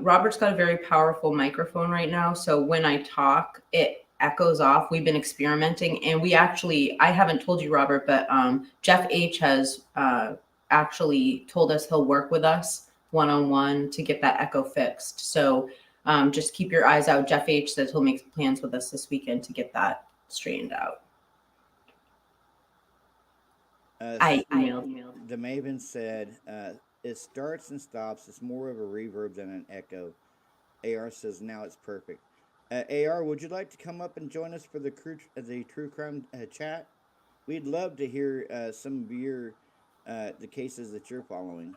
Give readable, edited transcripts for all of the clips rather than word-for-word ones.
Robert's got a very powerful microphone right now. So when I talk, it echoes off. We've been experimenting, and I haven't told you, Robert, but Jeff H has actually told us he'll work with us one-on-one to get that echo fixed. So just keep your eyes out. Jeff H says he'll make plans with us this weekend to get that straightened out. I emailed. The Maven said, it starts and stops. It's more of a reverb than an echo. AR says, now it's perfect. AR, would you like to come up and join us for the true crime chat? We'd love to hear some of your the cases that you're following.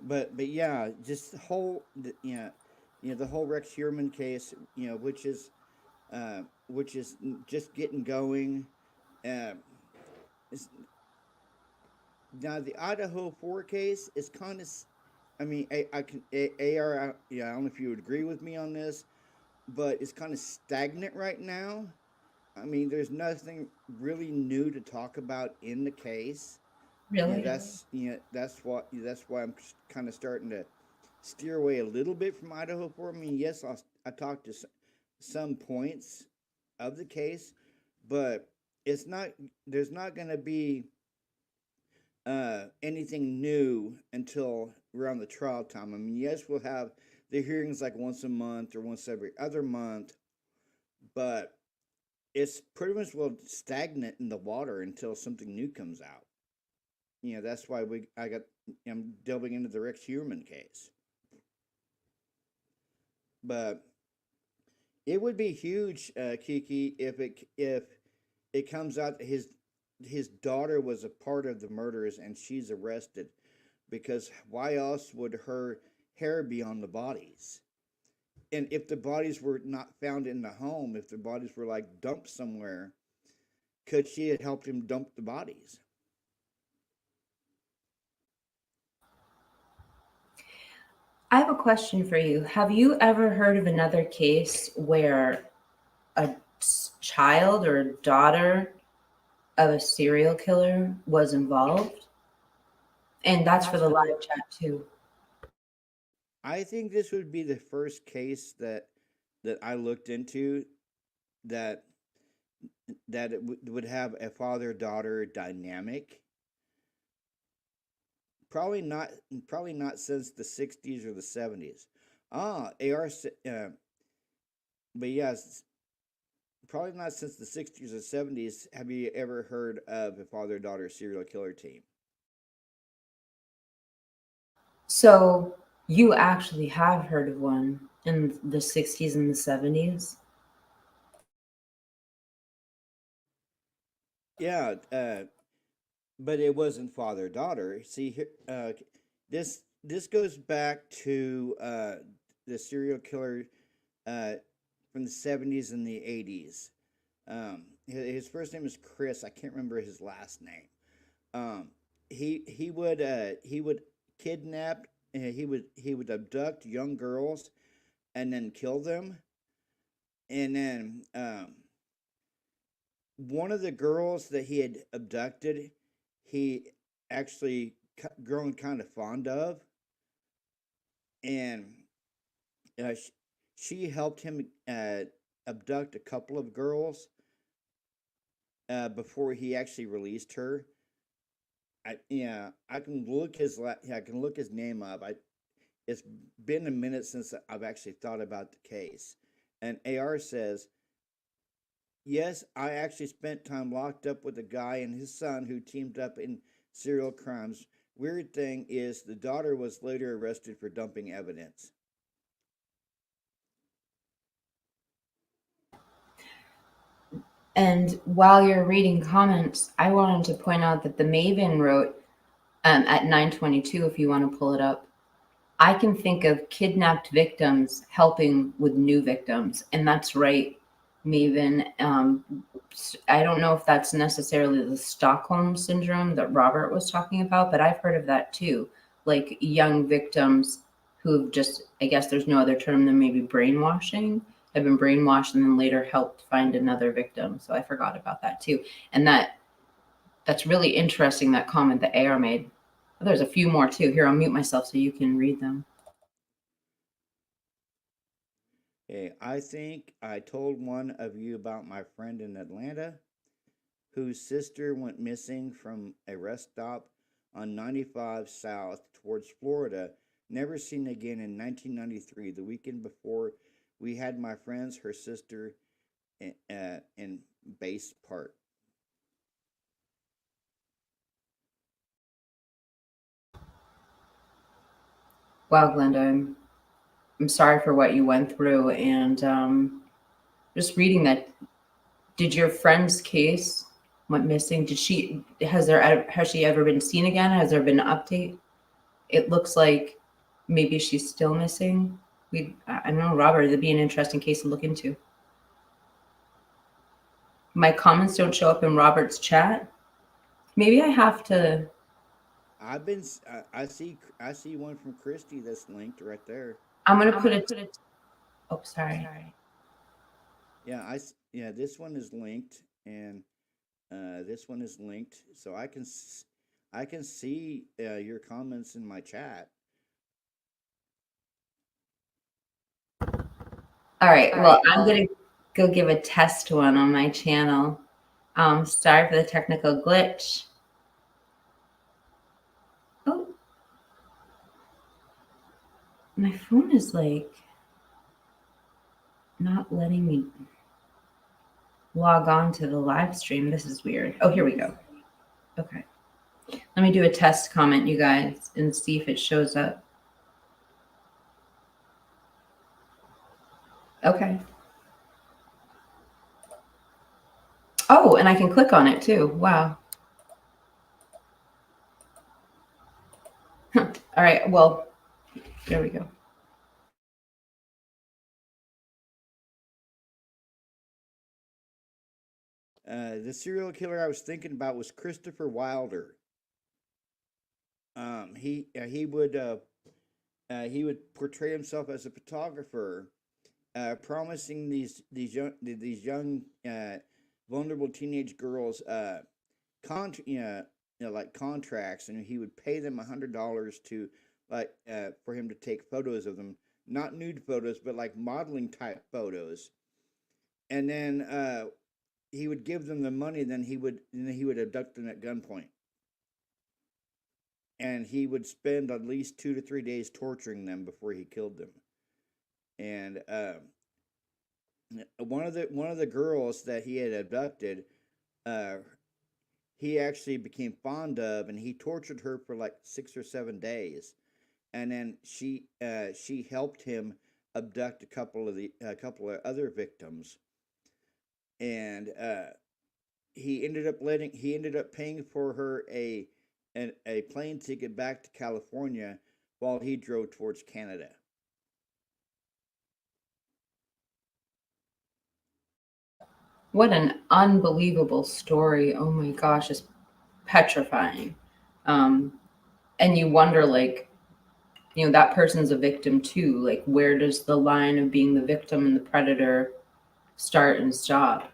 But yeah, just the whole the whole Rex Heuermann case, which is just getting going. Now the IDAHO4 case is kind of, I mean, I can AR. Yeah, I don't know if you would agree with me on this, but it's kind of stagnant right now. I mean, there's nothing really new to talk about in the case. Really? That's why I'm kind of starting to steer away a little bit from IDAHO4. I mean, yes, I talked to some points of the case, but there's not going to be anything new until around the trial time. I mean, yes, we'll have the hearings like once a month or once every other month, but it's pretty much stagnant in the water until something new comes out. That's why I'm delving into the Rex Heuermann case. But it would be huge, Kiki, if it comes out that his daughter was a part of the murders and she's arrested, because why else would her hair be on the bodies? And if the bodies were not found in the home, if the bodies were like dumped somewhere, could she have helped him dump the bodies? I have a question for you. Have you ever heard of another case where a child or a daughter of a serial killer was involved? And that's for the live chat too. I think this would be the first case that I looked into that it would have a father-daughter dynamic. Probably not since the 60s or the 70s. But yes, probably not since the 60s or 70s. Have you ever heard of a father-daughter serial killer team? So you actually have heard of one in the 60s and the 70s? Yeah, but it wasn't father-daughter. See, this goes back to the serial killer from the 70s and the 80s. His first name is Chris. I can't remember his last name. He would kidnap. He would abduct young girls, and then kill them. And then one of the girls that he had abducted, he actually grown kind of fond of, and she helped him abduct a couple of girls before he actually released her. I can look his name up. It's been a minute since I've actually thought about the case. And AR says, yes, I actually spent time locked up with a guy and his son who teamed up in serial crimes. Weird thing is the daughter was later arrested for dumping evidence. And while you're reading comments, I wanted to point out that the Maven wrote at 922, if you want to pull it up, I can think of kidnapped victims helping with new victims. And that's right, Maven. I don't know if that's necessarily the Stockholm syndrome that Robert was talking about, but I've heard of that too. Like young victims who've just, I guess there's no other term than maybe brainwashing, have been brainwashed and then later helped find another victim. So I forgot about that too. And that That's really interesting, that comment that AR made. There's a few more too. Here, I'll mute myself so you can read them. Okay, I think I told one of you about my friend in Atlanta whose sister went missing from a rest stop on 95 South towards Florida, never seen again in 1993, the weekend before we had my friends, her sister, in Base Park. Wow, Glenda, I'm sorry for what you went through, and just reading that. Did your friend's case went missing? Has she ever been seen again? Has there been an update? It looks like maybe she's still missing. I don't know, Robert. It'd be an interesting case to look into. My comments don't show up in Robert's chat. Maybe I have to. I see one from Christy that's linked right there. I'm gonna put it. Oh, sorry. Yeah, this one is linked, and this one is linked, so I can see your comments in my chat. All right. Well, I'm gonna go give a test one on my channel. Sorry for the technical glitch. Oh, my phone is like not letting me log on to the live stream. This is weird. Oh, here we go. Okay. Let me do a test comment, you guys, and see if it shows up. Okay. Oh, and I can click on it too. Wow. All right. Well, there we go. The serial killer I was thinking about was Christopher Wilder. He would portray himself as a photographer, promising these young vulnerable teenage girls like contracts, and he would pay them $100 to for him to take photos of them, not nude photos, but like modeling type photos, and then he would give them the money. Then he would abduct them at gunpoint, and he would spend at least 2 to 3 days torturing them before he killed them. And one of the girls that he had abducted, uh, he actually became fond of, and he tortured her for like 6 or 7 days, and then she helped him abduct a couple of other victims, and he ended up paying for her a plane ticket back to California while he drove towards Canada. What an unbelievable story. Oh my gosh, it's petrifying. And you wonder, like, that person's a victim too. Like, where does the line of being the victim and the predator start and stop?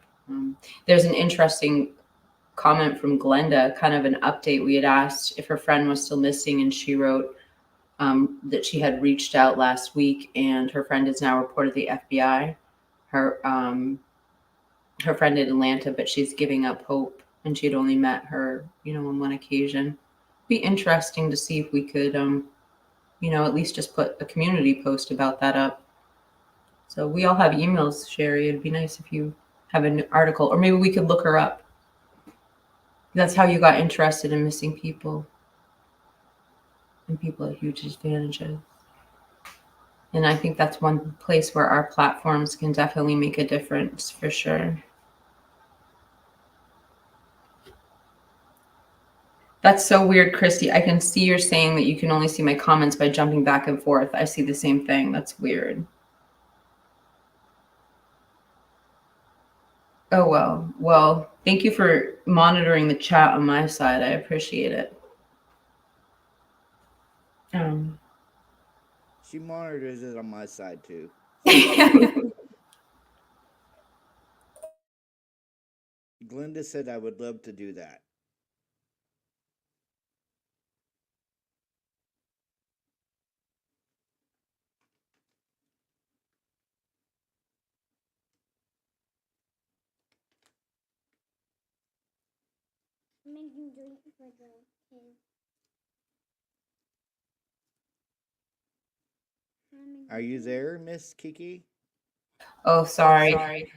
There's an interesting comment from Glenda, kind of an update. We had asked if her friend was still missing, and she wrote that she had reached out last week, and her friend is now reported to the FBI. Her friend in Atlanta, but she's giving up hope, and she had only met her, on one occasion. Be interesting to see if we could, at least just put a community post about that up. So we all have emails, Sherry. It'd be nice if you have an article, or maybe we could look her up. That's how you got interested in missing people, and people are huge advantages. And I think that's one place where our platforms can definitely make a difference, for sure. That's so weird, Christy. I can see you're saying that you can only see my comments by jumping back and forth. I see the same thing. That's weird. Oh, well. Well, thank you for monitoring the chat on my side. I appreciate it. She monitors it on my side too. Glenda said I would love to do that. making drink for the kids. Are you there, Miss Kiki? Oh, sorry.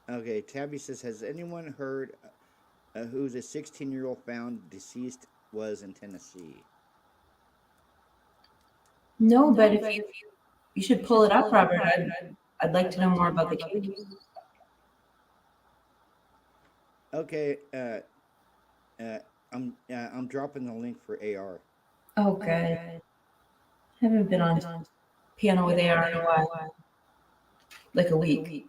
Okay, Tabby says, has anyone heard who's a 16-year-old found deceased was in Tennessee? No, but if you should pull it up, Robert. I'd like to know more about the case. Okay, I'm dropping the link for AR. Oh, good. Haven't been on piano with AR in a while. Like a week.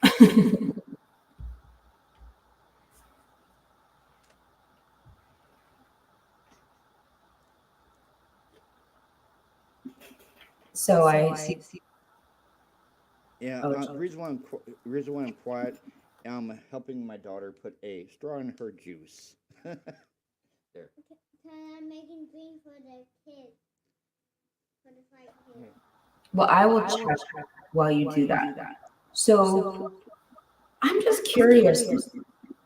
So I see. Yeah, Oh, the reason why I'm quiet, I'm helping my daughter put a straw in her juice. There. I'm making drink for the kids. For the 5 kids. Well, I will check while you do that. So I'm just curious.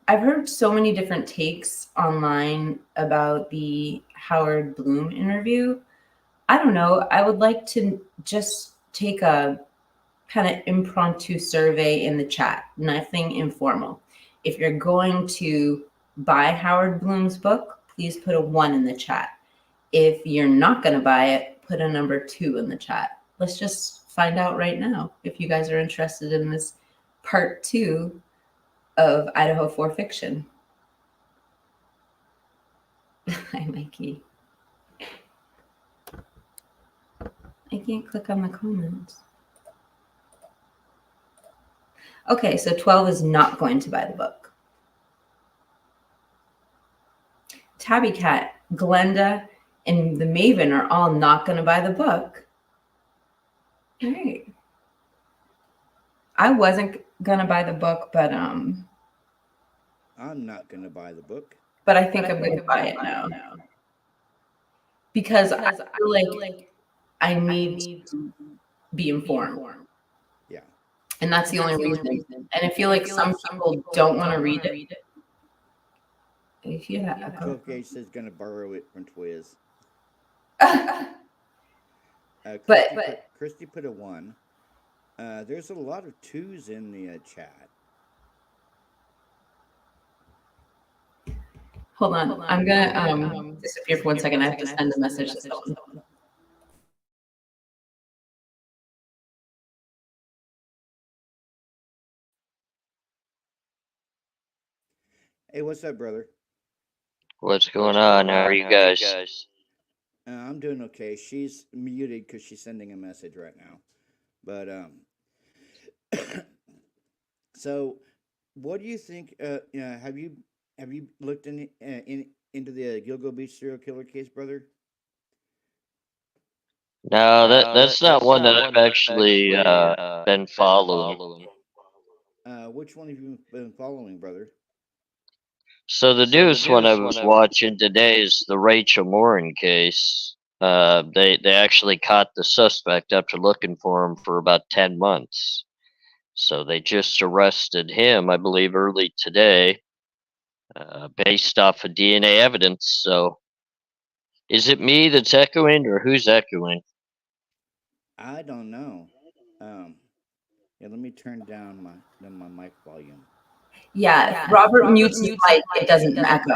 I've heard so many different takes online about the Howard Bloom interview. I don't know. I would like to just take a kind of impromptu survey in the chat, nothing informal. If you're going to buy Howard Bloom's book, please put a 1 in the chat. If you're not going to buy it, put a number 2 in the chat. Let's just find out right now if you guys are interested in this part 2 of IDAHO4 fiction. Hi, Mikey. I can't click on the comments. Okay, so 12 is not going to buy the book. Tabby Cat, Glenda, and the Maven are all not going to buy the book. All right. I wasn't going to buy the book, but I'm not gonna buy the book. But I think I'm going to buy it now. Because I feel like I need to be informed. Yeah. And that's the only reason. And I feel like some people don't want to read it. If you have 12 Gauge says gonna borrow it from Twiz. Christy put a 1. There's a lot of 2s in the chat. Hold on. I'm gonna disappear for 1 second. I have to send a message to someone. Hey, what's up, brother? What's going on? How are you guys? I'm doing okay. She's muted because she's sending a message right now. But so what do you think? Have you looked into the Gilgo Beach serial killer case, brother? No, that's not one that I've actually been following. Which one have you been following, brother? So the newest one I was watching today is the Rachel Morin case. They actually caught the suspect after looking for him for about 10 months. So they just arrested him, I believe, early today, based off of DNA evidence. So is it me that's echoing, or who's echoing? I don't know. Yeah, let me turn down my mic volume. Yeah, Robert mutes his mic. It doesn't echo.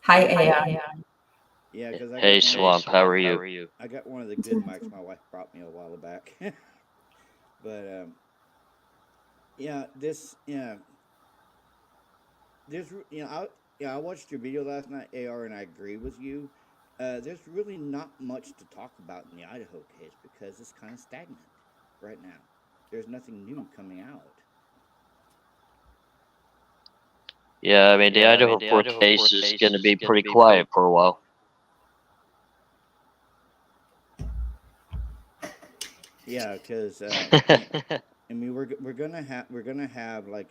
Hi, AI. Yeah, because Hey, Swamp, how are you? I got one of the good mics my wife brought me a while back. But there's I watched your video last night, AR, and I agree with you. There's really not much to talk about in the Idaho case because it's kind of stagnant right now. There's nothing new coming out. Yeah, I mean, the IDAHO4 case is going to be pretty quiet for a while. Yeah, because I mean, we're gonna have like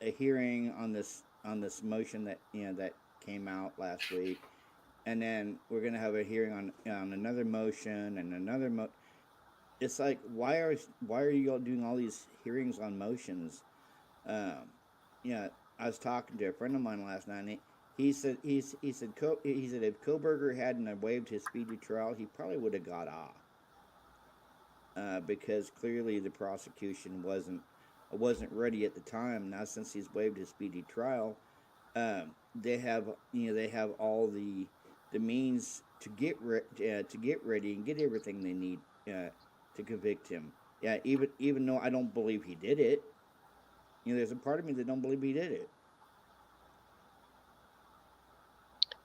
a hearing on this motion that that came out last week, and then we're gonna have a hearing on another motion and another It's like why are you all doing all these hearings on motions Yeah, I was talking to a friend of mine last night. And he said if Kohberger hadn't waived his speedy trial, he probably would have got off. Because clearly the prosecution wasn't ready at the time. Now since he's waived his speedy trial, they have all the means to get ready and get everything they need to convict him. Yeah, even though I don't believe he did it, there's a part of me that don't believe he did it.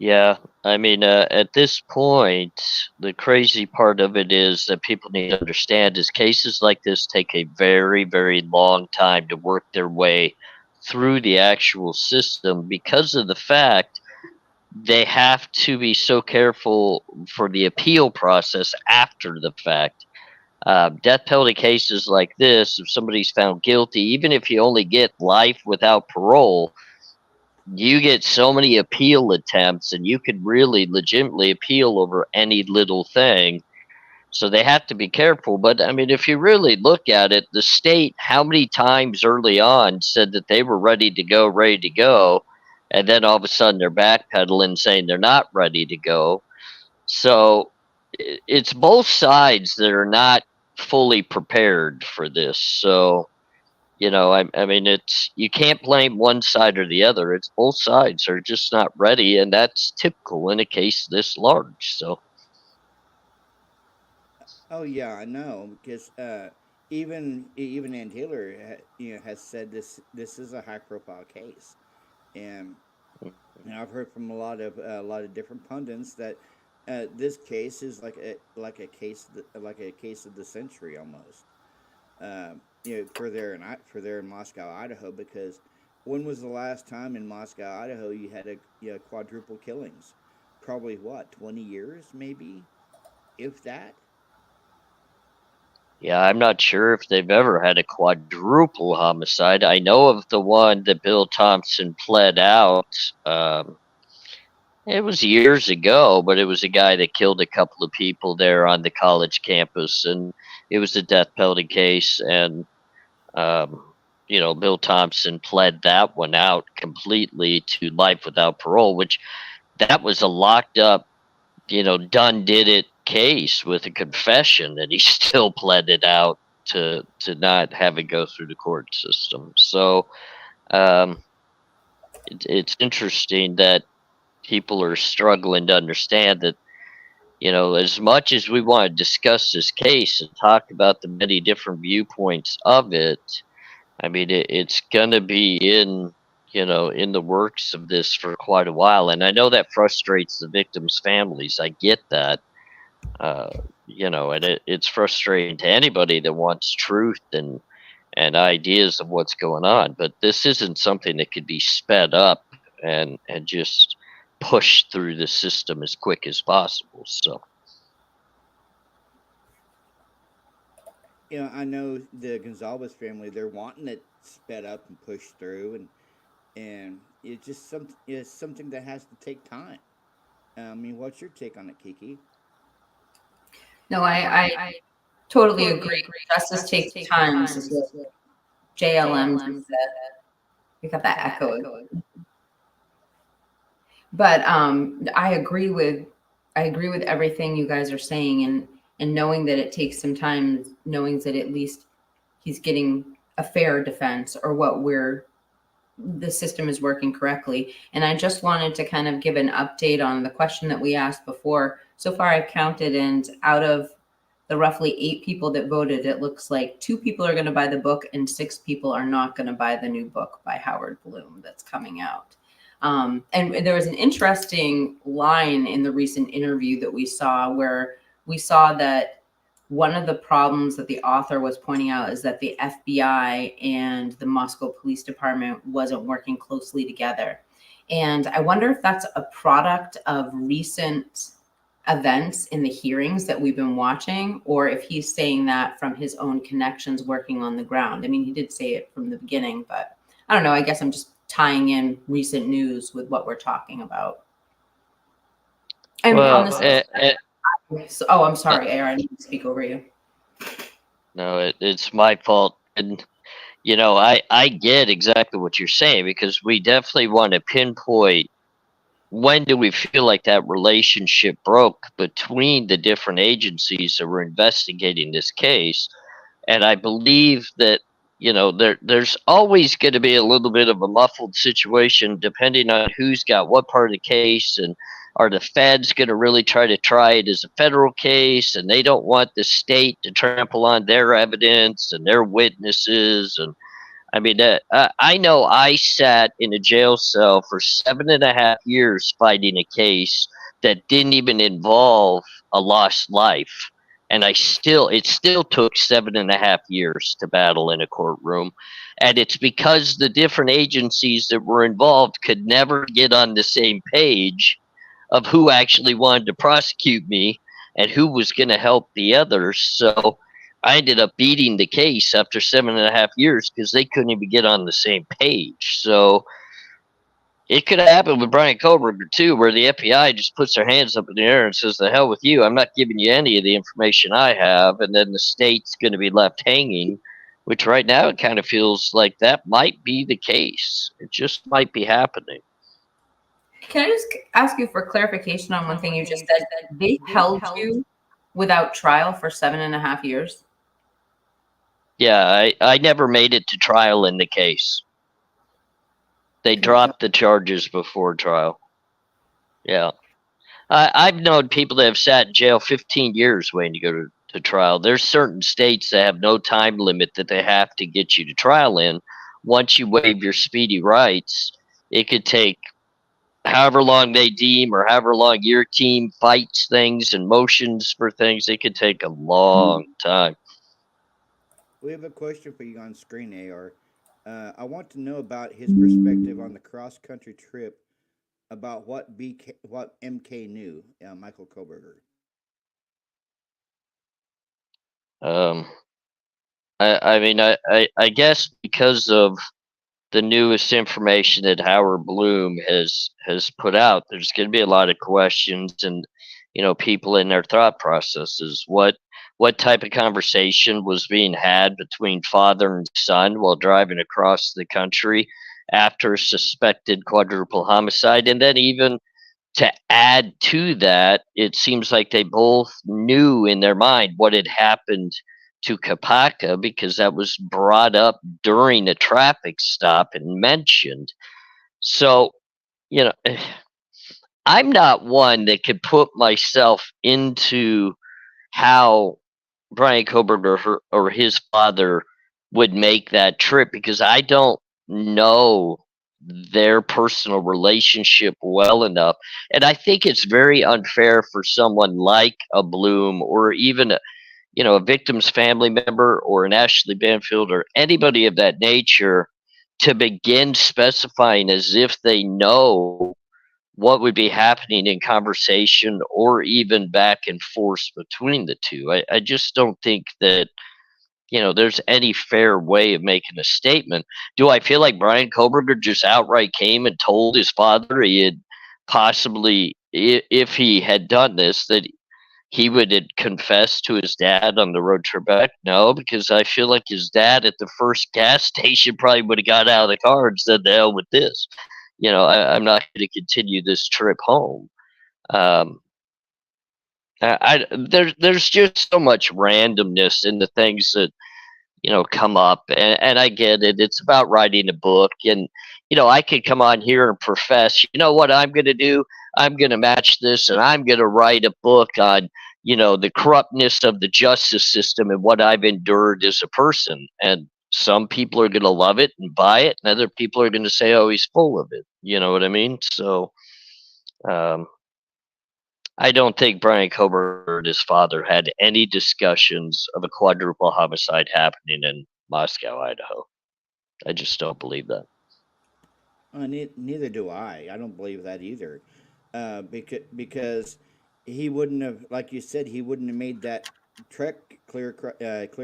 Yeah, I mean, at this point, the crazy part of it is that people need to understand is cases like this take a very, very long time to work their way through the actual system because of the fact they have to be so careful for the appeal process after the fact. Death penalty cases like this, if somebody's found guilty, even if you only get life without parole, you get so many appeal attempts and you could really legitimately appeal over any little thing. So they have to be careful. But I mean, if you really look at it, the state, how many times early on said that they were ready to go, and then all of a sudden they're backpedaling saying they're not ready to go. So it's both sides that are not fully prepared for this. So I mean, you can't blame one side or the other. It's both sides are just not ready, and that's typical in a case this large. So, Oh yeah, I know because even Ann Taylor has said this is a high profile case, and I've heard from a lot of different pundits that this case is like a case of the century almost. For there in Moscow, Idaho, because when was the last time in Moscow, Idaho, you had quadruple killings? Probably what, 20 years, maybe, if that. yeah, I'm not sure if they've ever had a quadruple homicide. I know of the one that Bill Thompson pled out. It was years ago, but it was a guy that killed a couple of people there on the college campus, and it was a death penalty case. And Bill Thompson pled that one out completely to life without parole, which that was a locked up, done did it case with a confession, and he still pled it out to not have it go through the court system. So um, it's interesting that people are struggling to understand that, as much as we want to discuss this case and talk about the many different viewpoints of it, I mean, it's going to be in the works of this for quite a while. And I know that frustrates the victims' families. I get that. And it's frustrating to anybody that wants truth and ideas of what's going on. But this isn't something that could be sped up and just pushed through the system as quick as possible. So. I know the Gonzalez family, they're wanting it sped up and pushed through, and it's just it's something that has to take time. I mean, what's your take on it, Kiki? No, I totally agree. Justice takes time. This is what JLM said. We got that echo. But I agree with everything you guys are saying, and knowing that it takes some time, knowing that at least he's getting a fair defense, or the system is working correctly. And I just wanted to kind of give an update on the question that we asked before. So far I've counted, and out of the roughly 8 people that voted, it looks like 2 people are going to buy the book and 6 people are not going to buy the new book by Howard Bloom that's coming out. And there was an interesting line in the recent interview that we saw, where we saw that one of the problems that the author was pointing out is that the FBI and the Moscow Police Department wasn't working closely together. And I wonder if that's a product of recent events in the hearings that we've been watching, or if he's saying that from his own connections working on the ground. I mean, he did say it from the beginning, but I don't know. I guess I'm just tying in recent news with what we're talking about. And Well, on this, I'm sorry, Aaron, I didn't speak over you. No, it's my fault. And I get exactly what you're saying, because we definitely want to pinpoint when do we feel like that relationship broke between the different agencies that were investigating this case. And I believe that, there's always going to be a little bit of a muffled situation depending on who's got what part of the case. And are the feds going to really try it as a federal case, and they don't want the state to trample on their evidence and their witnesses? And I mean, I know I sat in a jail cell for 7.5 years fighting a case that didn't even involve a lost life. And it still took 7.5 years to battle in a courtroom. And it's because the different agencies that were involved could never get on the same page of who actually wanted to prosecute me and who was going to help the others. So I ended up beating the case after 7.5 years because they couldn't even get on the same page. So it could happen with Bryan Kohberger too, where the FBI just puts their hands up in the air and says, "The hell with you! I'm not giving you any of the information I have," and then the state's going to be left hanging. Which right now it kind of feels like that might be the case. It just might be happening. Can I just ask you for clarification on one thing you just said? They held you without trial for 7.5 years? Yeah, I never made it to trial in the case. They dropped the charges before trial. Yeah. I've known people that have sat in jail 15 years waiting to go to trial. There's certain states that have no time limit that they have to get you to trial in. Once you waive your speedy rights, it could take however long they deem, or however long your team fights things and motions for things. It could take a long time. We have a question for you on screen, AR. I want to know about his perspective on the cross country trip, about what MK knew, Michael Kohberger. Um, I mean, I guess because of the newest information that Howard Bloom has put out, there's going to be a lot of questions, and people in their thought processes. What type of conversation was being had between father and son while driving across the country after a suspected quadruple homicide? And then, even to add to that, it seems like they both knew in their mind what had happened to Kapaka, because that was brought up during a traffic stop and mentioned. So, you know, I'm not one that could put myself into how Bryan Kohberger or his father would make that trip, because I don't know their personal relationship well enough. And I think it's very unfair for someone like a Bloom, or even a victim's family member, or an Ashley Banfield, or anybody of that nature, to begin specifying as if they know what would be happening in conversation or even back and forth between the two. I just don't think that there's any fair way of making a statement. Do I feel like Bryan Kohberger just outright came and told his father he had possibly, if he had done this, that he would have confessed to his dad on the road trip back? No, because I feel like his dad at the first gas station probably would have got out of the car and said, "The hell with this. I'm not going to continue this trip home." Um, there's just so much randomness in the things that come up, and I get it. It's about writing a book, and I could come on here and profess, what I'm going to do. I'm going to match this, and I'm going to write a book on the corruptness of the justice system and what I've endured as a person. And some people are going to love it and buy it, and other people are going to say, "Oh, he's full of it." You know what I mean? So um, I don't think Bryan Kohberger and his father had any discussions of a quadruple homicide happening in Moscow, Idaho. I just don't believe that. Neither do I. I don't believe that either, because he wouldn't have, like you said, he wouldn't have made that trek clear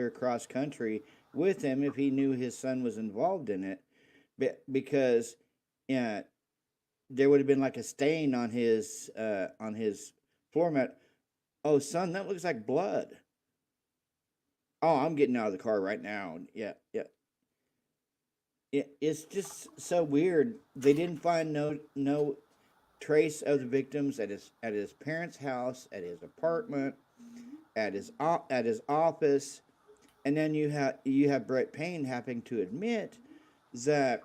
across country with him if he knew his son was involved in it, because there would have been like a stain on his floor mat. "Oh, son, that looks like blood. Oh, I'm getting out of the car right now." Yeah, yeah. it's just so weird. They didn't find no trace of the victims at his parents' house, at his apartment, at his office, and then you have Brett Payne having to admit that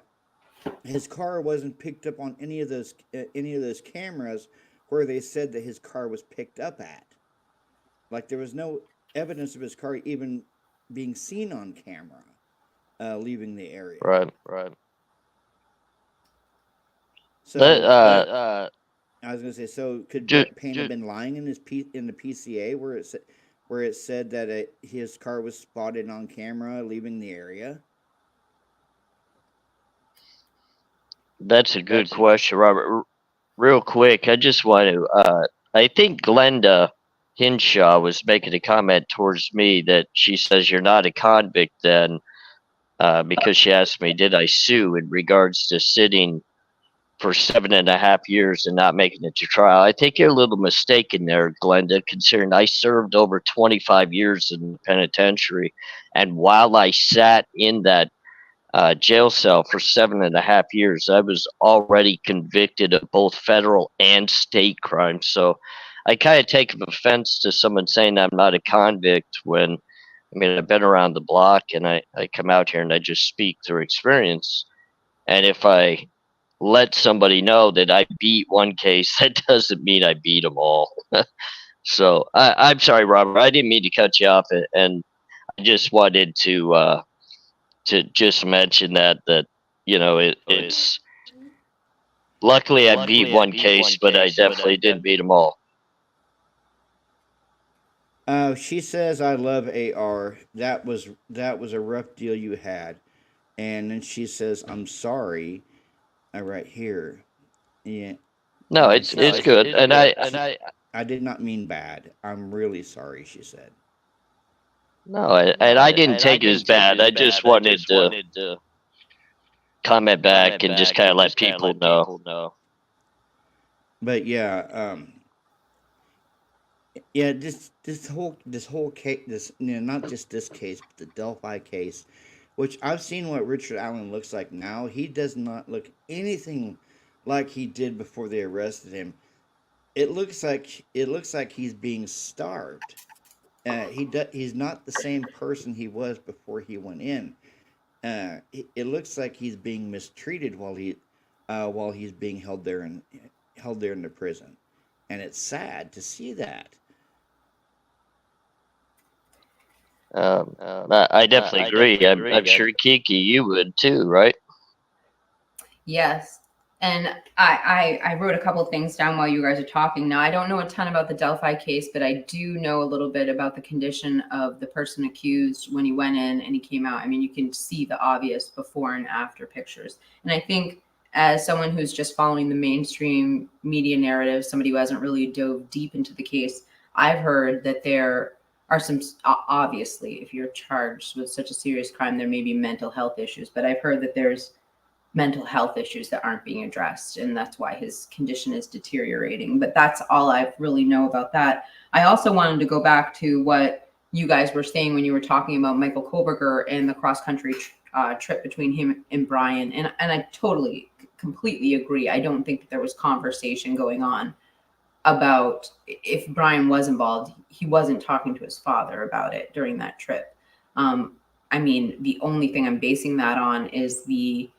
his car wasn't picked up on any of those cameras where they said that his car was picked up at. Like there was no evidence of his car even being seen on camera leaving the area. Right, right. So I was gonna say, so could Brett Payne have been lying in the PCA where it said that his car was spotted on camera leaving the area? That's a good question, Robert. Real quick, I just want to. I think Glenda Hinshaw was making a comment towards me that she says you're not a convict then, because she asked me, did I sue in regards to sitting for 7.5 years and not making it to trial. I think you're a little mistaken there, Glenda, considering I served over 25 years in the penitentiary. And while I sat in that jail cell for 7.5 years, I was already convicted of both federal and state crimes. So I kind of take offense to someone saying I'm not a convict when, I mean, I've been around the block and I come out here and I just speak through experience. And if I let somebody know that I beat one case, that doesn't mean I beat them all. So I'm sorry, Robert. I didn't mean to cut you off, and I just wanted to just mention that you know it's luckily I beat one case, but I definitely didn't beat them all. She says, "I love AR. That was a rough deal you had," and then she says, "I'm sorry." Right here, yeah. No, it's good, and I did not mean bad. I'm really sorry, she said. No, and I didn't take it as bad. I just wanted to comment back and just kind of let people know. But yeah, yeah, this whole case, not just this case, but the Delphi case, which I've seen what Richard Allen looks like now. He does not look anything like he did before they arrested him. It looks like he's being starved. He's not the same person he was before he went in. It looks like he's being mistreated while he's being held there in the prison, and it's sad to see that. I definitely agree. I'm sure Kiki, you would too, right? Yes. And I wrote a couple of things down while you guys are talking. Now, I don't know a ton about the Delphi case, but I do know a little bit about the condition of the person accused when he went in and he came out. I mean, you can see the obvious before and after pictures. And I think as someone who's just following the mainstream media narrative, somebody who hasn't really dove deep into the case, I've heard that there are some, obviously, if you're charged with such a serious crime, there may be mental health issues, but I've heard that there's mental health issues that aren't being addressed, and that's why his condition is deteriorating. But that's all I really know about that. I also wanted to go back to what you guys were saying when you were talking about Michael Kohberger and the cross-country trip between him and Bryan, and I totally, completely agree. I don't think that there was conversation going on about if Bryan was involved. He wasn't talking to his father about it during that trip. I mean, the only thing I'm basing that on is the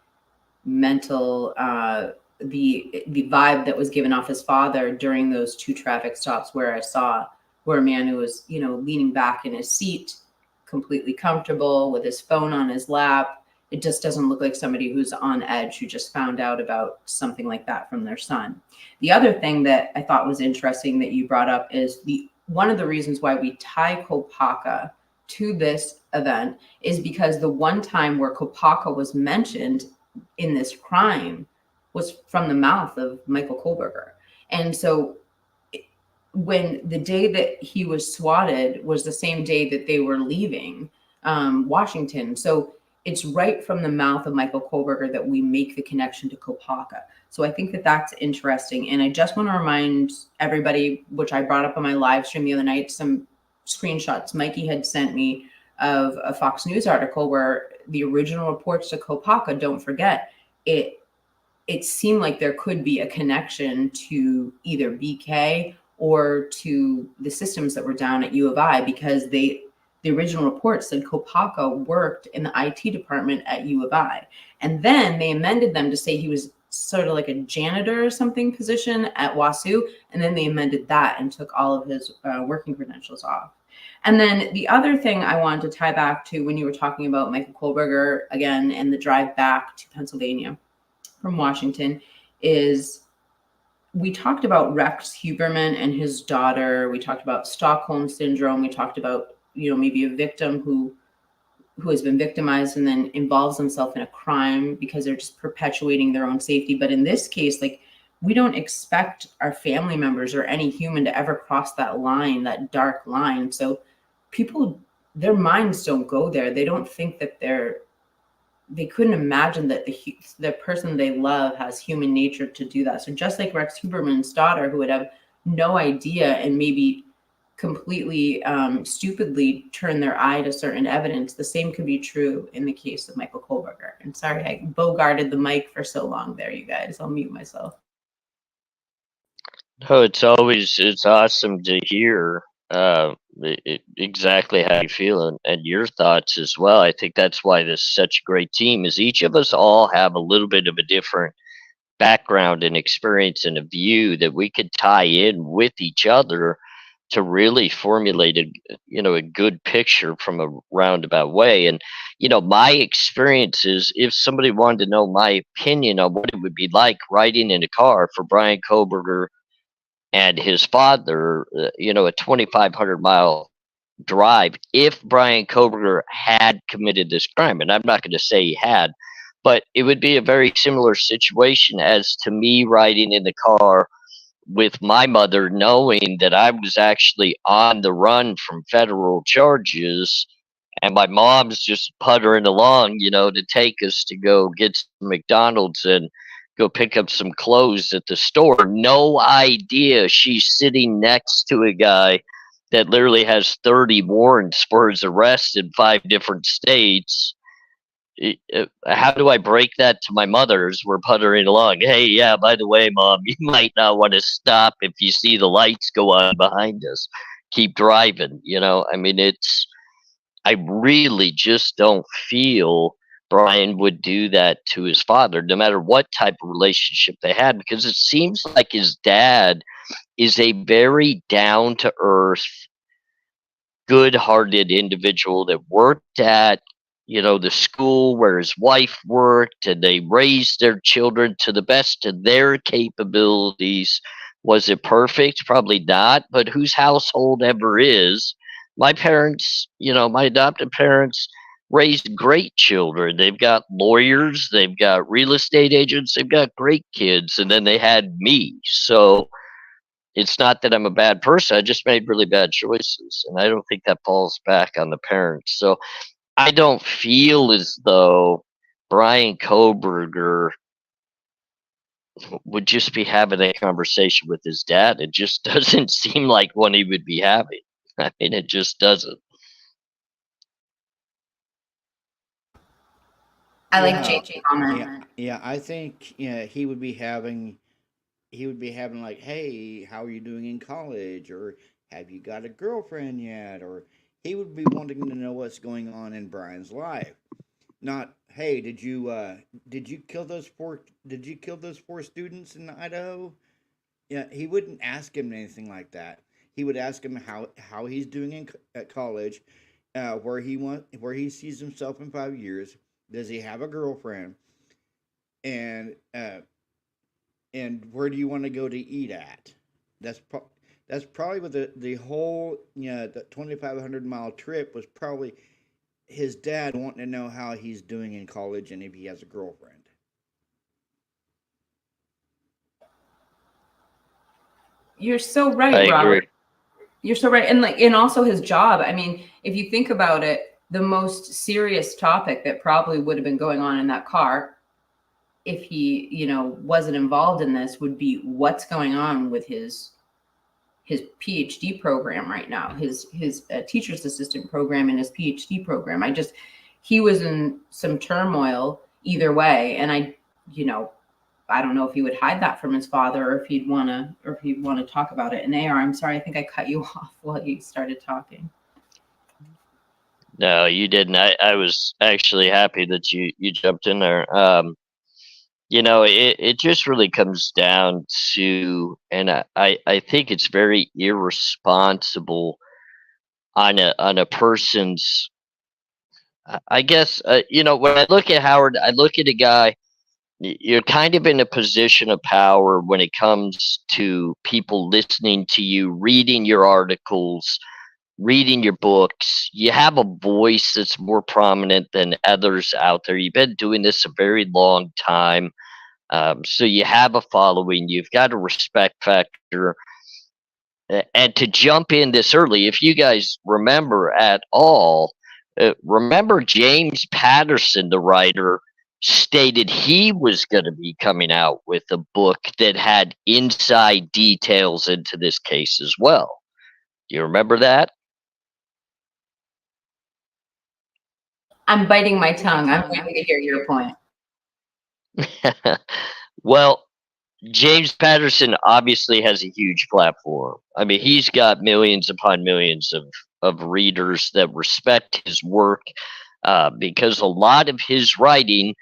mental the vibe that was given off his father during those two traffic stops where a man who was, you know, leaning back in his seat, completely comfortable with his phone on his lap. It just doesn't look like somebody who's on edge, who just found out about something like that from their son. The other thing that I thought was interesting that you brought up is one of the reasons why we tie Kopaka to this event is because the one time where Kopaka was mentioned in this crime was from the mouth of Michael Kohberger. And so when the day that he was swatted was the same day that they were leaving Washington. So it's right from the mouth of Michael Kohberger that we make the connection to Kopaka. So I think that that's interesting. And I just want to remind everybody, which I brought up on my live stream the other night, some screenshots Mikey had sent me of a Fox News article where the original reports to Kopaka, don't forget, it seemed like there could be a connection to either BK or to the systems that were down at U of I, because the original report said Kopaka worked in the IT department at U of I. And then they amended them to say he was sort of like a janitor or something position at WASU. And then they amended that and took all of his working credentials off. And then the other thing I wanted to tie back to when you were talking about Michael Kohberger again and the drive back to Pennsylvania from Washington is we talked about Rex Huberman and his daughter. We talked about Stockholm syndrome. We talked about, maybe a victim who has been victimized and then involves himself in a crime because they're just perpetuating their own safety. But in this case, like, we don't expect our family members or any human to ever cross that line, that dark line. So people, their minds don't go there. They don't think that they couldn't imagine that the person they love has human nature to do that. So just like Rex Huberman's daughter, who would have no idea and maybe completely stupidly turn their eye to certain evidence, the same could be true in the case of Michael Kohberger. And sorry, I bogarted the mic for so long there, you guys. I'll mute myself. No, it's awesome to hear exactly how you feel and your thoughts as well. I think that's why this is such a great team, is each of us all have a little bit of a different background and experience and a view that we could tie in with each other to really formulate a good picture from a roundabout way. And my experience is, if somebody wanted to know my opinion on what it would be like riding in a car for Bryan Kohberger and his father, a 2,500-mile drive, if Bryan Kohberger had committed this crime, and I'm not going to say he had, but it would be a very similar situation as to me riding in the car with my mother, knowing that I was actually on the run from federal charges, and my mom's just puttering along, to take us to go get some McDonald's and go pick up some clothes at the store. No idea she's sitting next to a guy that literally has 30 warrants for his arrest in 5 different states. How do I break that to my mother as we're puttering along? Hey, yeah, by the way, Mom, you might not want to stop if you see the lights go on behind us. Keep driving. I really just don't feel Bryan would do that to his father, no matter what type of relationship they had, because it seems like his dad is a very down-to-earth, good-hearted individual that worked at the school where his wife worked, and they raised their children to the best of their capabilities. Was it perfect? Probably not, but whose household ever is? My parents, my adopted parents, raised great children. They've got lawyers, they've got real estate agents, they've got great kids, and then they had me. So it's not that I'm a bad person, I just made really bad choices, and I don't think that falls back on the parents. So I don't feel as though Bryan Kohberger would just be having a conversation with his dad. It just doesn't seem like one he would be having. I mean, it just doesn't. I like JJ comment. Yeah, I think he would be having like, hey, how are you doing in college, or have you got a girlfriend yet, or he would be wanting to know what's going on in Bryan's life. Not, hey, did you kill those 4 students in Idaho? Yeah, he wouldn't ask him anything like that. He would ask him how he's doing at college, where he sees himself in 5 years. Does he have a girlfriend? And where do you want to go to eat at? That's probably what the whole the 2,500-mile trip was, probably his dad wanting to know how he's doing in college and if he has a girlfriend. You're so right, I Robert. agree. You're so right. And also his job. I mean, if you think about it, the most serious topic that probably would have been going on in that car, if he, wasn't involved in this, would be what's going on with his PhD program right now, his teacher's assistant program and his PhD program. he was in some turmoil either way. And I don't know if he would hide that from his father, or if he'd want to talk about it. And AR, I'm sorry, I think I cut you off while you started talking. No, you didn't. I was actually happy that you jumped in there. It just really comes down to, and I think it's very irresponsible on a person's. I guess when I look at Howard, I look at a guy. You're kind of in a position of power when it comes to people listening to you, reading your articles, reading your books. You have a voice that's more prominent than others out there. You've been doing this a very long time. So you have a following. You've got a respect factor. And to jump in this early, if you guys remember at all, remember James Patterson, the writer, stated he was going to be coming out with a book that had inside details into this case as well. Do you remember that? I'm biting my tongue. I'm waiting to hear your point. Well, James Patterson obviously has a huge platform. I mean, he's got millions upon millions of readers that respect his work, because a lot of his writing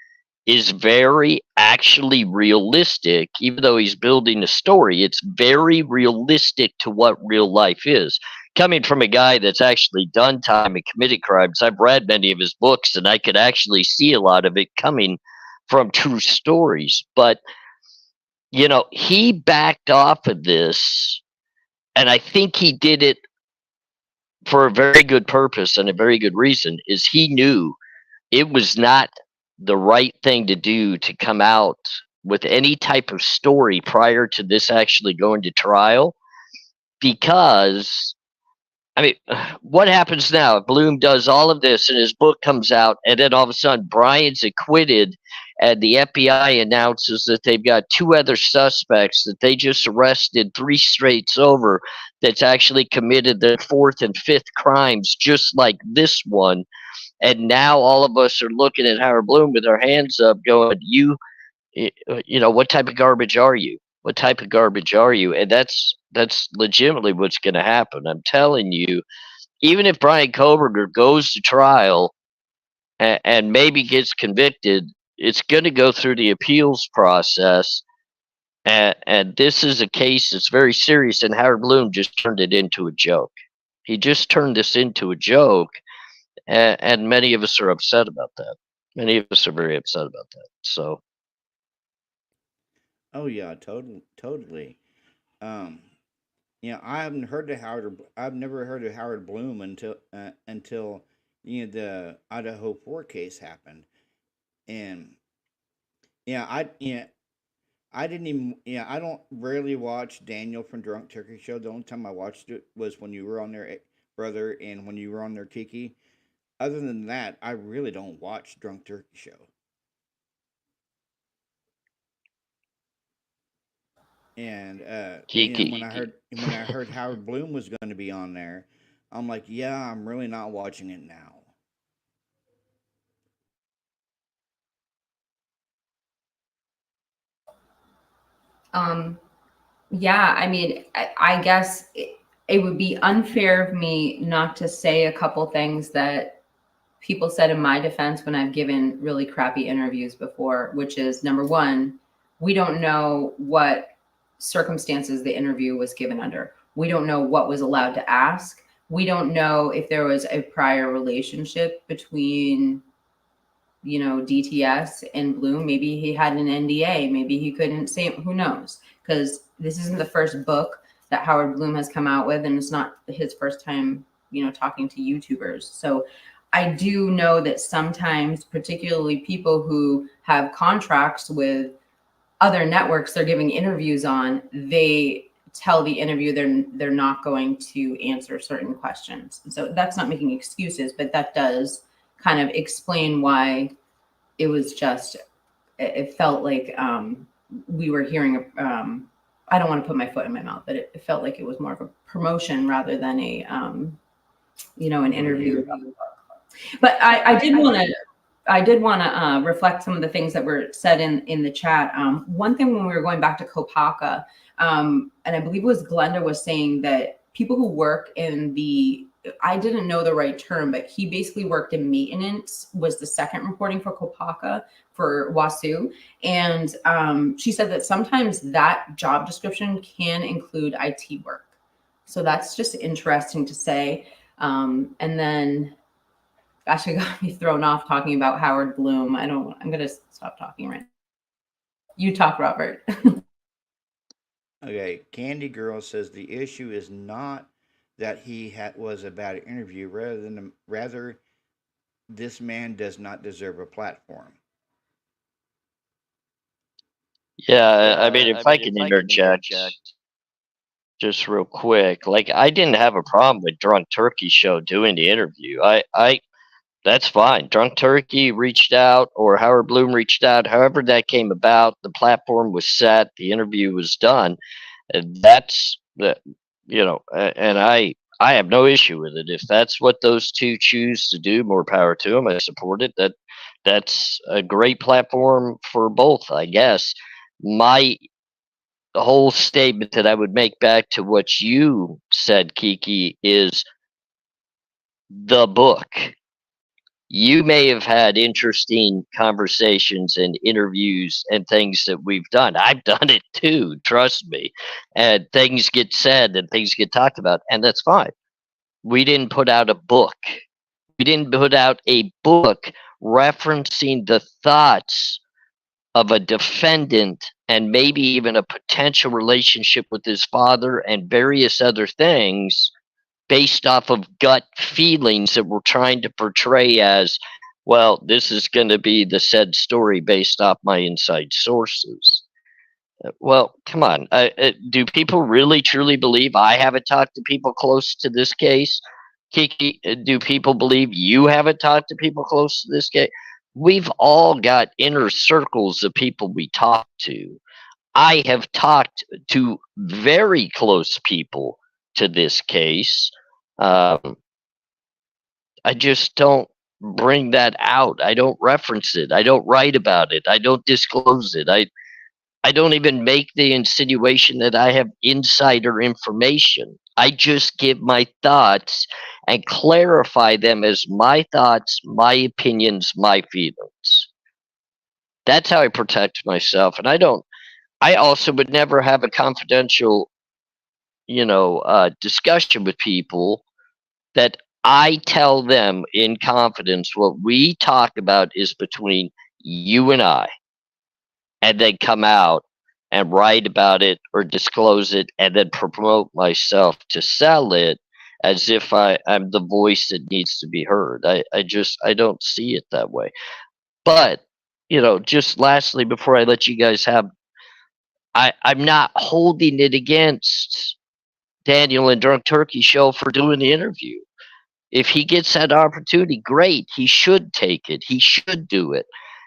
is very actually realistic. Even though he's building a story, it's very realistic to what real life is. Coming from a guy that's actually done time and committed crimes, I've read many of his books, and I could actually see a lot of it coming from true stories. But he backed off of this, and I think he did it for a very good purpose and a very good reason. Is he knew it was not the right thing to do to come out with any type of story prior to this actually going to trial, because I mean, what happens now if Bloom does all of this and his book comes out, and then all of a sudden Bryan's acquitted, and the FBI announces that they've got 2 other suspects that they just arrested 3 straights over, that's actually committed their 4th and 5th crimes just like this one. And now all of us are looking at Howard Bloom with our hands up going, what type of garbage are you? What type of garbage are you? And that's legitimately what's going to happen. I'm telling you, even if Bryan Kohberger goes to trial and maybe gets convicted, it's going to go through the appeals process. And this is a case that's very serious, and Howard Bloom just turned it into a joke. He just turned this into a joke, and many of us are upset about that. Many of us are very upset about that. So. Oh yeah, totally. Um, I've never heard of Howard Bloom until the IDAHO4 case happened, and I didn't even I don't rarely watch Daniel from Drunk Turkey Show. The only time I watched it was when you were on there, brother, and when you were on there, Kiki. Other than that, I really don't watch Drunk Turkey Show. And when I heard Howard Bloom was going to be on there, I'm like, yeah, I'm really not watching it now. Yeah, I mean, I guess it would be unfair of me not to say a couple things that people said in my defense when I've given really crappy interviews before, which is, number one, we don't know what circumstances the interview was given under. We don't know what was allowed to ask. We don't know if there was a prior relationship between, DTS and Bloom. Maybe he had an NDA. Maybe he couldn't say it. Who knows? Because this isn't the first book that Howard Bloom has come out with, and it's not his first time, talking to YouTubers. So I do know that sometimes, particularly people who have contracts with other networks they're giving interviews on, they tell the interview they're not going to answer certain questions. So that's not making excuses, but that does kind of explain why it was just, it felt like we were hearing, I don't want to put my foot in my mouth, but it felt like it was more of a promotion rather than an interview. But I did want to reflect some of the things that were said in the chat. One thing when we were going back to Kopaka, and I believe it was Glenda was saying that people who work in the, I didn't know the right term, but he basically worked in maintenance, was the second reporting for Kopaka for Wasu. And she said that sometimes that job description can include IT work. So that's just interesting to say. And then, gosh, it got me thrown off talking about Howard Bloom. I'm going to stop talking right now. You talk, Robert. Okay, Candy Girl says the issue is not that he was a bad interview, rather this man does not deserve a platform. Yeah, I mean, if I can interject just real quick, like I didn't have a problem with Drunk Turkey Show doing the interview. That's fine. Drunk Turkey reached out, or Howard Bloom reached out. However that came about, the platform was set, the interview was done. And that's the, and I have no issue with it. If that's what those two choose to do, more power to them. I support it. That's a great platform for both, I guess. The whole statement that I would make back to what you said, Kiki, is the book. You may have had interesting conversations and interviews and things that we've done. I've done it too, trust me. And things get said and things get talked about, and that's fine. We didn't put out a book. We didn't put out a book referencing the thoughts of a defendant and maybe even a potential relationship with his father and various other things based off of gut feelings that we're trying to portray as, well, this is going to be the said story based off my inside sources. Well, come on. Do people really truly believe I haven't talked to people close to this case? Kiki, do people believe you haven't talked to people close to this case? We've all got inner circles of people we talk to. I have talked to very close people to this case. I just don't bring that out. I don't reference it. I don't write about it. I don't disclose it. I don't even make the insinuation that I have insider information. I just give my thoughts and clarify them as my thoughts, my opinions, my feelings. That's how I protect myself. And I also would never have a confidential, discussion with people that I tell them in confidence what we talk about is between you and I, and then come out and write about it or disclose it and then promote myself to sell it as if I'm the voice that needs to be heard. I don't see it that way. But, just lastly, before I let you guys have, I'm not holding it against Daniel and Drunk Turkey Show for doing the interview. If he gets that opportunity, great. He should take it. He should do it.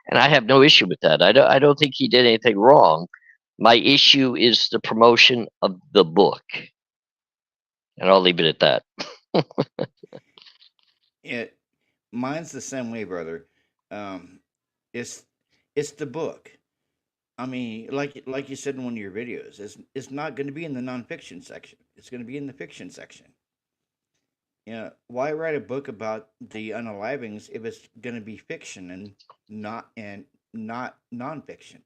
And I have no issue with that. I don't think he did anything wrong. My issue is the promotion of the book. And I'll leave it at that. Mine's the same way, brother. It's the book. I mean, like you said in one of your videos, it's not going to be in the nonfiction section. It's going to be in the fiction section. Why write a book about the unalivings if it's going to be fiction and not nonfiction?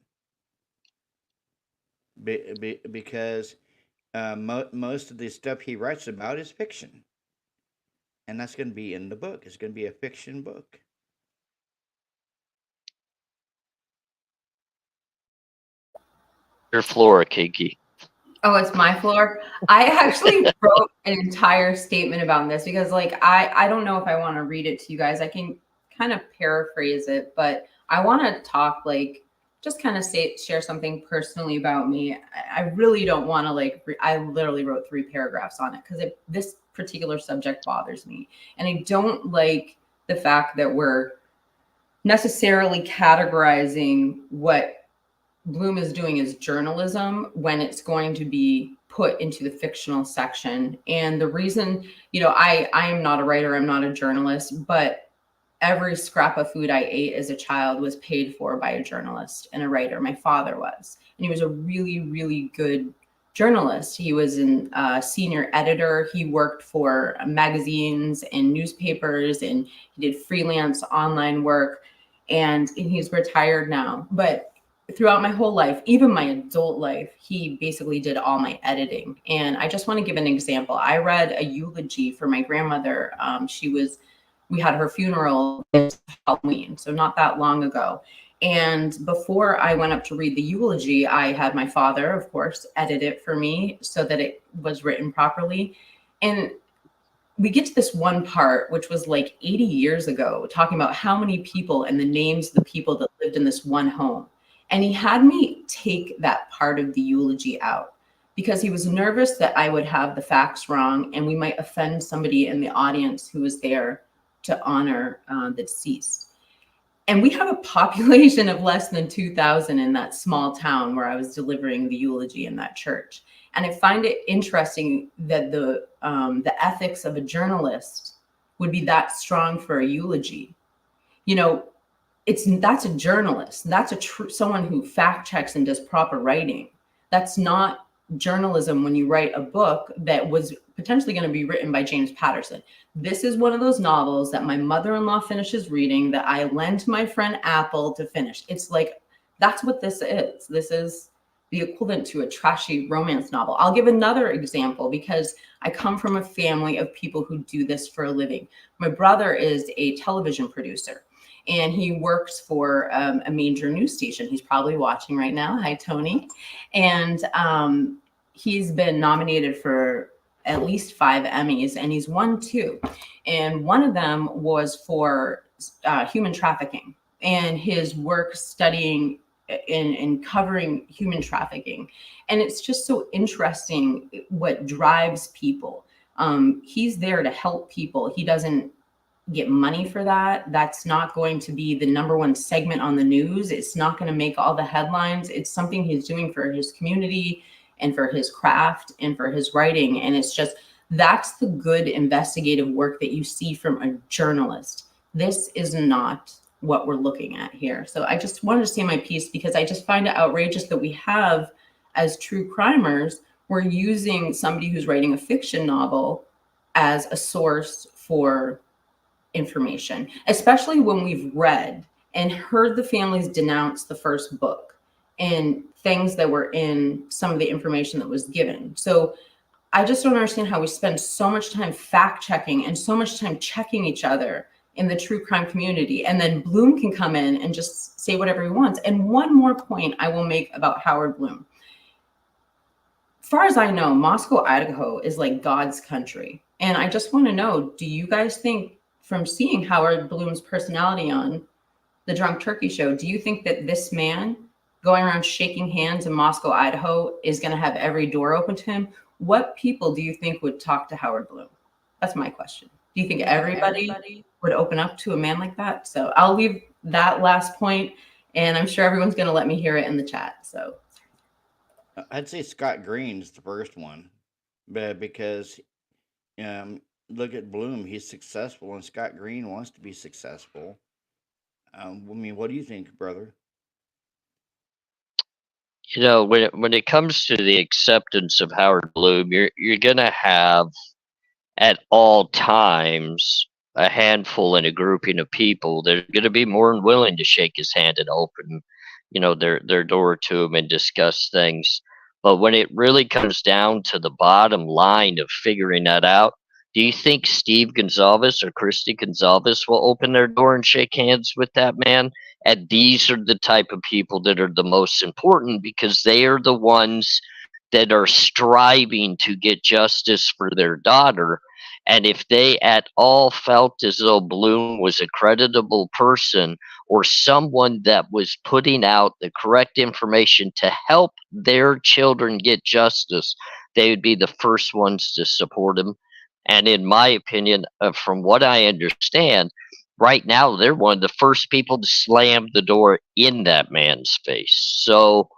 Because most of the stuff he writes about is fiction, and that's going to be in the book. It's going to be a fiction book. Your floor, Kiki. Oh, it's my floor. I actually wrote an entire statement about this because, I don't know if I want to read it to you guys. I can kind of paraphrase it, but I want to talk, just kind of share something personally about me. I really don't want to, I literally wrote 3 paragraphs on it because this particular subject bothers me. And I don't like the fact that we're necessarily categorizing what Bloom is doing as journalism when it's going to be put into the fictional section. And the reason, I am not a writer, I'm not a journalist, but every scrap of food I ate as a child was paid for by a journalist and a writer. My father was, and he was a really, really good journalist. He was a senior editor. He worked for magazines and newspapers, and he did freelance online work, and he's retired now. But throughout my whole life, even my adult life, he basically did all my editing. And I just want to give an example. I read a eulogy for my grandmother. We had her funeral this Halloween, so not that long ago. And before I went up to read the eulogy, I had my father, of course, edit it for me so that it was written properly. And we get to this one part, which was like 80 years ago, talking about how many people and the names of the people that lived in this one home. And he had me take that part of the eulogy out because he was nervous that I would have the facts wrong and we might offend somebody in the audience who was there to honor the deceased. And we have a population of less than 2,000 in that small town where I was delivering the eulogy in that church. And I find it interesting that the ethics of a journalist would be that strong for a eulogy. You know, that's a journalist. That's someone who fact checks and does proper writing. That's not journalism when you write a book that was potentially going to be written by James Patterson. This is one of those novels that my mother-in-law finishes reading that I lend to my friend Apple to finish. It's like, that's what this is. This is the equivalent to a trashy romance novel. I'll give another example because I come from a family of people who do this for a living. My brother is a television producer and he works for a major news station. He's probably watching right now. Hi, Tony. And he's been nominated for at least 5 Emmys, and he's won 2. And one of them was for human trafficking, and his work studying and covering human trafficking. And it's just so interesting what drives people. He's there to help people. He doesn't get money for that. That's not going to be the #1 segment on the news. It's not going to make all the headlines. It's something he's doing for his community and for his craft and for his writing. And it's just, that's the good investigative work that you see from a journalist. This is not what we're looking at here. So I just wanted to say my piece because I just find it outrageous that we have, as true crimers, we're using somebody who's writing a fiction novel as a source for information, especially when we've read and heard the families denounce the first book and things that were in some of the information that was given. So I just don't understand how we spend so much time fact checking and so much time checking each other in the true crime community. And then Bloom can come in and just say whatever he wants. And one more point I will make about Howard Bloom. As far as I know, Moscow, Idaho is like God's country. And I just want to know, do you guys think, from seeing Howard Bloom's personality on the Drunk Turkey Show, do you think that this man going around shaking hands in Moscow, Idaho is going to have every door open to him? What people do you think would talk to Howard Bloom? That's my question. Do you think everybody would open up to a man like that? So I'll leave that last point, and I'm sure everyone's going to let me hear it in the chat. So I'd say Scott Green's the first one, but because look at Bloom, he's successful, and Scott Green wants to be successful. I mean, what do you think, brother? You know, when it comes to the acceptance of Howard Bloom, you're gonna have at all times a handful and a grouping of people that are gonna be more than willing to shake his hand and open, you know, their door to him and discuss things. But when it really comes down to the bottom line of figuring that out, do you think Steve Gonzalez or Christy Gonzalez will open their door and shake hands with that man? And these are the type of people that are the most important because they are the ones that are striving to get justice for their daughter. And if they at all felt as though Bloom was a creditable person or someone that was putting out the correct information to help their children get justice, they would be the first ones to support him. And in my opinion, from what I understand, right now they're one of the first people to slam the door in that man's face. So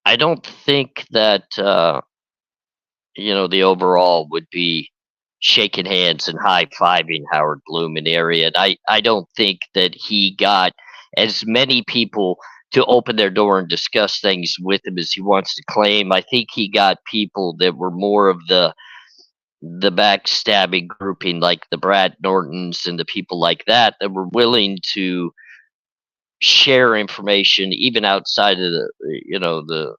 I don't think that you know, the overall would be shaking hands and high-fiving Howard Bloom in the area. And I don't think that he got as many people to open their door and discuss things with him as he wants to claim. I think he got people that were more of the backstabbing grouping, like the Brad Nortons and the people like that were willing to share information even outside of the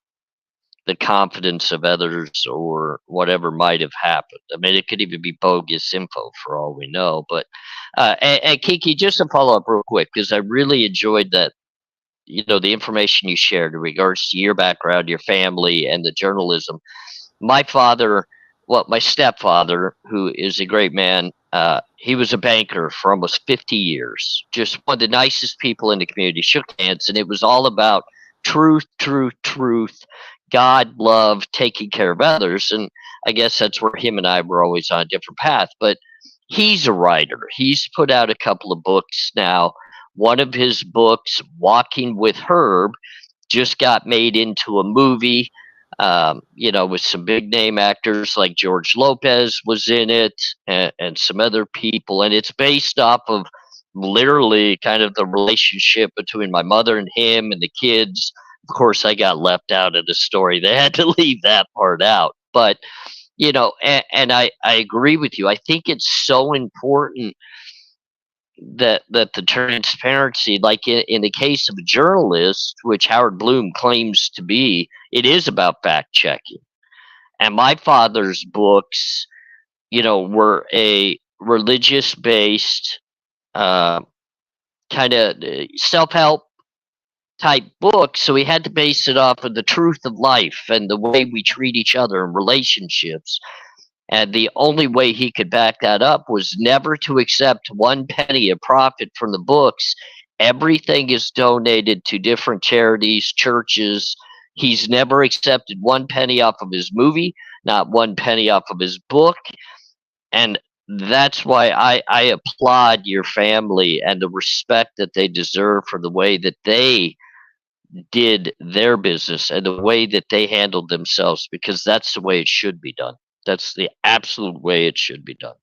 confidence of others or whatever might have happened. I mean, it could even be bogus info for all we know. But and Kiki, just to follow up real quick, because I really enjoyed that, the information you shared in regards to your background, your family, and the journalism. My father, well, my stepfather, who is a great man, he was a banker for almost 50 years. Just one of the nicest people in the community. Shook hands, and it was all about truth, truth, truth, God, love, taking care of others. And I guess that's where him and I were always on a different path. But he's a writer. He's put out a couple of books now. One of his books, Walking with Herb, just got made into a movie, with some big name actors like George Lopez was in it, and some other people. And it's based off of literally kind of the relationship between my mother and him and the kids. Of course, I got left out of the story. They had to leave that part out. But, and I agree with you. I think it's so important that the transparency, like in the case of a journalist, which Howard Bloom claims to be, it is about fact checking. And my father's books, were a religious based kind of self-help type book, so he had to base it off of the truth of life and the way we treat each other in relationships. And the only way he could back that up was never to accept one penny of profit from the books. Everything is donated to different charities, churches. He's never accepted one penny off of his movie, not one penny off of his book. And that's why I applaud your family and the respect that they deserve for the way that they did their business and the way that they handled themselves, because that's the way it should be done. That's the absolute way it should be done.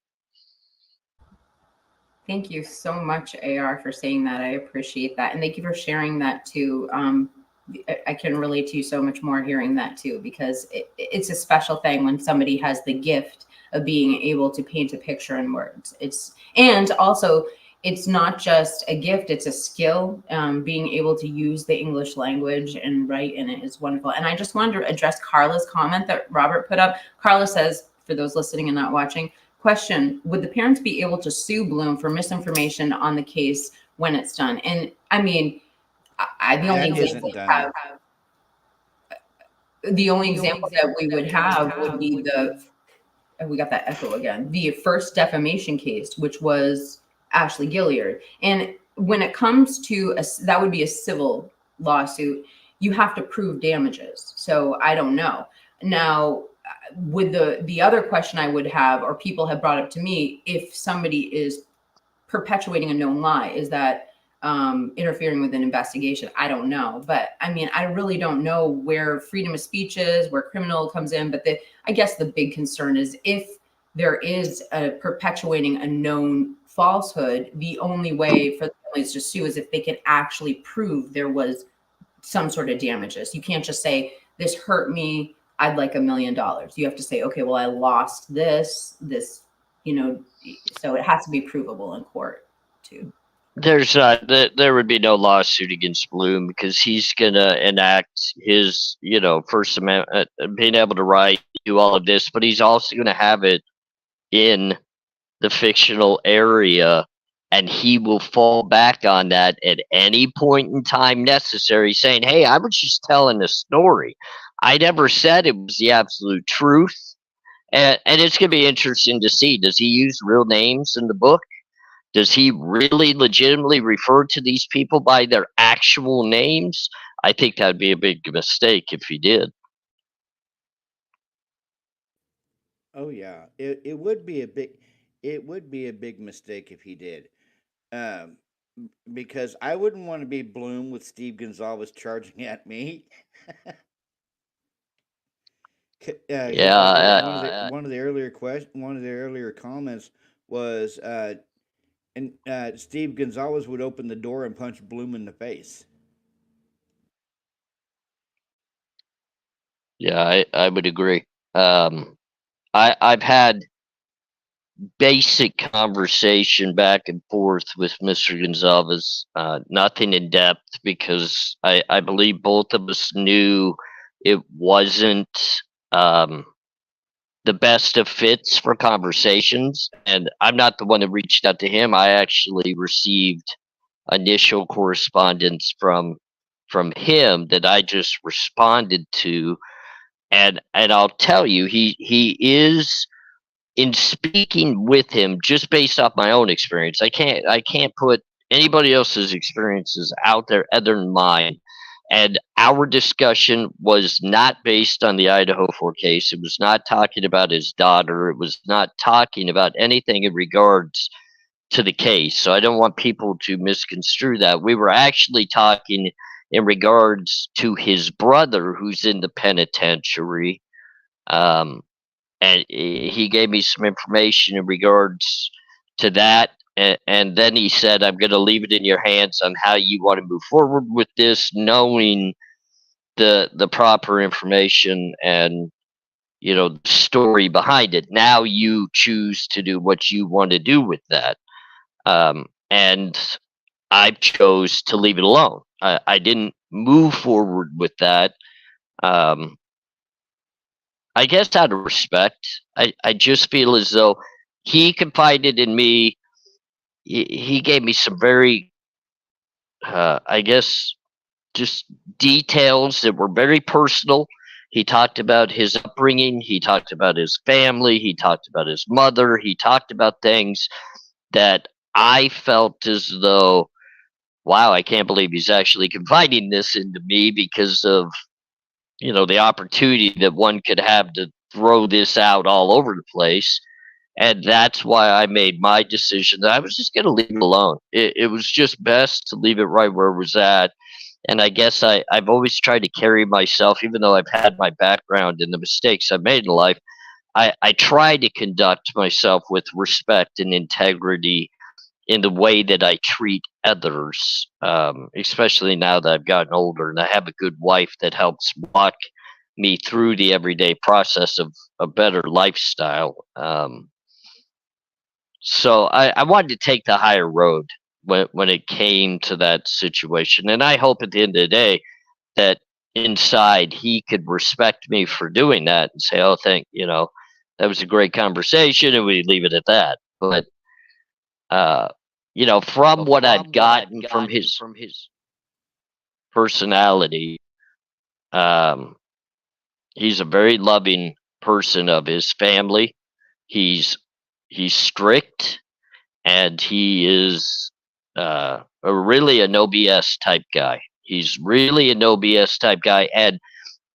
Thank you so much, AR, for saying that. I appreciate that. And thank you for sharing that too. I can relate to you so much more hearing that too, because it's a special thing when somebody has the gift of being able to paint a picture in words. And also it's not just a gift, it's a skill. Being able to use the English language and write in it is wonderful. And I just wanted to address Carla's comment that Robert put up. Carla says, for those listening and not watching, question, would the parents be able to sue Bloom for misinformation on the case when it's done? And I mean, the only example that we would have would be we got that echo again, the first defamation case, which was Ashley Gilliard. And when it comes to that would be a civil lawsuit, you have to prove damages. So I don't know. Now, with the other question I would have, or people have brought up to me, if somebody is perpetuating a known lie, is that interfering with an investigation? I don't know. But I mean, I really don't know where freedom of speech is, where criminal comes in. But I guess the big concern is if there is a perpetuating a known falsehood, the only way for the families to sue is if they can actually prove there was some sort of damages. You can't just say, this hurt me, I'd like $1 million. You have to say, okay, well, I lost this, so it has to be provable in court too. There would be no lawsuit against Bloom because he's gonna enact his, First Amendment, being able to write, do all of this, but he's also gonna have it in the fictional area, and he will fall back on that at any point in time necessary, saying, "Hey, I was just telling a story. I never said it was the absolute truth." And it's gonna be interesting to see. Does he use real names in the book? Does he really legitimately refer to these people by their actual names? I think that'd be a big mistake if he did. Oh yeah, it would be a big mistake if he did, um, because I wouldn't want to be Bloom with Steve Gonzalez charging at me. One of the earlier comments was, Steve Gonzalez would open the door and punch Bloom in the face. Yeah, I would agree. I've had basic conversation back and forth with Mr. Gonzalez, nothing in depth because I believe both of us knew it wasn't the best of fits for conversations. And I'm not the one that reached out to him. I actually received initial correspondence from him that I just responded to. And I'll tell you, he is, in speaking with him, just based off my own experience. I can't put anybody else's experiences out there other than mine. And our discussion was not based on the Idaho 4 case. It was not talking about his daughter. It was not talking about anything in regards to the case. So I don't want people to misconstrue that. We were actually talking in regards to his brother who's in the penitentiary. And he gave me some information in regards to that. And then he said, I'm going to leave it in your hands on how you want to move forward with this, knowing the proper information and, the story behind it. Now you choose to do what you want to do with that. And I chose to leave it alone. I didn't move forward with that. I guess out of respect, I just feel as though he confided in me. He gave me some very, I guess, just details that were very personal. He talked about his upbringing. He talked about his family. He talked about his mother. He talked about things that I felt as though, wow, I can't believe he's actually confiding this into me because of, the opportunity that one could have to throw this out all over the place. And that's why I made my decision that I was just going to leave it alone. It was just best to leave it right where it was at. And I guess I've always tried to carry myself, even though I've had my background and the mistakes I've made in life. I try to conduct myself with respect and integrity in the way that I treat others, especially now that I've gotten older and I have a good wife that helps walk me through the everyday process of a better lifestyle. So I wanted to take the higher road when it came to that situation. And I hope at the end of the day that inside he could respect me for doing that and say, oh, that was a great conversation, and we leave it at that. But from what I've gotten from his personality, he's a very loving person of his family. He's strict, and he is really a no BS type guy. He's really a no BS type guy, and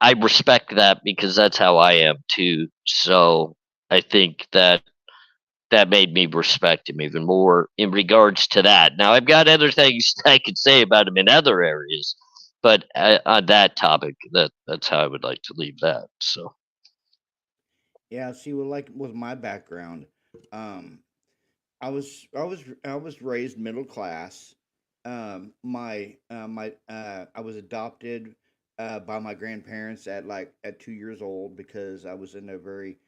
I respect that because that's how I am too. So I think that made me respect him even more in regards to that. Now, I've got other things I could say about him in other areas, but on that topic, that's how I would like to leave that. So, Yeah, see, well, like with my background, I was raised middle class. I was adopted by my grandparents at 2 years old because I was in a very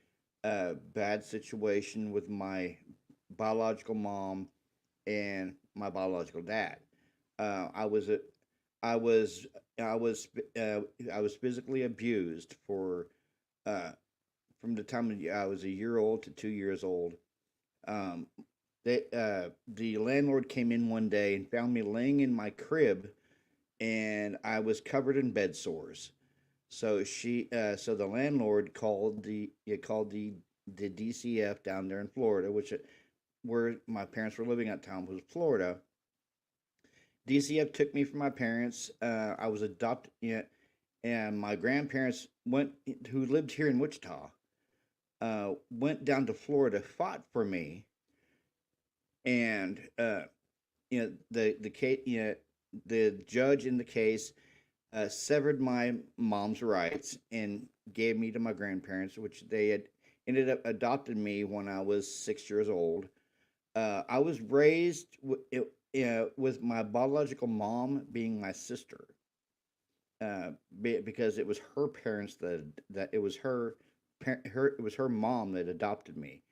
bad situation with my biological mom and my biological dad. I was a, I was I was physically abused for uh, from the time I was a year old to 2 years old. Um, the landlord came in one day and found me laying in my crib, and I was covered in bed sores. So the landlord called the DCF down there in Florida, where my parents were living at the time was Florida. DCF took me from my parents. I was adopted, yeah, and my grandparents who lived here in Wichita, went down to Florida, fought for me, and the case, the judge in the case severed my mom's rights and gave me to my grandparents, which they had ended up adopting me when I was 6 years old. I was raised with my biological mom being my sister, because it was her parents that it was it was her mom that adopted me,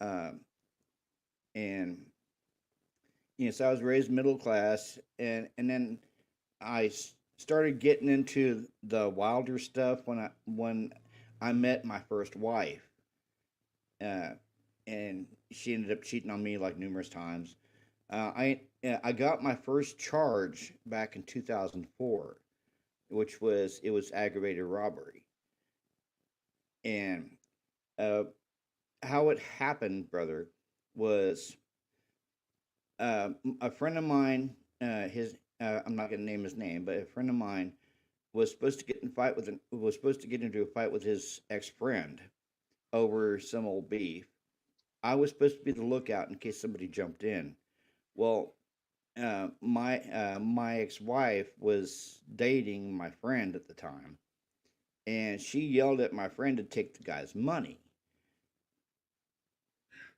um, and so I was raised middle class, and then started getting into the wilder stuff when I met my first wife, uh, and she ended up cheating on me like numerous times. I got my first charge back in 2004, which was aggravated robbery, and uh, how it happened, brother, was a friend of mine, his I'm not going to name his name, but a friend of mine was supposed to get into a fight with his ex friend over some old beef. I was supposed to be the lookout in case somebody jumped in. Well, my ex wife was dating my friend at the time, and she yelled at my friend to take the guy's money,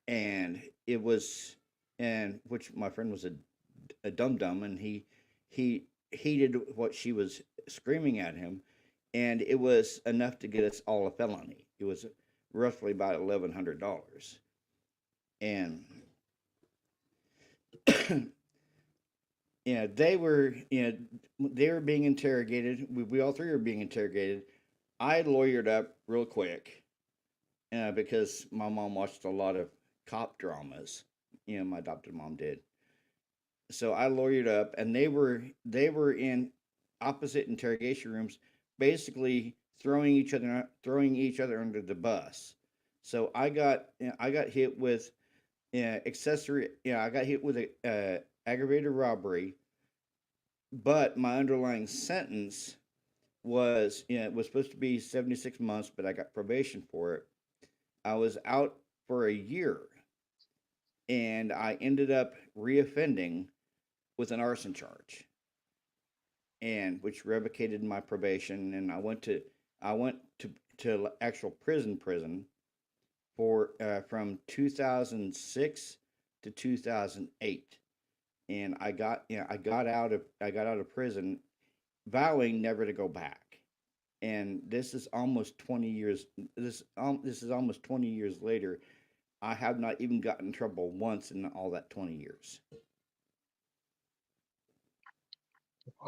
and it was and which my friend was a dum dum, and he heeded what she was screaming at him, and it was enough to get us all a felony. It was roughly about $1,100, and they were being interrogated. We all three were being interrogated. I lawyered up real quick, because my mom watched a lot of cop dramas. My adopted mom did. So I lawyered up, and they were in opposite interrogation rooms, basically throwing each other under the bus. So I got hit with accessory. I got hit with a aggravated robbery, but my underlying sentence was supposed to be 76 months, but I got probation for it. I was out for a year, and I ended up reoffending with an arson charge, and which revocated my probation, and I went to actual prison for from 2006 to 2008, and I got out of prison vowing never to go back. And this is almost 20 years. This is almost 20 years later. I have not even gotten in trouble once in all that 20 years.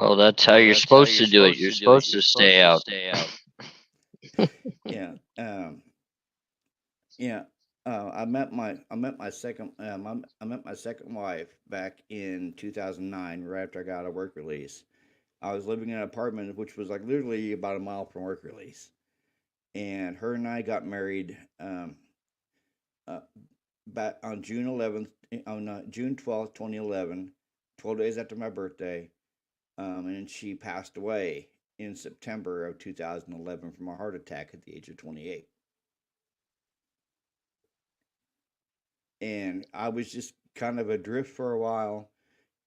Well, that's how you're supposed to do it. You're supposed to stay out. Yeah. Yeah. I met my second wife back in 2009, right after I got a work release. I was living in an apartment which was like literally about a mile from work release, and her and I got married back on June 12th, 2011, 12 days after my birthday, and she passed away in September of 2011 from a heart attack at the age of 28. And I was just kind of adrift for a while,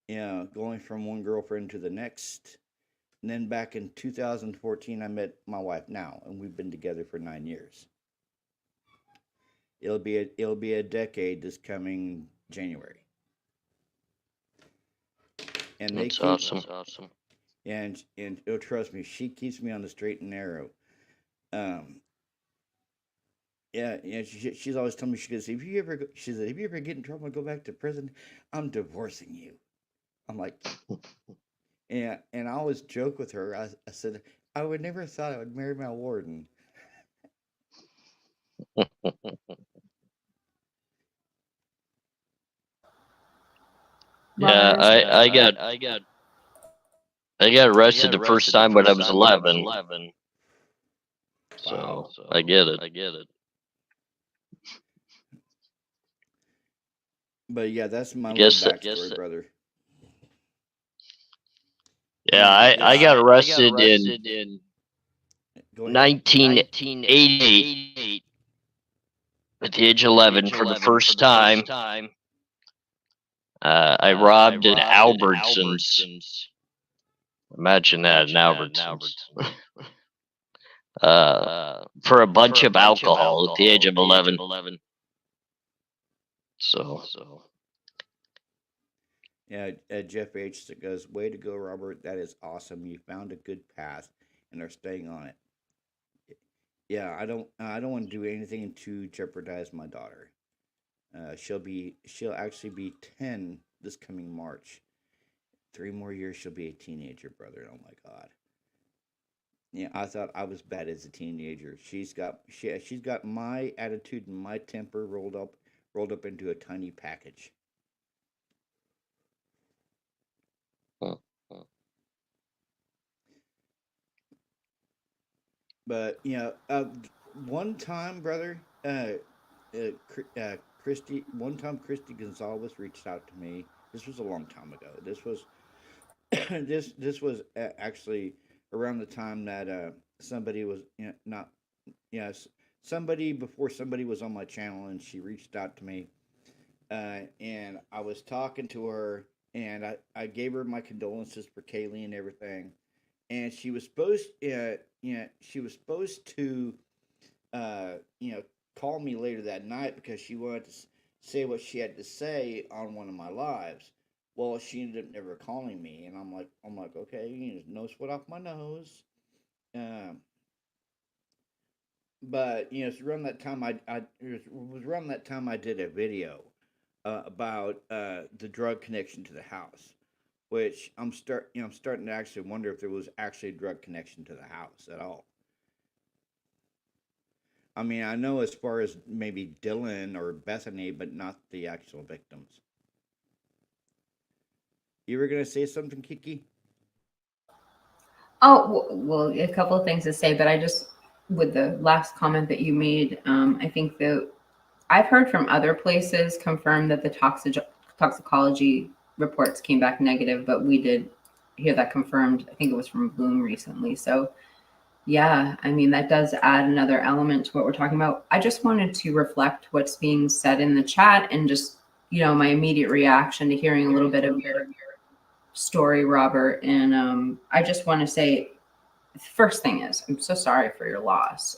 going from one girlfriend to the next. And then back in 2014, I met my wife now, and we've been together for 9 years. It'll be a decade this coming January. And That's awesome. And trust me, she keeps me on the straight and narrow. Yeah, she's always telling me, she goes, if you ever get in trouble and go back to prison, I'm divorcing you. I'm like, and I always joke with her. I said, I would never thought I would marry my warden. Yeah, I got arrested the first time when I was 11. Wow. So I get it. But yeah, that's my Guess- little backstory, brother. Yeah, I got arrested in Go ahead. 1988 at the age of 11 for the first time. I robbed an Albertsons. Imagine that, an Albertsons. for a bunch of alcohol at the age of 11. So Yeah, Jeff H goes, "Way to go, Robert. That is awesome. You found a good path and are staying on it." Yeah, I don't want to do anything to jeopardize my daughter. She'll actually be 10 this coming March. 3 more years, she'll be a teenager, brother. Oh my God. Yeah, I thought I was bad as a teenager. She's got my attitude and my temper rolled up into a tiny package. uh, uh, But one time, brother, Christy. One time, Christy Gonzalez reached out to me. This was a long time ago. This was this was actually around the time that somebody was not yes somebody before somebody was on my channel, and she reached out to me, and I was talking to her, and I gave her my condolences for Kaylee and everything, and she was supposed to uh, you know, call me later that night because she wanted to say what she had to say on one of my lives. Well, she ended up never calling me, and I'm like, okay, no sweat off my nose. Um, but it's around that time it was around that time I did a video about the drug connection to the house, which I'm starting to actually wonder if there was actually a drug connection to the house at all. I mean, I know as far as maybe Dylan or Bethany, but not the actual victims. You were gonna say something, Kiki? Oh, well, a couple of things to say, but I just, with the last comment that you made, I think that I've heard from other places confirm that the toxicology reports came back negative, but we did hear that confirmed. I think it was from Bloom recently. So, yeah, I mean, that does add another element to what we're talking about. I just wanted to reflect what's being said in the chat and just, my immediate reaction to hearing a little bit of your story, Robert. And I just want to say, the first thing is, I'm so sorry for your loss.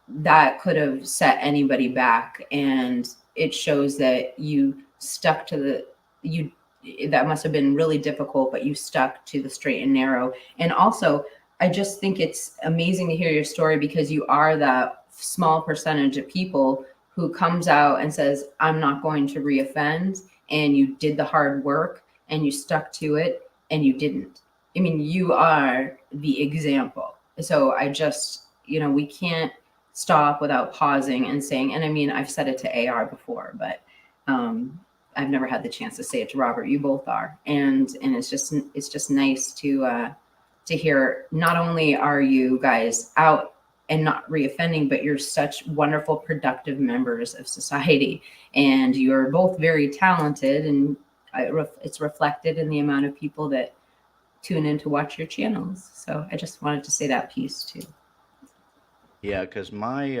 That could have set anybody back, and it shows that you stuck to you. That must have been really difficult, but you stuck to the straight and narrow. And also, I just think it's amazing to hear your story because you are that small percentage of people who comes out and says, I'm not going to reoffend, and you did the hard work and you stuck to it and you didn't. I mean, you are the example. So I just, we can't stop without pausing and saying, and I mean, I've said it to AR before, but I've never had the chance to say it to Robert. You both are. And it's just nice to hear, not only are you guys out and not reoffending, but you're such wonderful, productive members of society. And you're both very talented, and it's reflected in the amount of people that tune in to watch your channels. So I just wanted to say that piece too. Yeah, because my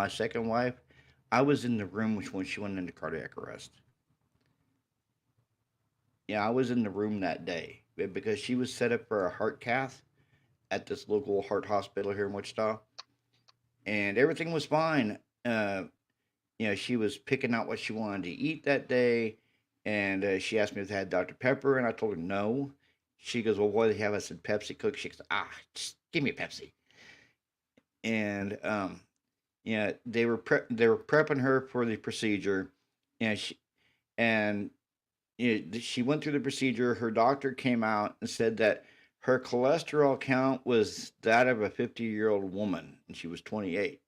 second wife, I was in the room when she went into cardiac arrest. Yeah, I was in the room that day because she was set up for a heart cath at this local heart hospital here in Wichita, and everything was fine. She was picking out what she wanted to eat that day, and she asked me if I had Dr. Pepper, and I told her no. She goes, "Well, what do they have?" I said, "Pepsi Coke." She goes, just give me a Pepsi. And they were prepping her for the procedure, and and she went through the procedure. Her doctor came out and said that her cholesterol count was that of a 50-year-old woman, and she was 28.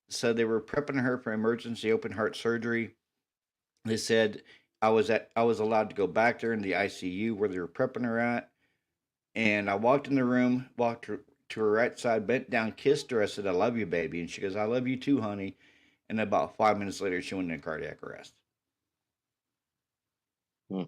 So they were prepping her for emergency open heart surgery. They said I was allowed to go back there in the ICU where they were prepping her at, and I walked in the room, walked her to her right side, bent down, kissed her. I said, "I love you, baby," and she goes, "I love you too, honey." And about 5 minutes later, she went into cardiac arrest. mm,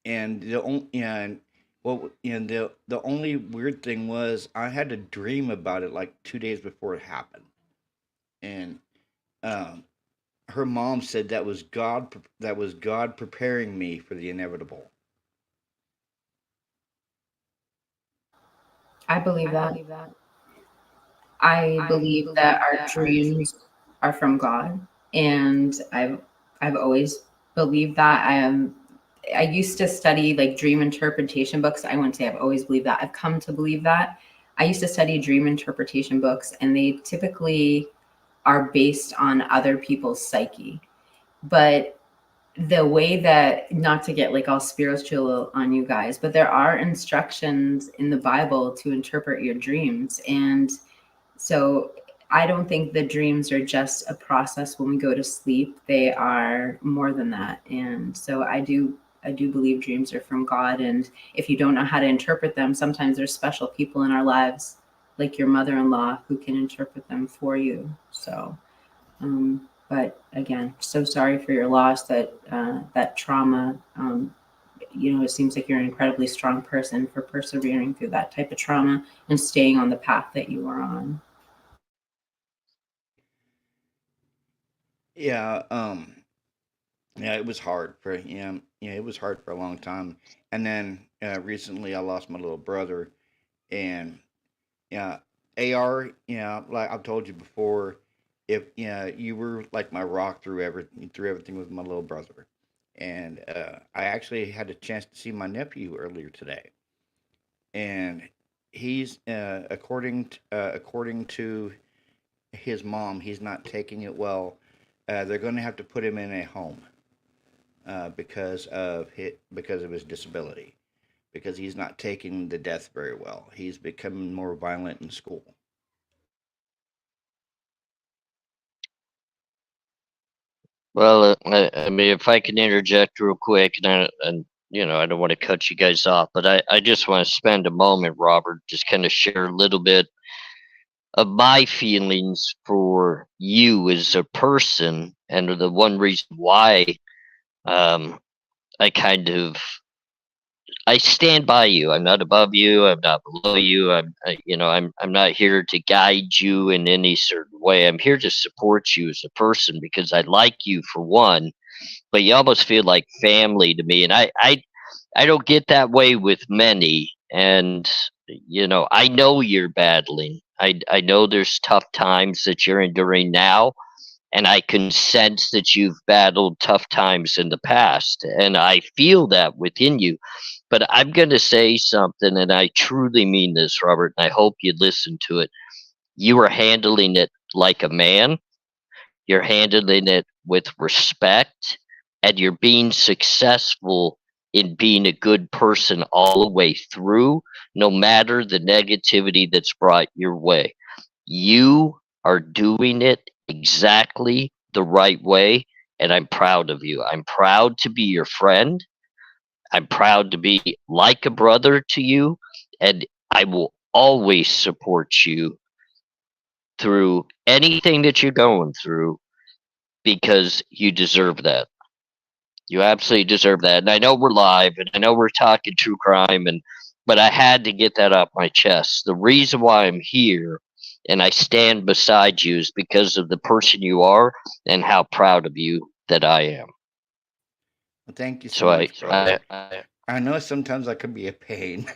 And the only and well, and the only weird thing was I had a dream about it like 2 days before it happened, and um, her mom said that was God. That was God preparing me for the inevitable. I believe that. I believe that our dreams are from God, and I've always believed that. I used to study like dream interpretation books. I wouldn't say I've always believed that. I've come to believe that. I used to study dream interpretation books, and they typically are based on other people's psyche. But the way that, not to get like all spiritual on you guys, but there are instructions in the Bible to interpret your dreams. And so I don't think the dreams are just a process when we go to sleep. They are more than that. And so I do believe dreams are from God. And if you don't know how to interpret them, sometimes there's special people in our lives, like your mother-in-law, who can interpret them for you. So but again, so sorry for your loss, that trauma. It seems like you're an incredibly strong person for persevering through that type of trauma and staying on the path that you were on. Yeah, yeah, it was hard for it was hard for a long time. And then recently I lost my little brother, and yeah, AR, like I've told you before, if you were like my rock through everything with my little brother. And I actually had a chance to see my nephew earlier today, and he's according to his mom, he's not taking it well. They're going to have to put him in a home because of his disability, because he's not taking the death very well. He's becoming more violent in school. Well, I mean, if I can interject real quick, and I don't want to cut you guys off, but I just want to spend a moment, Robert, just kind of share a little bit of my feelings for you as a person, and the one reason why um, I kind of I stand by you. I'm not above you. I'm not below you. I'm not here to guide you in any certain way. I'm here to support you as a person because I like you for one, but you almost feel like family to me, and I don't get that way with many. And I know you're battling. I know there's tough times that you're enduring now, and I can sense that you've battled tough times in the past, and I feel that within you. But I'm going to say something, and I truly mean this, Robert, and I hope you listen to it. You are handling it like a man. You're handling it with respect, and you're being successful in being a good person all the way through, no matter the negativity that's brought your way. You are doing it exactly the right way, and I'm proud of you. I'm proud to be your friend. I'm proud to be like a brother to you, and I will always support you through anything that you're going through because you deserve that. You absolutely deserve that. And I know we're live, and I know we're talking true crime, but I had to get that off my chest. The reason why I'm here and I stand beside you is because of the person you are and how proud of you that I am. Well, thank you so So much, brother. I know sometimes I could be a pain,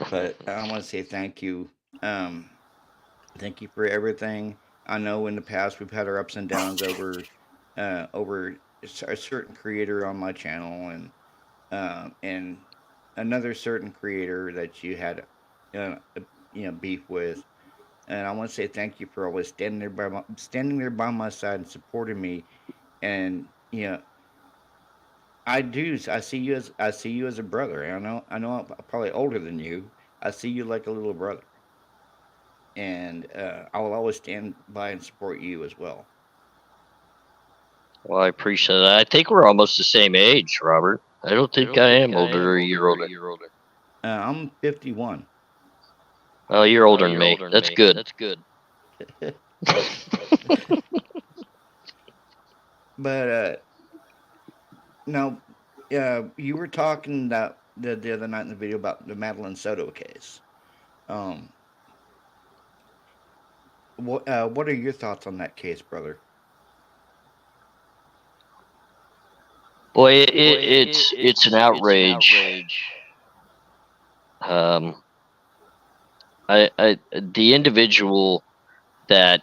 but I want to say thank you. Um, Thank you for everything. I know in the past we've had our ups and downs over a certain creator on my channel, and another certain creator that you had uh, beef with. And I want to say thank you for always standing there by my side and supporting me. And I do. I see you as a brother. I know I'm probably older than you. I see you like a little brother, and I will always stand by and support you as well. Well, I appreciate that. I think we're almost the same age, Robert. I don't think I am older or a year older. I'm 51. Oh, you're older than me. That's good. But now, you were talking that the other night in the video about the Madeline Soto case. Um, what are your thoughts on that case, brother? Boy, it's an outrage. The individual that,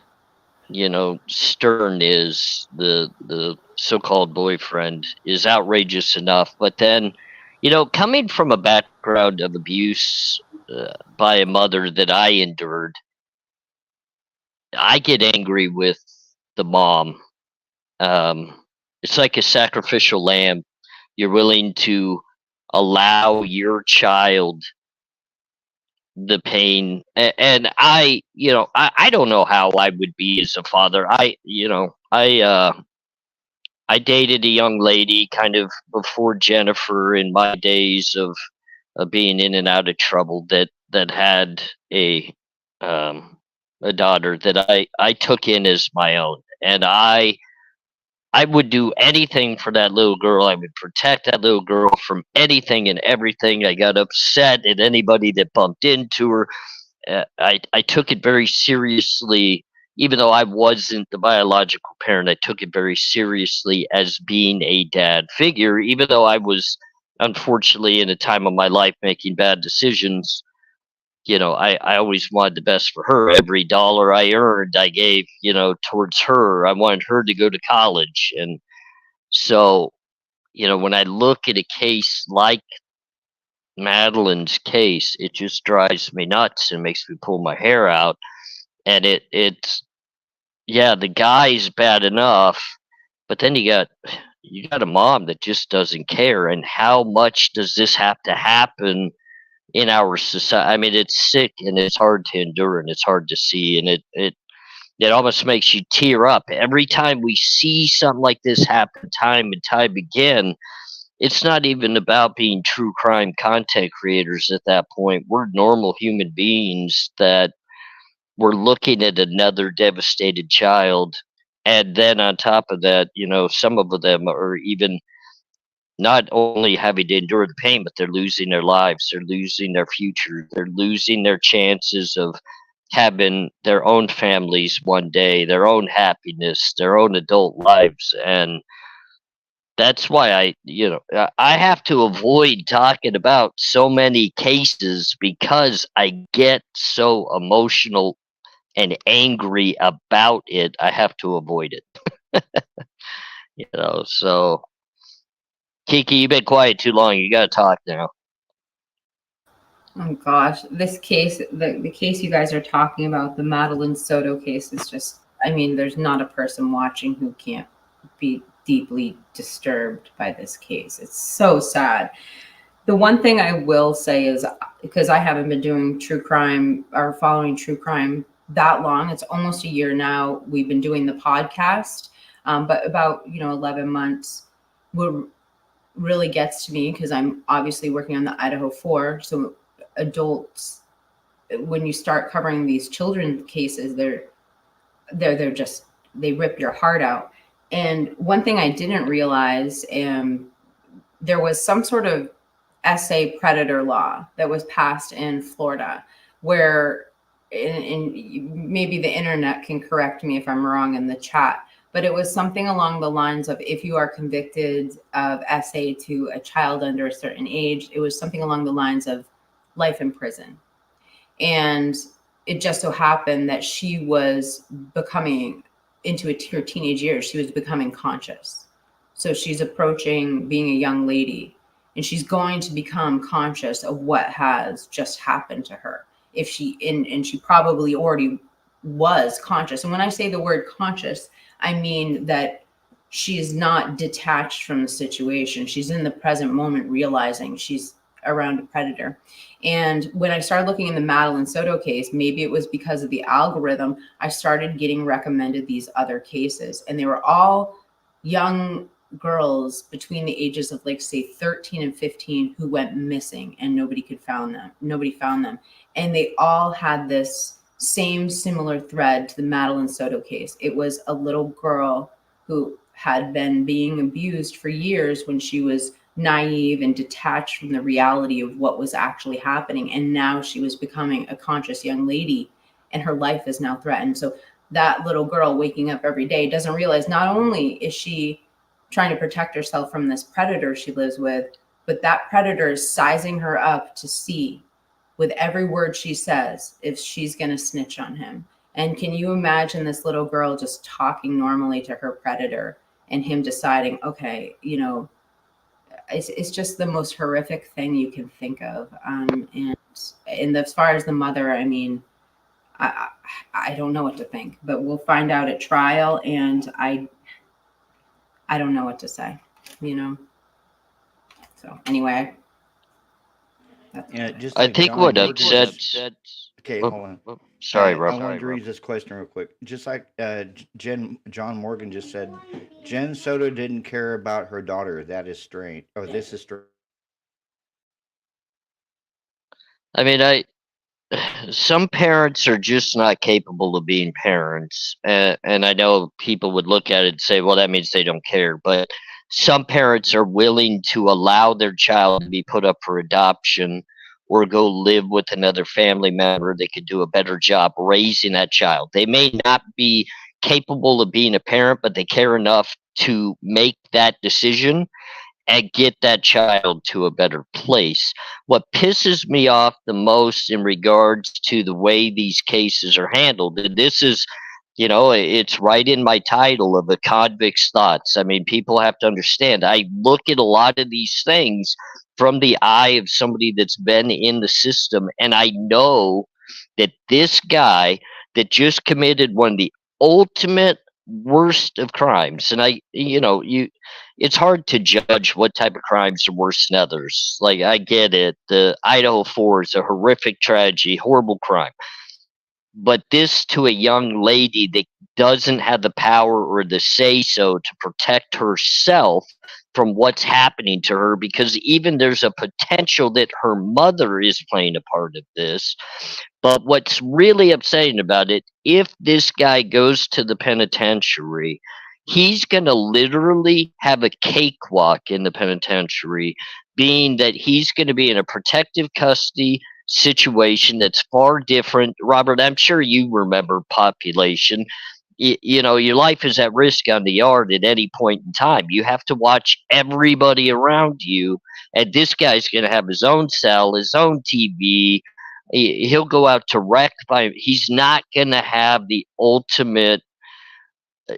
Stern is, the so-called boyfriend, is outrageous enough. But then, coming from a background of abuse by a mother that I endured, I get angry with the mom. It's like a sacrificial lamb. You're willing to allow your child the pain, and I don't know how I would be as a father. I dated a young lady kind of before Jennifer, in my days of being in and out of trouble, that had um, a daughter that I took in as my own, and I would do anything for that little girl. I would protect that little girl from anything and everything. I got upset at anybody that bumped into her. I took it very seriously, even though I wasn't the biological parent. I took it very seriously as being a dad figure, even though I was unfortunately in a time of my life making bad decisions. I always wanted the best for her. Every dollar I earned, I gave, towards her. I wanted her to go to college. And so, when I look at a case like Madeline's case, it just drives me nuts and makes me pull my hair out. And it's yeah, the guy's bad enough, but then you got a mom that just doesn't care. And how much does this have to happen in our society? I mean, it's sick and it's hard to endure and it's hard to see, and it almost makes you tear up every time we see something like this happen time and time again. It's not even about being true crime content creators at that point. We're normal human beings that were looking at another devastated child. And then on top of that, some of them are even not only having to endure the pain, but they're losing their lives, they're losing their future, they're losing their chances of having their own families one day, their own happiness, their own adult lives. And that's why I have to avoid talking about so many cases, because I get so emotional and angry about it. I have to avoid it. So Kiki, you've been quiet too long. You got to talk now. Oh gosh, this case, the case you guys are talking about, the Madeline Soto case, is just, I mean, there's not a person watching who can't be deeply disturbed by this case. It's so sad. The one thing I will say is, because I haven't been doing true crime or following true crime that long, it's almost a year now we've been doing the podcast, but about 11 months, what really gets to me, because I'm obviously working on the IDAHO4, so adults, when you start covering these children cases, they're just, they rip your heart out. And one thing I didn't realize, there was some sort of SA predator law that was passed in Florida, where, and maybe the internet can correct me if I'm wrong in the chat, but it was something along the lines of, if you are convicted of SA to a child under a certain age, it was something along the lines of life in prison. And it just so happened that she was becoming, into her teenage years, she was becoming conscious. So she's approaching being a young lady, and she's going to become conscious of what has just happened to her. If she, and she probably already was conscious. And when I say the word conscious, I mean that she's not detached from the situation. She's in the present moment, realizing she's around a predator. And when I started looking in the Madeline Soto case, maybe it was because of the algorithm, I started getting recommended these other cases. And they were all young girls between the ages of, like, say 13 and 15 who went missing, and nobody found them. And they all had this same similar thread to the Madeline Soto case. It was a little girl who had been being abused for years when she was naive and detached from the reality of what was actually happening. And now she was becoming a conscious young lady, and her life is now threatened. So that little girl waking up every day doesn't realize, not only is she trying to protect herself from this predator she lives with, but that predator is sizing her up to see with every word she says if she's going to snitch on him. And can you imagine this little girl just talking normally to her predator and him deciding, okay, you know, it's just the most horrific thing you can think of. And as far as the mother, I mean, I don't know what to think, but we'll find out at trial. And I don't know what to say, you know? So anyway, that's Yeah, just I like think John what Morgan upset. okay, Oh, hold on. oh, sorry, I Rob. wanted to read this question real quick. Just like John Morgan just said, Jen Soto didn't care about her daughter. That is strange. Oh, this is strange. I mean, some parents are just not capable of being parents, and I know people would look at it and say, "Well, that means they don't care." But some parents are willing to allow their child to be put up for adoption or go live with another family member that could do a better job raising that child. They may not be capable of being a parent, but they care enough to make that decision and get that child to a better place. What pisses me off the most in regards to the way these cases are handled, and this is, you know, it's right in my title of a convict's thoughts. I mean, people have to understand, I look at a lot of these things from the eye of somebody that's been in the system, and I know that this guy that just committed one of the ultimate worst of crimes, and it's hard to judge what type of crimes are worse than others. Like, I get it, the IDAHO4 is a horrific tragedy, horrible crime, but this to a young lady that doesn't have the power or the say so to protect herself from what's happening to her, because even there's a potential that her mother is playing a part of this. But what's really upsetting about it, if this guy goes to the penitentiary, he's going to literally have a cakewalk in the penitentiary, being that he's going to be in a protective custody situation that's far different. Robert, I'm sure you remember population. You know, your life is at risk on the yard at any point in time. You have to watch everybody around you. And this guy's going to have his own cell, his own TV. He'll go out to wreck. He's not going to have the ultimate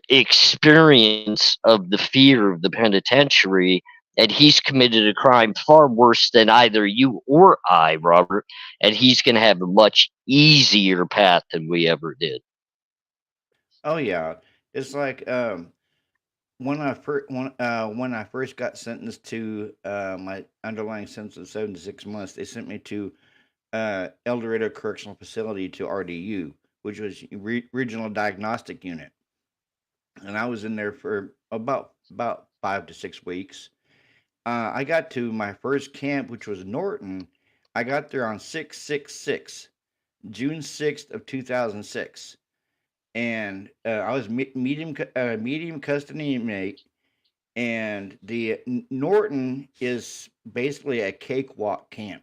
experience of the fear of the penitentiary, and he's committed a crime far worse than either you or I, Robert, and he's going to have a much easier path than we ever did. Oh yeah, it's like when I first got sentenced to my underlying sentence of 76 months, they sent me to El Dorado Correctional Facility, to RDU, which was Regional Diagnostic Unit, and I was in there for about 5 to 6 weeks. I got to my first camp, which was Norton. I got there on 6/6/6, June 6th of 2006, and I was medium custody inmate. And the Norton is basically a cakewalk camp.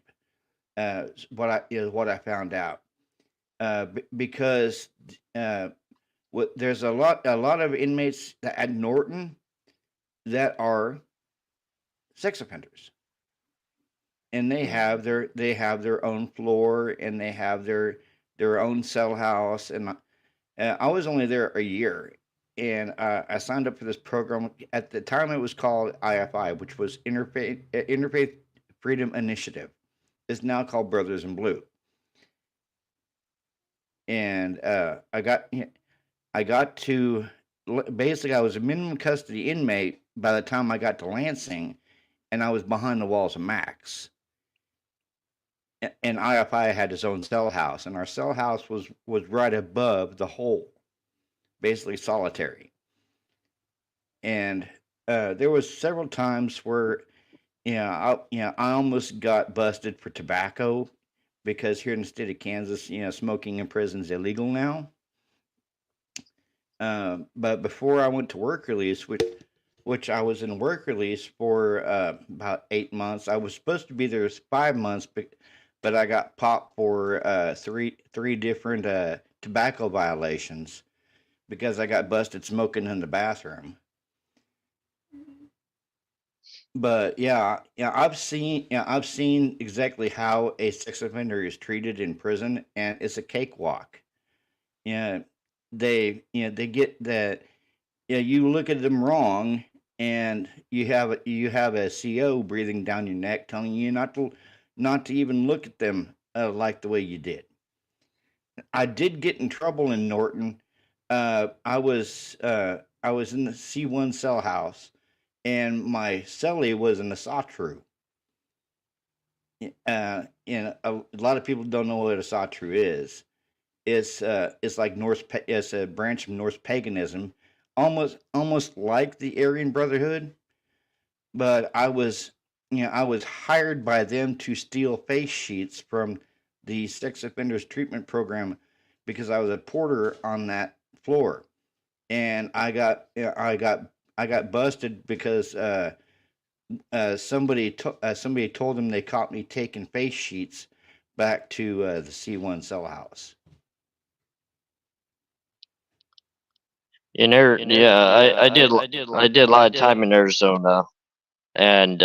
What I found out, because there's a lot of inmates at Norton that are sex offenders, and they have their own floor, and they have their own cell house. And I was only there a year, and I signed up for this program. At the time, it was called IFI, which was Interfaith Freedom Initiative. It's now called Brothers in Blue. And I got to basically, I was a minimum custody inmate by the time I got to Lansing, and I was behind the walls of Max. And IFI had his own cell house, and our cell house was right above the hole, basically solitary. And there was several times where, I almost got busted for tobacco, because here in the state of Kansas, smoking in prison is illegal now. But before I went to work release, which I was in work release for about 8 months. I was supposed to be there 5 months, but I got popped for three different tobacco violations because I got busted smoking in the bathroom. But I've seen exactly how a sex offender is treated in prison, and it's a cakewalk. Yeah, they get that. Yeah, you look at them wrong, and you have a CO breathing down your neck, telling you not to even look at them like the way you did. I did get in trouble in Norton. I was in the C1 cell house, and my cellie was an asatru. And a lot of people don't know what a asatru is. It's like it's a branch of Norse paganism, almost like the Aryan Brotherhood. But I was hired by them to steal face sheets from the sex offenders treatment program because I was a porter on that floor, and I got busted because somebody told them they caught me taking face sheets back to the C1 cell house. Yeah, I did a lot of time in Arizona, and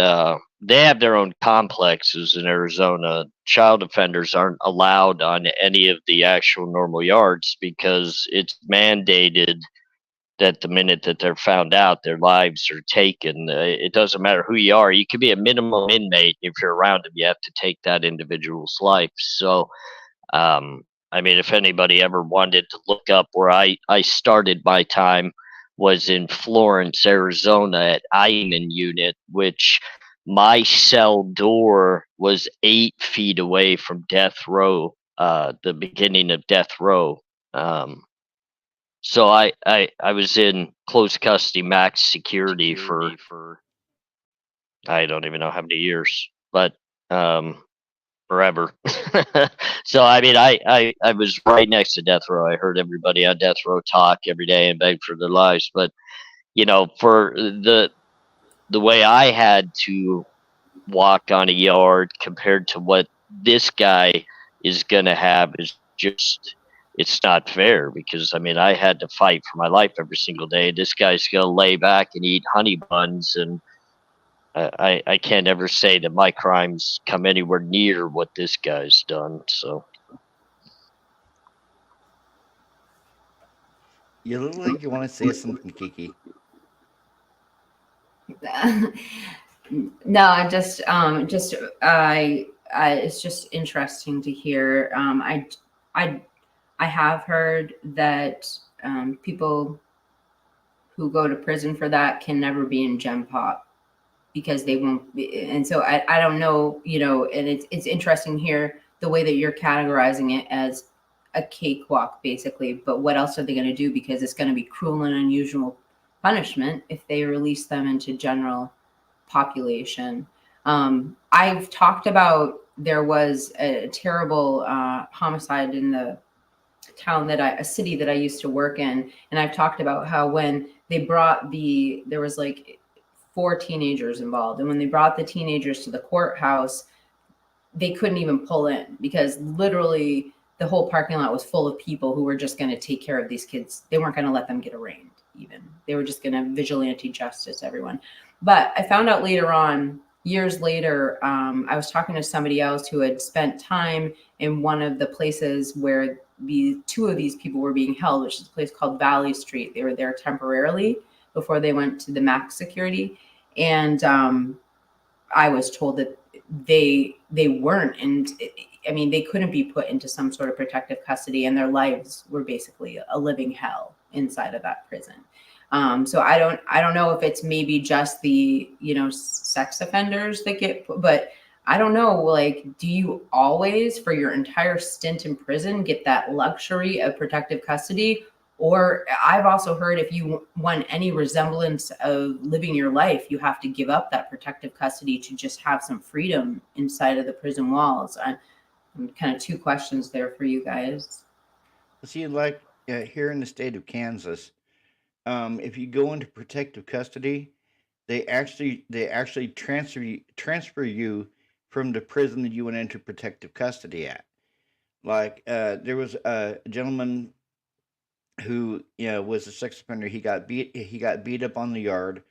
they have their own complexes in Arizona. Child offenders aren't allowed on any of the actual normal yards because it's mandated that the minute that they're found out, their lives are taken. It doesn't matter who you are. You could be a minimum inmate. If you're around them, you have to take that individual's life. So, I mean, if anybody ever wanted to look up where I started my time was in Florence, Arizona at Iman Unit, which my cell door was 8 feet away from death row, the beginning of death row. So I was in close custody, max security for I don't even know how many years, but forever. So I mean, I was right next to death row. I heard everybody on death row talk every day and beg for their lives. But for the way I had to walk on a yard compared to what this guy is gonna have is just it's not fair because I mean I had to fight for my life every single day. This guy's gonna lay back and eat honey buns, and I can't ever say that my crimes come anywhere near what this guy's done. So You look like you want to say something, Kiki. No, I it's just interesting to hear. I I have heard that people who go to prison for that can never be in Gen Pop because they won't be, and so I don't know, and it's interesting here the way that you're categorizing it as a cakewalk basically, but what else are they going to do, because it's going to be cruel and unusual punishment if they release them into general population. I've talked about, there was a terrible homicide in the a city that I used to work in, and I've talked about how when they brought there was like 4 teenagers involved, and when they brought the teenagers to the courthouse, they couldn't even pull in because literally the whole parking lot was full of people who were just going to take care of these kids. They weren't going to let them get arraigned even. They were just going to vigilante justice everyone. But I found out later on, years later, I was talking to somebody else who had spent time in one of the places where two of these people were being held, which is a place called Valley Street. They were there temporarily before they went to the max security. And I was told that they weren't, and I mean they couldn't be put into some sort of protective custody, and their lives were basically a living hell inside of that prison. So I don't know if it's maybe just the sex offenders that get, but I don't know, like, do you always for your entire stint in prison get that luxury of protective custody? Or I've also heard if you want any resemblance of living your life, you have to give up that protective custody to just have some freedom inside of the prison walls. I'm kind of 2 questions there for you guys. See, like here in the state of Kansas, if you go into protective custody, they actually transfer you from the prison that you went into protective custody at. Like there was a gentleman who was a sex offender. He got beat up on the yard,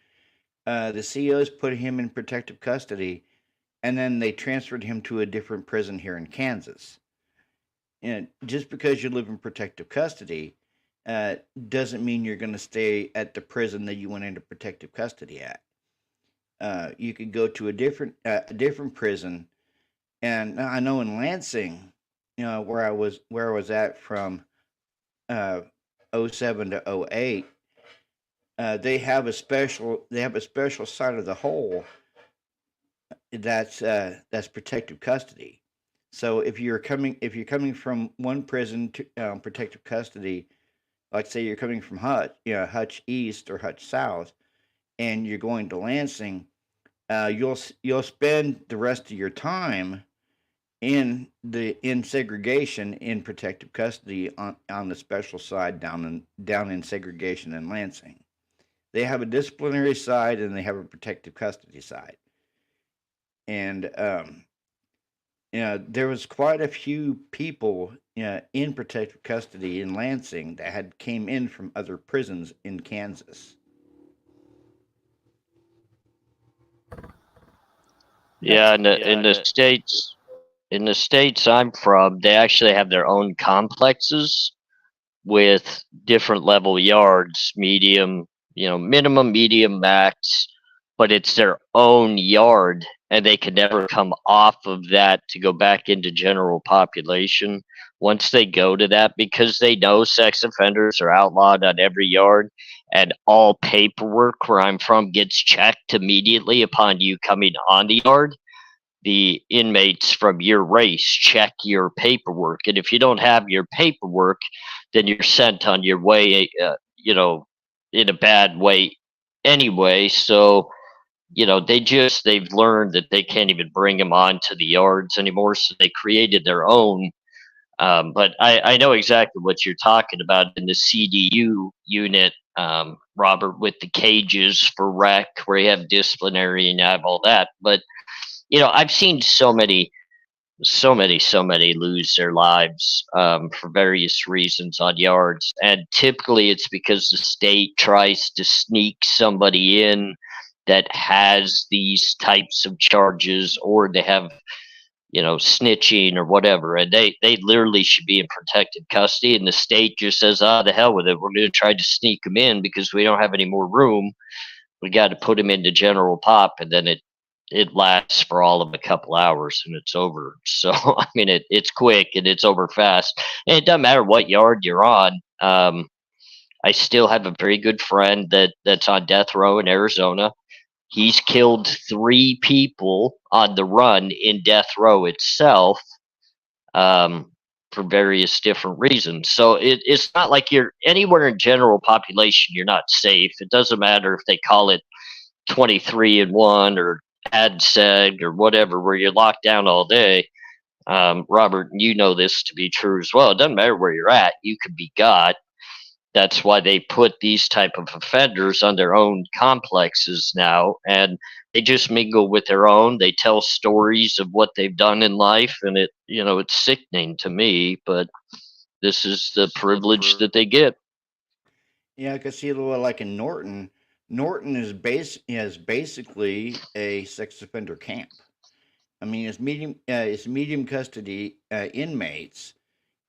The COs put him in protective custody, and then they transferred him to a different prison here in Kansas. And just because you live in protective custody doesn't mean you're going to stay at the prison that you went into protective custody at. You could go to a different prison, and I know in Lansing, where I was at from 07 to 08, they have a special side of the whole that's protective custody. So if you're coming from one prison to protective custody, like say you're coming from Hutch East or Hutch South, and you're going to Lansing, you'll spend the rest of your time in segregation in protective custody on the special side down in segregation in Lansing. They have a disciplinary side and they have a protective custody side. And there was quite a few people in protective custody in Lansing that had came in from other prisons in Kansas. Yeah, in the states I'm from, they actually have their own complexes with different level yards, medium, minimum, medium, max, but it's their own yard and they can never come off of that to go back into general population once they go to that, because they know sex offenders are outlawed on every yard, and all paperwork where I'm from gets checked immediately upon you coming on the yard. The inmates from your race check your paperwork, and if you don't have your paperwork, then you're sent on your way, in a bad way anyway. So they've learned that they can't even bring them onto the yards anymore, so they created their own. But I know exactly what you're talking about in the CDU unit, Robert, with the cages for rec where you have disciplinary and you have all that. But I've seen so many lose their lives for various reasons on yards, and typically it's because the state tries to sneak somebody in that has these types of charges, or they have snitching or whatever, and they literally should be in protected custody, and the state just says, the hell with it, we're going to try to sneak them in because we don't have any more room. We got to put them into general pop, and then it lasts for all of a couple hours and it's over. So I mean, it's quick and it's over fast, and it doesn't matter what yard you're on. I still have a very good friend that's on death row in Arizona. He's killed 3 people on the run in death row itself, for various different reasons. So it's not like you're anywhere in general population you're not safe. It doesn't matter if they call it 23 and 1 or ADSEG or whatever, where you're locked down all day. Robert, you know this to be true as well. It doesn't matter where you're at, you could be got. That's why they put these type of offenders on their own complexes now, and they just mingle with their own. They tell stories of what they've done in life, and it's sickening to me, but this is the privilege that they get. Yeah, I could see a little like in Norton. Norton is basically a sex offender camp. I mean, it's medium custody inmates,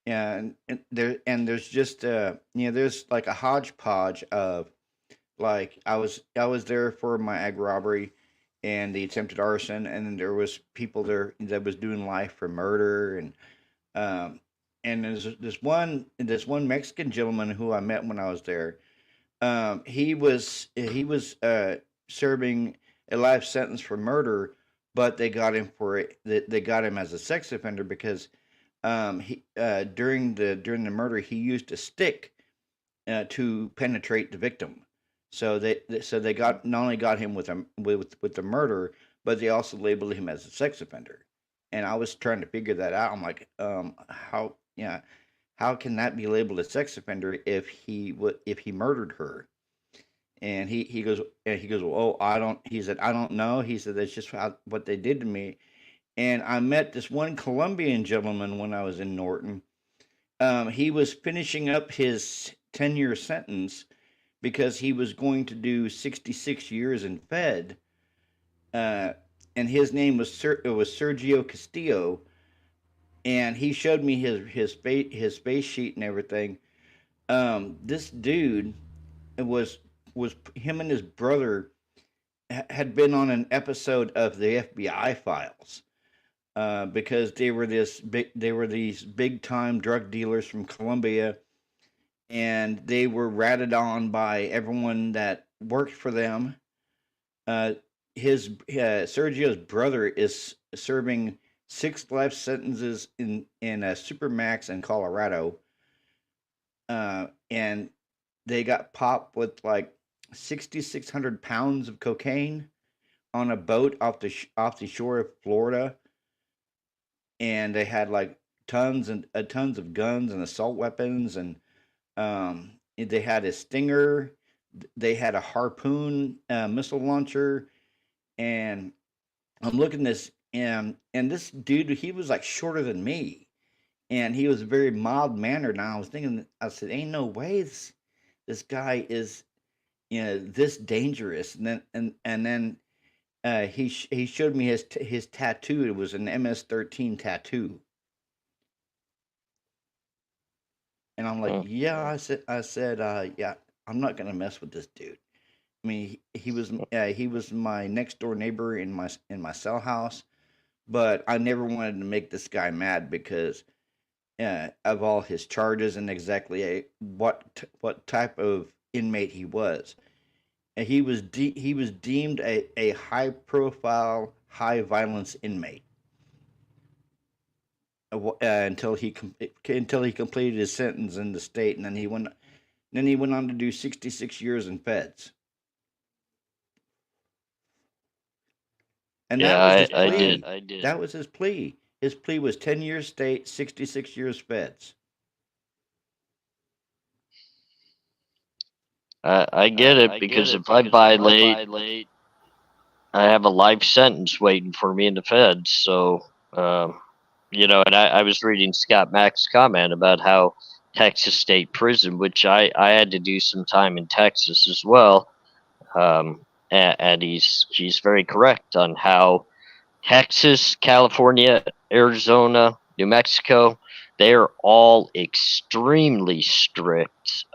and there's just there's like a hodgepodge of, like, I was there for my ag robbery and the attempted arson, and then there was people there that was doing life for murder, and there's this one Mexican gentleman who I met when I was there. He was serving a life sentence for murder, but they got him they got him as a sex offender because during the murder he used a stick to penetrate the victim. So they got not only got him with the murder, but they also labeled him as a sex offender. And I was trying to figure that out. I'm like, how can that be labeled a sex offender if he murdered her? And he goes, well, he said, I don't know. He said, that's just what they did to me. And I met this one Colombian gentleman when I was in Norton. He was finishing up his 10-year sentence because he was going to do 66 years in Fed, and his name was Sergio Castillo, and he showed me his space sheet and everything. This dude was him and his brother had been on an episode of the FBI files, because they were these big time drug dealers from Colombia, and they were ratted on by everyone that worked for them. Sergio's brother is serving 6 life sentences in a supermax in Colorado, and they got popped with like 6,600 pounds of cocaine on a boat off the shore of Florida, and they had like tons of guns and assault weapons, and they had a Stinger, they had a Harpoon missile launcher, and I'm looking at this, and this dude, he was like shorter than me, and he was very mild mannered. And I was thinking, I said, "Ain't no way this guy is, this dangerous." And then he showed me his tattoo. It was an MS-13 tattoo, and I'm like, "Yeah," I said, "Yeah, I'm not gonna mess with this dude." I mean, he was my next door neighbor in my cell house, but I never wanted to make this guy mad because of all his charges and exactly what type of inmate he was. And he was deemed a high profile, high violence inmate until he completed his sentence in the state, and then he went on to do 66 years in feds. And that was his plea. I did. That was his plea. His plea was 10 years state, 66 years feds. I get it, because if I violate, I have a life sentence waiting for me in the feds. So, and I was reading Scott Mack's comment about how Texas State Prison, which I had to do some time in Texas as well, and he's very correct on how Texas, California, Arizona, New Mexico, they are all extremely strict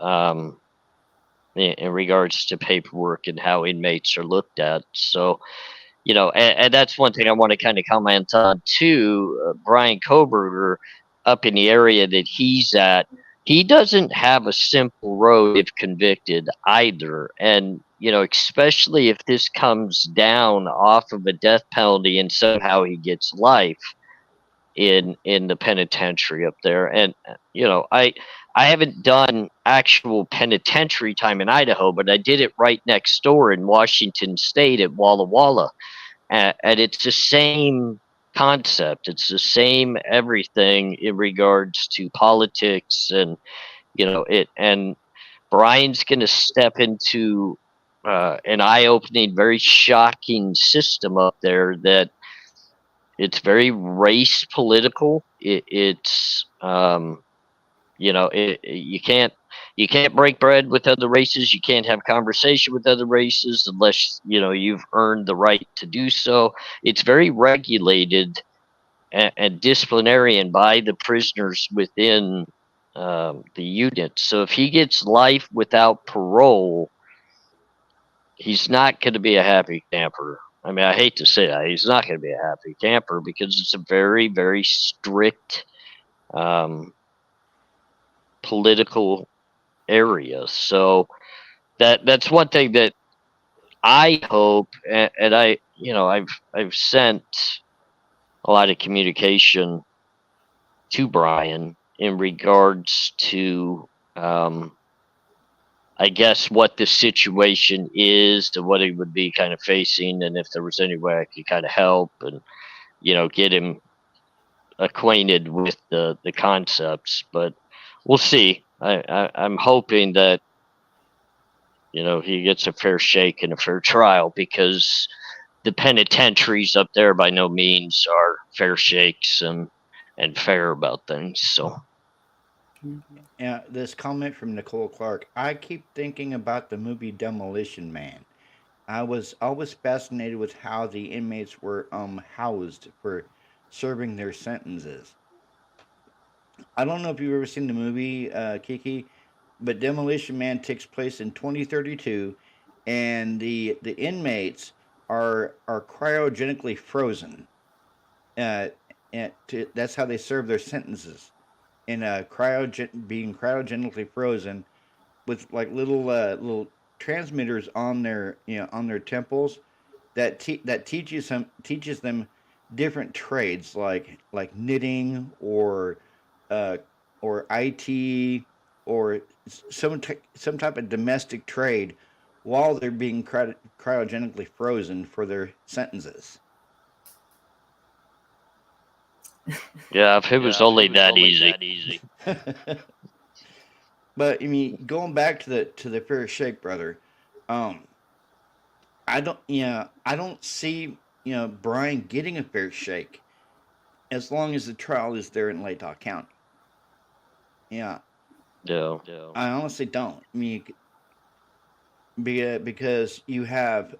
in regards to paperwork and how inmates are looked at. So, and that's one thing I want to kind of comment on too. Bryan Kohberger, up in the area that he's at, he doesn't have a simple road if convicted either. And, especially if this comes down off of a death penalty and somehow he gets life in the penitentiary up there. And, I haven't done actual penitentiary time in Idaho, but I did it right next door in Washington State at Walla Walla. And it's the same concept. It's the same everything in regards to politics, and and Bryan's going to step into an eye-opening, very shocking system up there that it's very race political. It's you can't break bread with other races. You can't have conversation with other races unless you've earned the right to do so. It's very regulated and disciplinarian by the prisoners within the unit. So if he gets life without parole, he's not going to be a happy camper. I mean, I hate to say that. He's not going to be a happy camper because it's a very, very strict political area. So that's one thing that I hope, and I've sent a lot of communication to Bryan in regards to I guess what the situation is and what he would be kind of facing, and if there was any way I could kind of help and get him acquainted with the concepts. But we'll see. I'm hoping that he gets a fair shake and a fair trial, because the penitentiaries up there by no means are fair shakes and fair about things. So This comment from Nicole Clark. I keep thinking about the movie Demolition Man. I was always fascinated with how the inmates were housed for serving their sentences. I don't know if you've ever seen the movie Kiki, but Demolition Man takes place in 2032, and the inmates are cryogenically frozen. Uh, that's how they serve their sentences in being cryogenically frozen with like little transmitters on their on their temples that teaches them different trades like knitting uh, or IT or some type of domestic trade while they're being cryogenically frozen for their sentences. Yeah, if it was only that easy. But I mean, going back to the fair shake, brother, um, I don't see Bryan getting a fair shake as long as the trial is there in Latah County. Yeah, Yeah. I honestly don't. I mean, because you have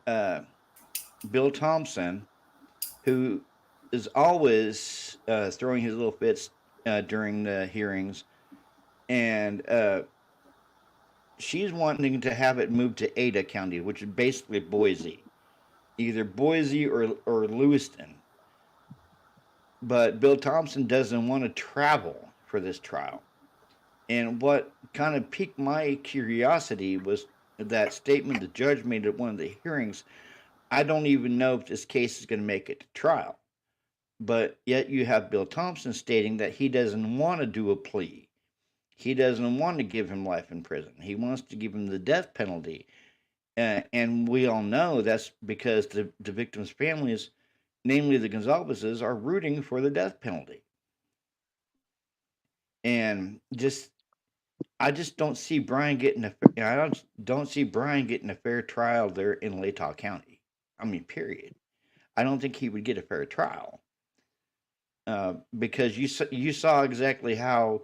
Bill Thompson, who is always throwing his little fits during the hearings, and she's wanting to have it moved to Ada County, which is basically Boise, either Boise or Lewiston. But Bill Thompson doesn't want to travel for this trial. And what kind of piqued my curiosity was that statement the judge made at one of the hearings. I don't even know if this case is going to make it to trial. But yet you have Bill Thompson stating that he doesn't want to do a plea. He doesn't want to give him life in prison. He wants to give him the death penalty. And we all know that's because the victims' families, namely the Gonzaleses, are rooting for the death penalty. And I just don't see Bryan getting don't see Bryan getting a fair trial there in Latah County. I mean, period. I don't think he would get a fair trial because you saw exactly how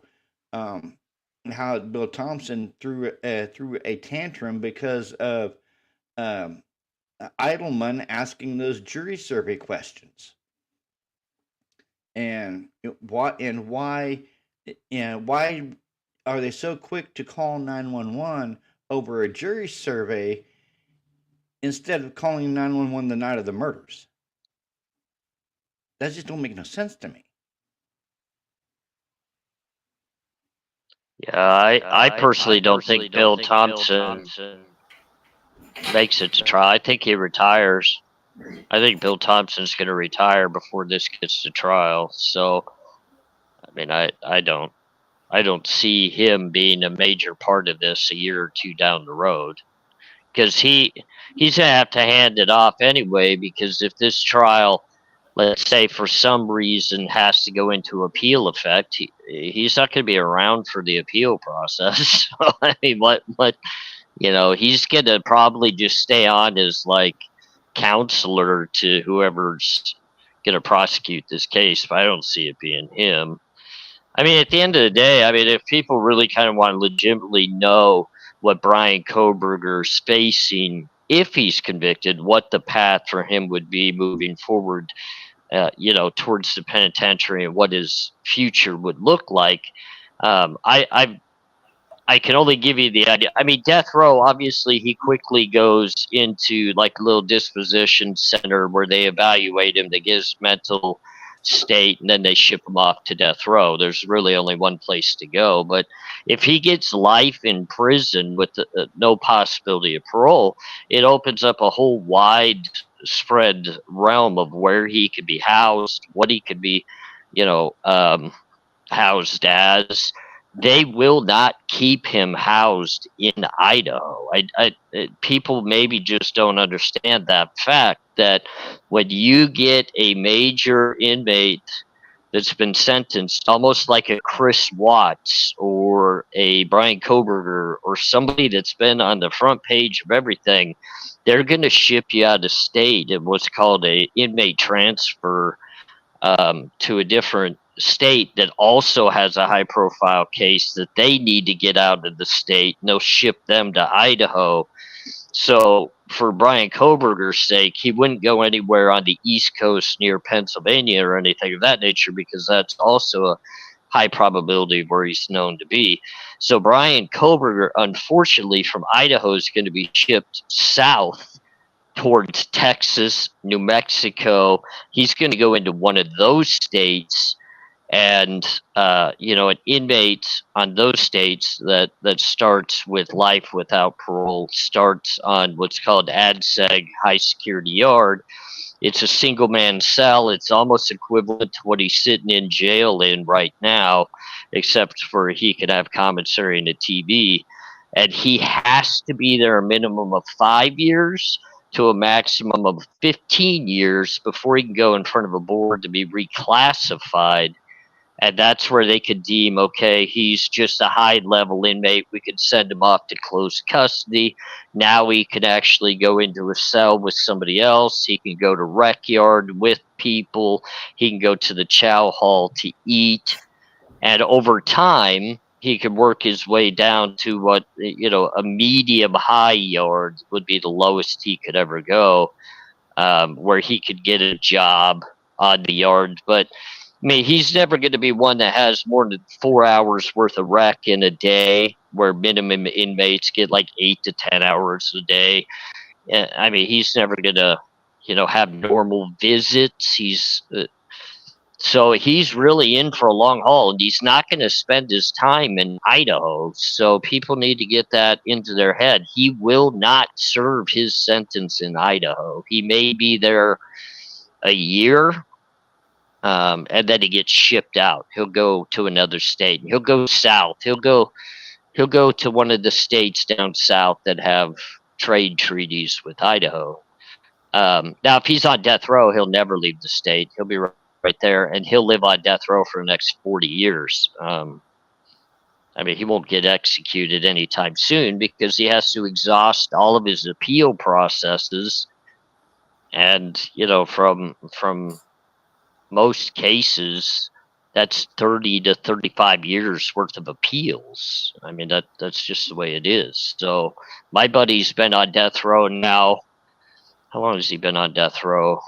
Bill Thompson threw a tantrum because of Eidelman asking those jury survey questions, and why are they so quick to call 911 over a jury survey instead of calling 911 the night of the murders? That just don't make no sense to me. Yeah, I personally don't think Bill Thompson makes it to trial. I think he retires. I think Bill Thompson's going to retire before this gets to trial. So, I mean, I don't see him being a major part of this a year or two down the road, because he's going to have to hand it off anyway. Because if this trial, let's say for some reason, has to go into appeal effect, he's not going to be around for the appeal process. So, I mean, what he's going to probably just stay on as like counselor to whoever's going to prosecute this case, but I don't see it being him. I mean, at the end of the day, I mean, if people really kind of want to legitimately know what Bryan Kohberger's facing, if he's convicted, what the path for him would be moving forward, towards the penitentiary and what his future would look like, I can only give you the idea. I mean, death row, obviously, he quickly goes into like a little disposition center where they evaluate him, they get his mental state, and then they ship him off to death row. There's really only one place to go. But if he gets life in prison with no possibility of parole, it opens up a whole wide spread realm of where he could be housed, what he could be, housed as. They will not keep him housed in Idaho. People maybe just don't understand that fact, that when you get a major inmate that's been sentenced, almost like a Chris Watts or a Bryan Kohberger or somebody that's been on the front page of everything, they're going to ship you out of state in what's called a inmate transfer to a different state that also has a high profile case that they need to get out of the state, and they'll ship them to Idaho. So for Bryan Kohberger's sake, he wouldn't go anywhere on the East Coast near Pennsylvania or anything of that nature, because that's also a high probability of where he's known to be. So Bryan Kohberger, unfortunately, from Idaho is going to be shipped south towards Texas, New Mexico. He's going to go into one of those states, and an inmate on those states that starts with life without parole starts on what's called ADSEG, high security yard. It's a single man cell. It's almost equivalent to what he's sitting in jail in right now, except for he can have commissary and a TV, and he has to be there a minimum of 5 years to a maximum of 15 years before he can go in front of a board to be reclassified. And that's where they could deem, okay, he's just a high-level inmate. We could send him off to close custody. Now he can actually go into a cell with somebody else. He can go to rec yard with people. He can go to the chow hall to eat. And over time, he could work his way down to what, a medium-high yard would be the lowest he could ever go, where he could get a job on the yard. But I mean, he's never going to be one that has more than 4 hours worth of rec in a day, where minimum inmates get like 8 to 10 hours a day. I mean, he's never going to, have normal visits. So he's really in for a long haul, and he's not going to spend his time in Idaho. So people need to get that into their head. He will not serve his sentence in Idaho. He may be there a year. And then he gets shipped out. He'll go to another state. He'll go south. He'll go to one of the states down south that have trade treaties with Idaho. Now, if he's on death row, he'll never leave the state. He'll be right there, and he'll live on death row for the next 40 years. I mean, he won't get executed anytime soon because he has to exhaust all of his appeal processes. And, from most cases, that's 30 to 35 years worth of appeals. I mean, that's just the way it is. So my buddy's been on death row now. How long has he been on death row?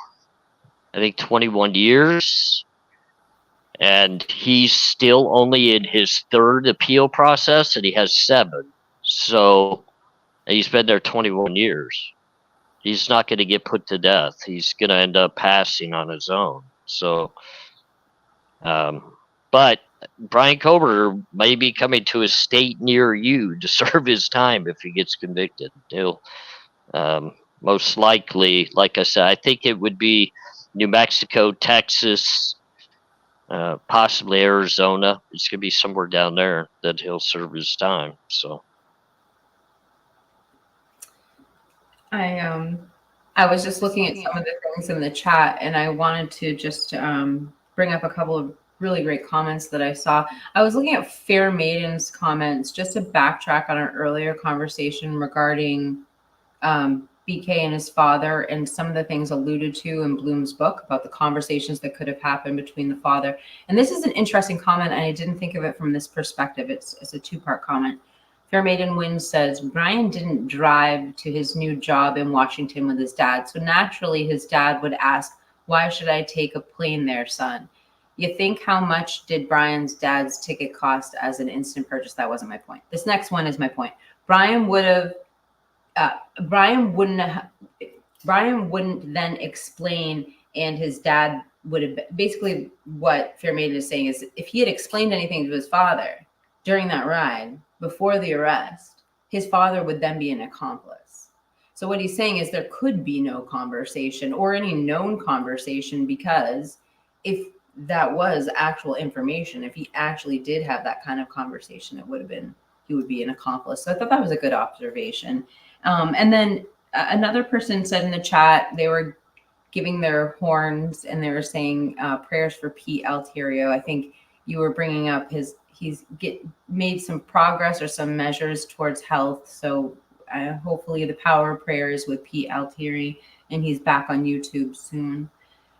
I think 21 years. And he's still only in his third appeal process, and he has 7. So he's been there 21 years. He's not going to get put to death. He's going to end up passing on his own. So, but Bryan Kohberger may be coming to a state near you to serve his time if he gets convicted. He'll most likely, like I said, I think it would be New Mexico, Texas, possibly Arizona. It's going to be somewhere down there that he'll serve his time. So, I was just looking at some of the things in the chat, and I wanted to just bring up a couple of really great comments that I saw. I was looking at Fair Maiden's comments just to backtrack on an earlier conversation regarding BK and his father, and some of the things alluded to in Bloom's book about the conversations that could have happened between the father. And this is an interesting comment, and I didn't think of it from this perspective. It's a 2-part comment. Fair Maiden Wins says, Bryan didn't drive to his new job in Washington with his dad. So naturally, his dad would ask, why should I take a plane there, son? You think how much did Bryan's dad's ticket cost as an instant purchase? That wasn't my point. This next one is my point. Bryan wouldn't then explain, and his dad would have, basically what Fair Maiden is saying is, if he had explained anything to his father during that ride before the arrest, his father would then be an accomplice. So what he's saying is there could be no conversation or any known conversation, because if that was actual information, if he actually did have that kind of conversation, he would be an accomplice. So I thought that was a good observation. And then another person said in the chat, they were giving their horns and they were saying prayers for Pete Altiero. I think you were bringing up he's made some progress or some measures towards health. So hopefully the power of prayers with Pete Altieri, and he's back on YouTube soon.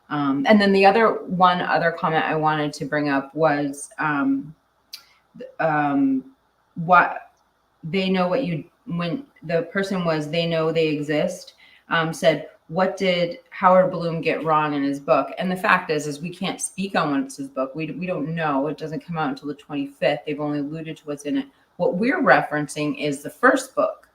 And then the other comment I wanted to bring up was what they know what you, when the person was, they know they exist, said, what did Howard Bloom get wrong in his book? And the fact is we can't speak on what's his book. We don't know. It doesn't come out until the 25th. They've only alluded to what's in it. What we're referencing is the first book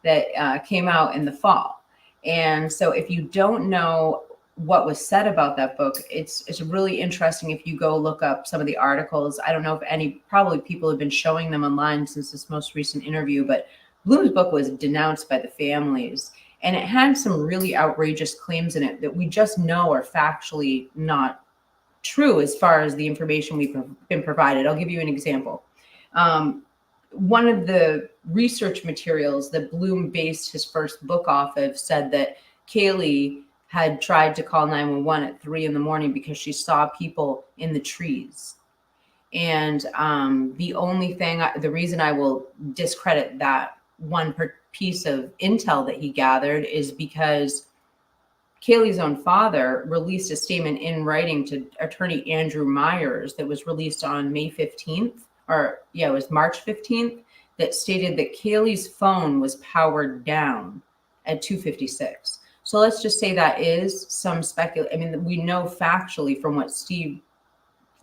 that came out in the fall. And so if you don't know what was said about that book, it's really interesting if you go look up some of the articles. I don't know if probably people have been showing them online since this most recent interview, but Bloom's book was denounced by the families, and it had some really outrageous claims in it that we just know are factually not true as far as the information we've been provided. I'll give you an example. One of the research materials that Bloom based his first book off of said that Kaylee had tried to call 911 at 3 a.m. because she saw people in the trees. And the reason I will discredit that one piece of intel that he gathered is because Kaylee's own father released a statement in writing to attorney Andrew Myers that was released on May 15th, it was March 15th, that stated that Kaylee's phone was powered down at 2:56. So let's just say that is some speculation. I mean, we know factually from what Steve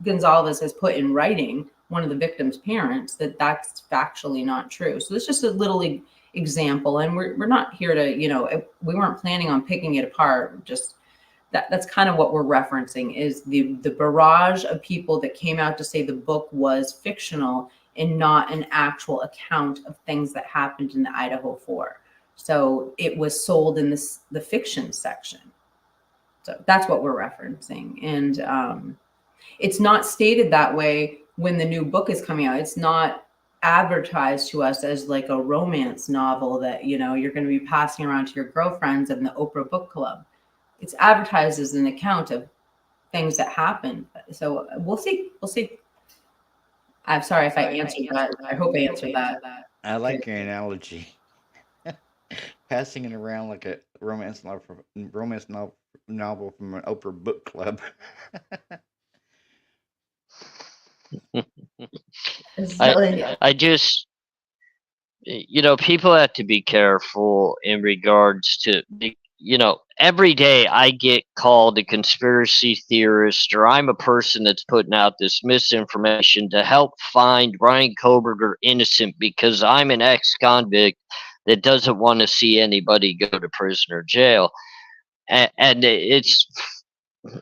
Gonzalez has put in writing, one of the victim's parents, that that's factually not true. So it's just a little example, and we're not here to, we weren't planning on picking it apart. Just that's kind of what we're referencing is the barrage of people that came out to say the book was fictional and not an actual account of things that happened in the IDAHO4. So it was sold in the fiction section. So that's what we're referencing. And it's not stated that way when the new book is coming out. It's not advertised to us as like a romance novel that, you're going to be passing around to your girlfriends in the Oprah book club. It's advertised as an account of things that happened. So we'll see. I'm sorry if I answered that. I hope I answered that. I like your analogy. Passing it around like a romance novel from an Oprah book club. I just, people have to be careful in regards to, every day I get called a conspiracy theorist, or I'm a person that's putting out this misinformation to help find Bryan Kohberger innocent because I'm an ex-convict that doesn't want to see anybody go to prison or jail. And it's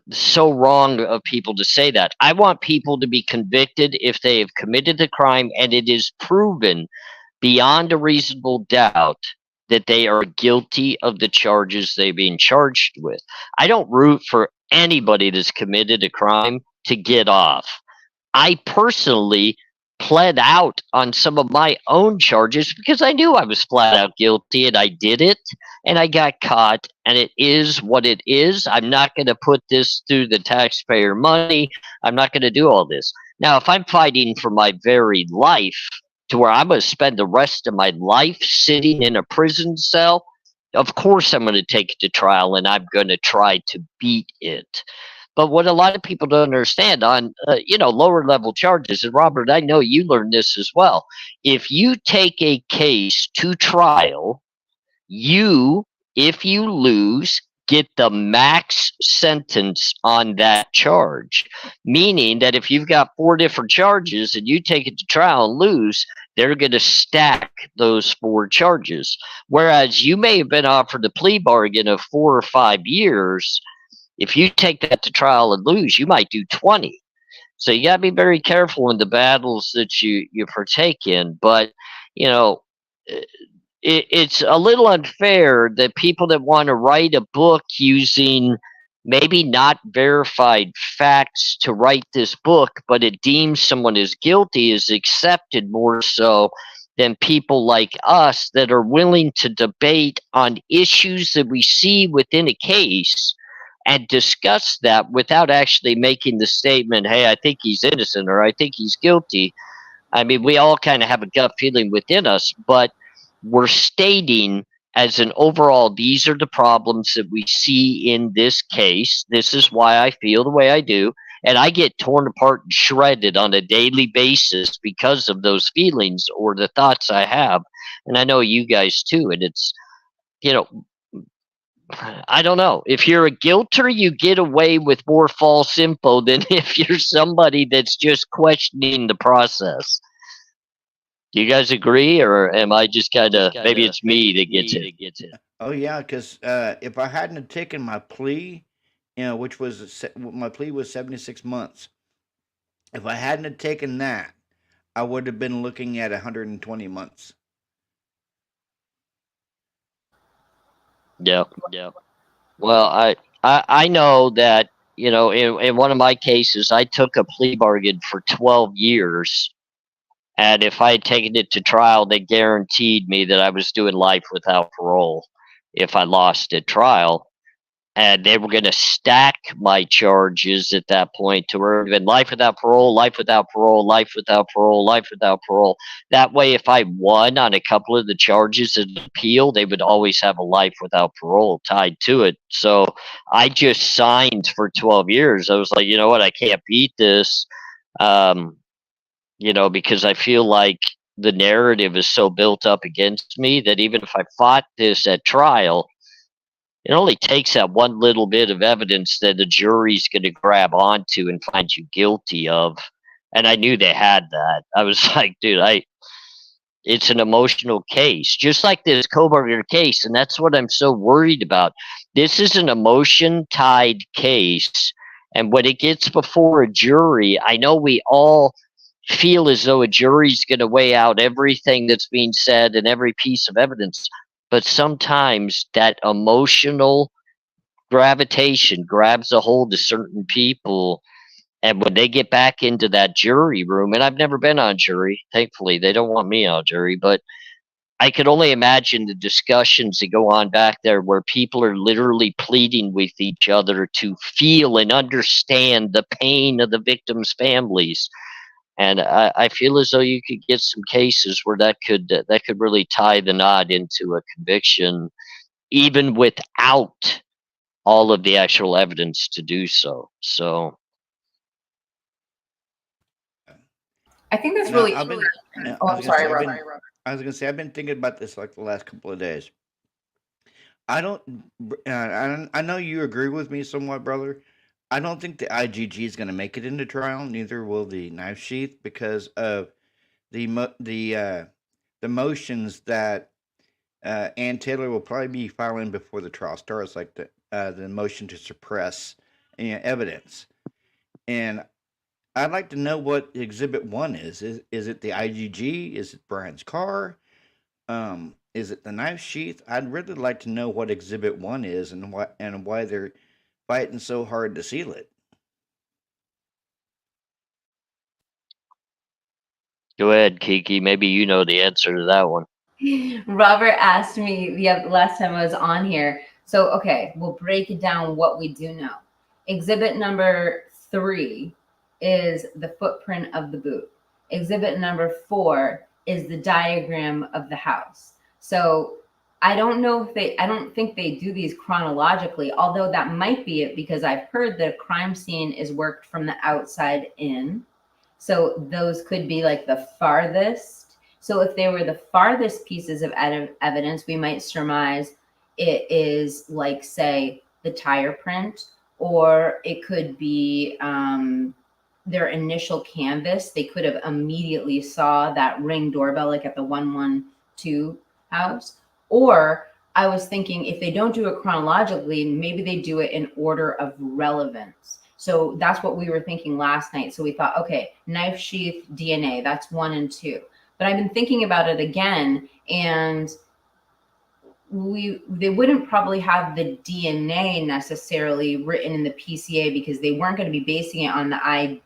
so wrong of people to say that. I want people to be convicted if they have committed the crime and it is proven beyond a reasonable doubt that they are guilty of the charges they've been charged with. I don't root for anybody that's committed a crime to get off. I personally pled out on some of my own charges because I knew I was flat out guilty, and I did it, and I got caught, and it is what it is. I'm not going to put this through the taxpayer money. I'm not going to do all this. Now, if I'm fighting for my very life to where I'm going to spend the rest of my life sitting in a prison cell, of course I'm going to take it to trial, and I'm going to try to beat it. But what a lot of people don't understand on, lower level charges, and Robert, I know you learned this as well. If you take a case to trial, if you lose, get the max sentence on that charge. Meaning that if you've got 4 different charges and you take it to trial and lose, they're going to stack those 4 charges. Whereas you may have been offered a plea bargain of 4 or 5 years. If you take that to trial and lose, you might do 20. So you got to be very careful in the battles that you partake in. But, it's a little unfair that people that want to write a book using maybe not verified facts to write this book, but it deems someone is guilty, is accepted more so than people like us that are willing to debate on issues that we see within a case and discuss that without actually making the statement, hey, I think he's innocent or I think he's guilty. I mean, we all kind of have a gut feeling within us, but we're stating as an overall, these are the problems that we see in this case. This is why I feel the way I do. And I get torn apart and shredded on a daily basis because of those feelings or the thoughts I have. And I know you guys too. And it's, you know, I don't know. If you're a guilter, you get away with more false info than if you're somebody that's just questioning the process. Do you guys agree, or am I just kind of, maybe it's me that gets it? Oh yeah, because if I hadn't have taken my plea, which was my plea was 76 months. If I hadn't have taken that, I would have been looking at 120 months. Yeah. Well, I know that, you know, in one of my cases, I took a plea bargain for 12 years. And if I had taken it to trial, they guaranteed me that I was doing life without parole if I lost at trial. And they were going to stack my charges at that point to where even life without parole, life without parole, life without parole, life without parole. That way, if I won on a couple of the charges in appeal, they would always have a life without parole tied to it. So I just signed for 12 years. I was like, you know what? I can't beat this. You know, because I feel like the narrative is so built up against me that even if I fought this at trial, it only takes that one little bit of evidence that the jury's going to grab onto and find you guilty of. And I knew they had that. I was like, dude, it's an emotional case, just like this Kohberger case. And that's what I'm so worried about. This is an emotion tied case. And when it gets before a jury, I know we all feel as though a jury's going to weigh out everything that's being said and every piece of evidence. But sometimes that emotional gravitation grabs a hold of certain people. And when they get back into that jury room, and I've never been on jury, thankfully, they don't want me on jury, but I could only imagine the discussions that go on back there where people are literally pleading with each other to feel and understand the pain of the victims' families. And I feel as though you could get some cases where that could really tie the knot into a conviction, even without all of the actual evidence to do so. So I think that's No, really. I've been. Oh, I'm sorry, I've Robert. been. I was gonna say I've been thinking about this like the last couple of days. I don't. I know you agree with me somewhat, brother. I don't think the IGG is gonna make it into trial. Neither will the knife sheath because of the motions that Ann Taylor will probably be filing before the trial starts, like the motion to suppress evidence. And I'd like to know what Exhibit 1 is. Is it the IGG? Is it Bryan's car? Is it the knife sheath? I'd really like to know what Exhibit 1 is and why they're fighting so hard to seal it. go ahead, Kiki. Maybe you know the answer to that one. Robert asked me the last time I was on here. So, okay, we'll break it down what we do know. Exhibit number 3 is the footprint of the boot. Exhibit number 4 is the diagram of the house. So I don't think they do these chronologically, although that might be it because I've heard the crime scene is worked from the outside in. So those could be like the farthest. So if they were the farthest pieces of evidence, we might surmise it is like, say, the tire print, or it could be their initial canvas. They could have immediately saw that Ring doorbell, like at the 112 house. Or I was thinking if they don't do it chronologically, maybe they do it in order of relevance. So that's what we were thinking last night. So we thought, okay, knife sheath, DNA, that's 1 and 2. But I've been thinking about it again, and they wouldn't probably have the DNA necessarily written in the PCA because they weren't going to be basing it on the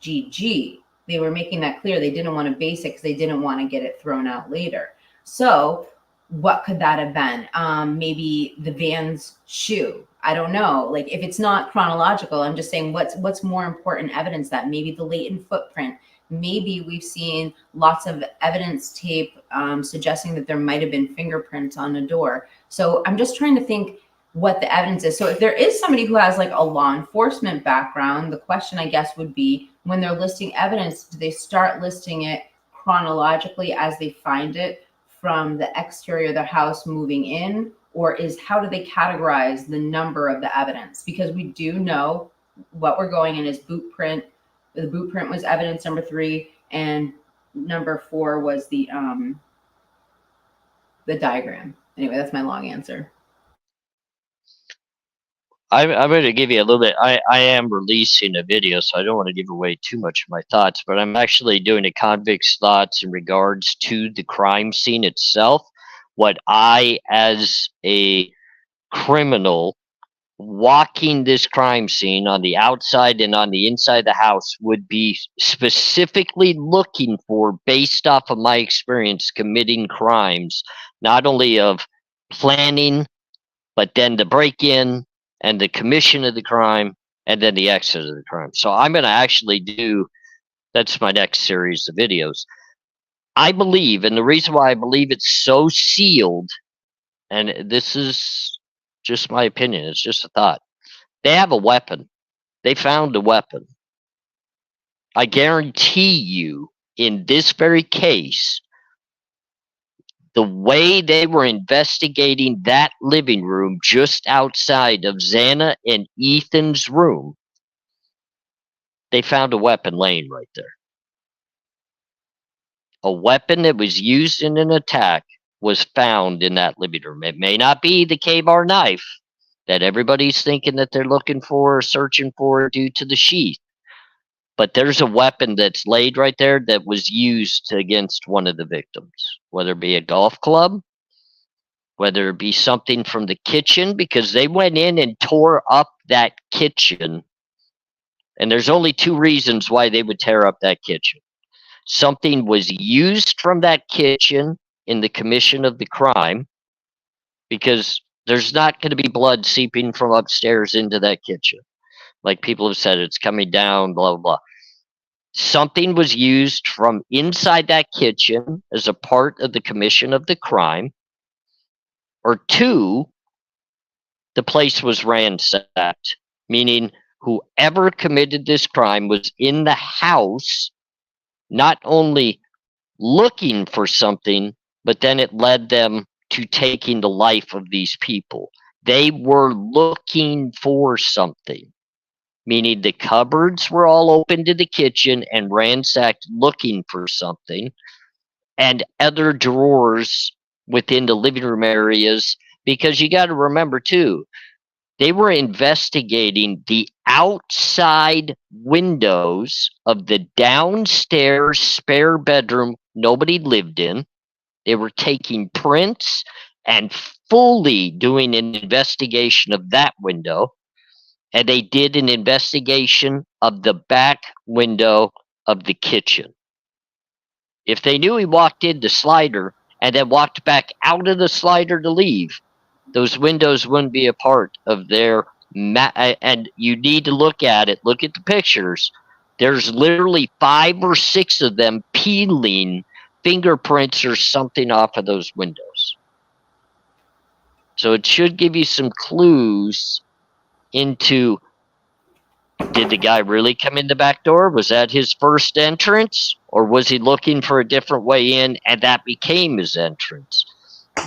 IGG. They were making that clear. They didn't want to base it because they didn't want to get it thrown out later. So what could that have been? Maybe the van's shoe. I don't know. Like if it's not chronological, I'm just saying what's more important evidence, that maybe the latent footprint, maybe we've seen lots of evidence tape suggesting that there might have been fingerprints on a door. So I'm just trying to think what the evidence is. So if there is somebody who has like a law enforcement background, the question I guess would be, when they're listing evidence, do they start listing it chronologically as they find it from the exterior of the house moving in? Or how do they categorize the number of the evidence? Because we do know what we're going in is boot print. The boot print was evidence number 3, and number 4 was the diagram. Anyway, that's my long answer. I'm going to give you a little bit. I am releasing a video, so I don't want to give away too much of my thoughts, but I'm actually doing a convict's thoughts in regards to the crime scene itself. What I, as a criminal, walking this crime scene on the outside and on the inside of the house, would be specifically looking for, based off of my experience committing crimes, not only of planning, but then the break-in and the commission of the crime, and then the exit of the crime. So I'm going to actually that's my next series of videos. I believe, and the reason why I believe it's so sealed, and this is just my opinion, it's just a thought. They have a weapon. They found a weapon. I guarantee you, in this very case, the way they were investigating that living room just outside of Xana and Ethan's room, they found a weapon laying right there. A weapon that was used in an attack was found in that living room. It may not be the K-bar knife that everybody's thinking that they're looking for or searching for due to the sheath, but there's a weapon that's laid right there that was used against one of the victims, whether it be a golf club, whether it be something from the kitchen, because they went in and tore up that kitchen. And there's only 2 reasons why they would tear up that kitchen. Something was used from that kitchen in the commission of the crime, because there's not going to be blood seeping from upstairs into that kitchen. Like people have said, it's coming down, blah, blah, blah. Something was used from inside that kitchen as a part of the commission of the crime. Or 2, the place was ransacked, meaning whoever committed this crime was in the house, not only looking for something, but then it led them to taking the life of these people. They were looking for something, meaning the cupboards were all open to the kitchen and ransacked looking for something, and other drawers within the living room areas, because you got to remember too, they were investigating the outside windows of the downstairs spare bedroom nobody lived in. They were taking prints and fully doing an investigation of that window. And they did an investigation of the back window of the kitchen. If they knew he walked in the slider and then walked back out of the slider to leave, those windows wouldn't be a part of their and you need to look at it. Look at the pictures. There's literally 5 or 6 of them peeling fingerprints or something off of those windows. So it should give you some clues into, did the guy really come in the back door? Was that his first entrance? Or was he looking for a different way in and that became his entrance?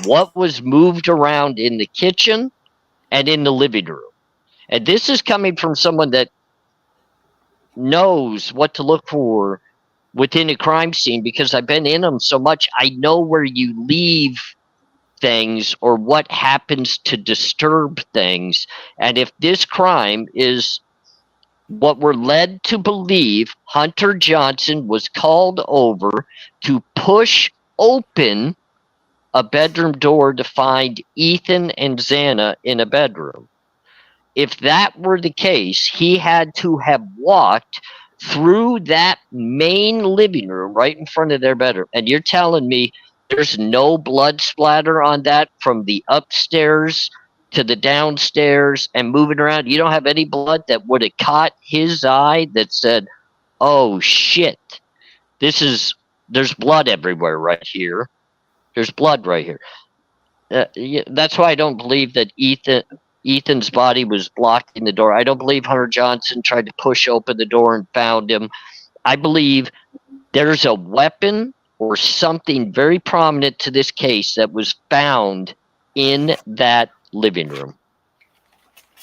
What was moved around in the kitchen and in the living room? And this is coming from someone that knows what to look for within a crime scene, because I've been in them so much. I know where you leave things or what happens to disturb things. And if this crime is what we're led to believe, Hunter Johnson was called over to push open a bedroom door to find Ethan and Xana in a bedroom. If that were the case, he had to have walked through that main living room right in front of their bedroom. And you're telling me there's no blood splatter on that from the upstairs to the downstairs and moving around? You don't have any blood that would have caught his eye that said, oh shit, There's blood everywhere right here. There's blood right here. That's why I don't believe that Ethan's body was blocking the door. I don't believe Hunter Johnson tried to push open the door and found him. I believe there's a weapon or something very prominent to this case that was found in that living room.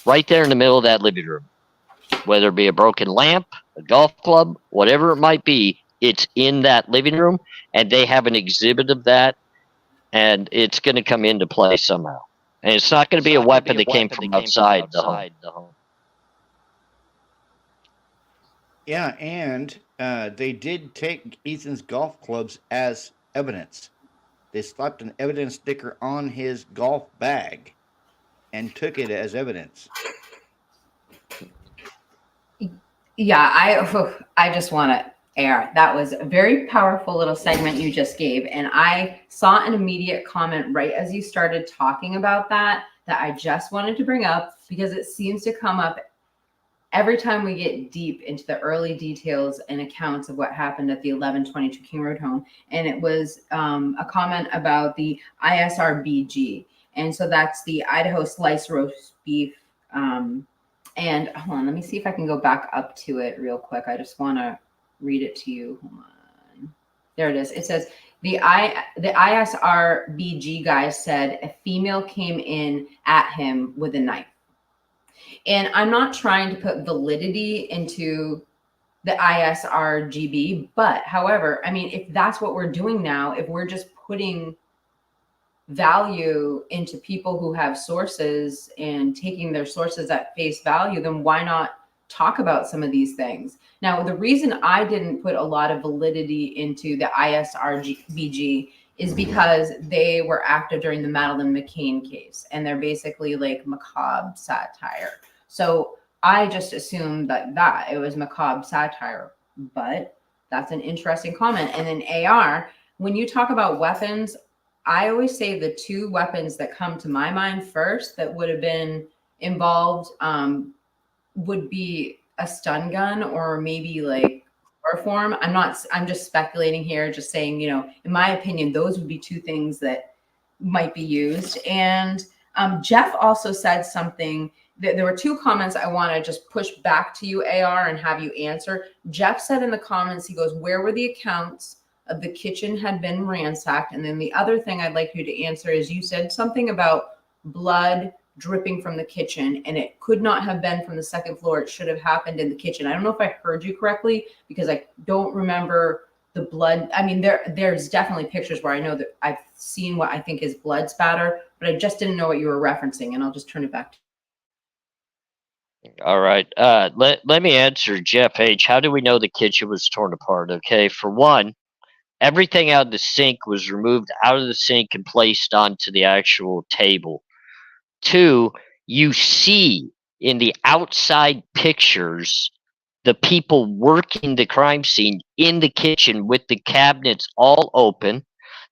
Right there in the middle of that living room. Whether it be a broken lamp, a golf club, whatever it might be, it's in that living room, and they have an exhibit of that, and it's going to come into play somehow. And it's not going to be a weapon that came from outside the home. Yeah, and they did take Ethan's golf clubs as evidence. They slapped an evidence sticker on his golf bag and took it as evidence. Yeah, I just want to air. That was a very powerful little segment you just gave. And I saw an immediate comment right as you started talking about that I just wanted to bring up, because it seems to come up every time we get deep into the early details and accounts of what happened at the 1122 King Road home. And it was a comment about the ISRBG. And so that's the Idaho sliced roast beef. And hold on, let me see if I can go back up to it real quick. I just want to read it to you. Hold on. There it is. It says, the ISRBG guy said a female came in at him with a knife. And I'm not trying to put validity into the ISRGB, but however, I mean, if that's what we're doing now, if we're just putting value into people who have sources and taking their sources at face value, then why not talk about some of these things? Now, the reason I didn't put a lot of validity into the ISRBG is because they were active during the Madeline McCain case, and they're basically like macabre satire. So I just assumed that it was macabre satire, but that's an interesting comment. And then AR, when you talk about weapons, I always say the two weapons that come to my mind first that would have been involved would be a stun gun or maybe like chloroform. I'm just speculating here, just saying, you know, in my opinion, those would be two things that might be used. And Jeff also said something that there were two comments I want to just push back to you, AR, and have you answer. Jeff said in the comments, he goes, where were the accounts of the kitchen had been ransacked? And then the other thing I'd like you to answer is you said something about blood dripping from the kitchen, and it could not have been from the second floor. It should have happened in the kitchen. I don't know if I heard you correctly, because I don't remember the blood. I mean, there's definitely pictures where I know that I've seen what I think is blood spatter, but I just didn't know what you were referencing, and I'll just turn it back to you. All right. Let me answer Jeff H. How do we know the kitchen was torn apart? Okay, for one, everything out of the sink was removed out of the sink and placed onto the actual table. Two, you see in the outside pictures the people working the crime scene in the kitchen with the cabinets all open.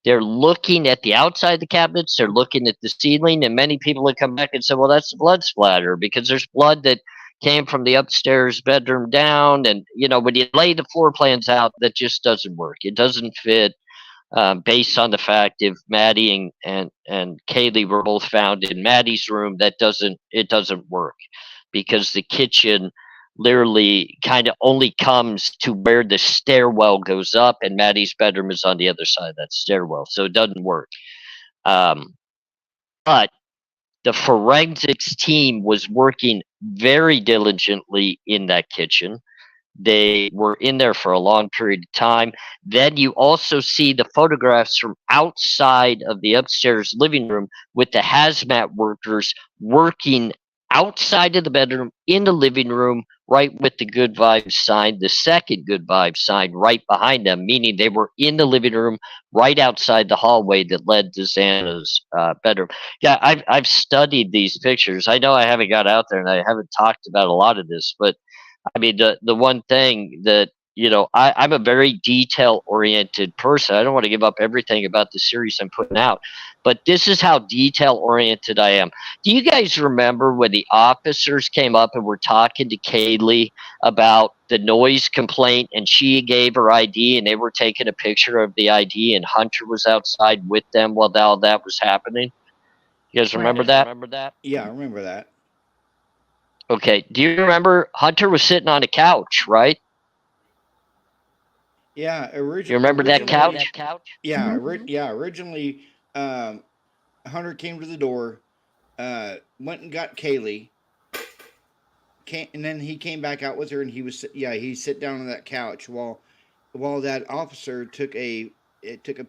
They're looking at the outside of the cabinets. They're looking at the ceiling. And many people would come back and say, well, that's blood splatter, because there's blood that came from the upstairs bedroom down. And, you know, when you lay the floor plans out, that just doesn't work. It doesn't fit. Based on the fact if Maddie and Kaylee were both found in Maddie's room, it doesn't work, because the kitchen literally kind of only comes to where the stairwell goes up, and Maddie's bedroom is on the other side of that stairwell, so it doesn't work. But the forensics team was working very diligently in that kitchen. They were in there for a long period of time. Then you also see the photographs from outside of the upstairs living room with the hazmat workers working outside of the bedroom in the living room, right with the good vibes sign, the second good vibes sign right behind them, meaning they were in the living room right outside the hallway that led to Xana's bedroom. Yeah, I've studied these pictures. I know I haven't got out there and I haven't talked about a lot of this, but I mean, the one thing that, you know, I'm a very detail-oriented person. I don't want to give up everything about the series I'm putting out, but this is how detail-oriented I am. Do you guys remember when the officers came up and were talking to Kaylee about the noise complaint, and she gave her ID, and they were taking a picture of the ID, and Hunter was outside with them while all that was happening? You guys remember that? Yeah, I remember that. Okay. Do you remember Hunter was sitting on a couch, right? Yeah, You remember that couch? Yeah, Mhm. originally, Hunter came to the door, went and got Kaylee, and then he came back out with her, and he sit down on that couch while that officer took a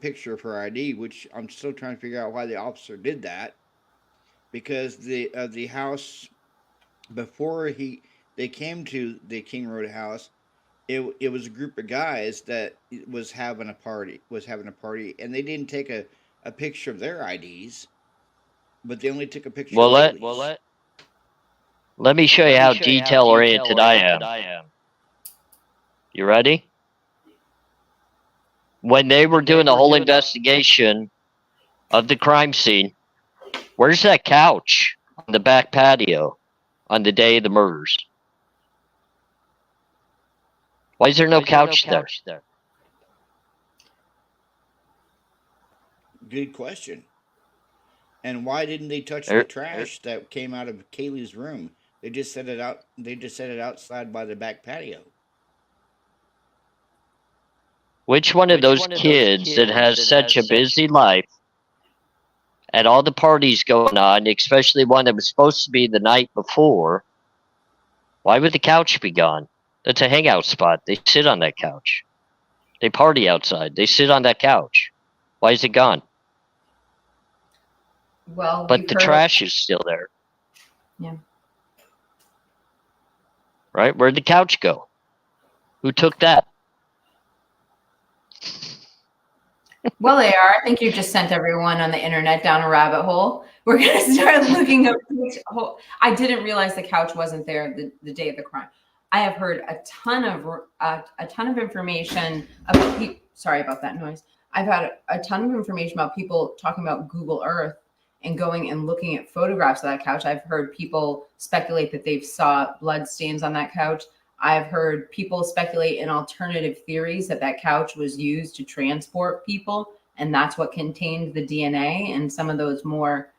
picture of her ID, which I'm still trying to figure out why the officer did that, because the house before they came to the King Road house, it was a group of guys that was having a party, and they didn't take a picture of their IDs, but they only took a picture Well, of Kaylee's. let me show you how detail oriented I am. You ready? When they were doing the whole investigation of the crime scene, where's that couch on the back patio on the day of the murders? Why is there no couch there? Good question. And why didn't they touch Er- the trash that came out of Kaylee's room? They just set it out. They just set it outside by the back patio. Which one of those kids that has such a busy life and all the parties going on, especially one that was supposed to be the night before, why would the couch be gone? That's a hangout spot. They sit on that couch. They party outside. They sit on that couch. Why is it gone? Well, But we've the heard trash is still there. Yeah. Right? Where'd the couch go? Who took that? Well, they are. I think you just sent everyone on the internet down a rabbit hole. We're going to start looking up. I didn't realize the couch wasn't there the day of the crime. I have heard a ton of information about people. Sorry about that noise. I've had a ton of information about people talking about Google Earth and going and looking at photographs of that couch. I've heard people speculate that they've saw blood stains on that couch. I've heard people speculate in alternative theories that that couch was used to transport people, and that's what contained the DNA. And some of those more,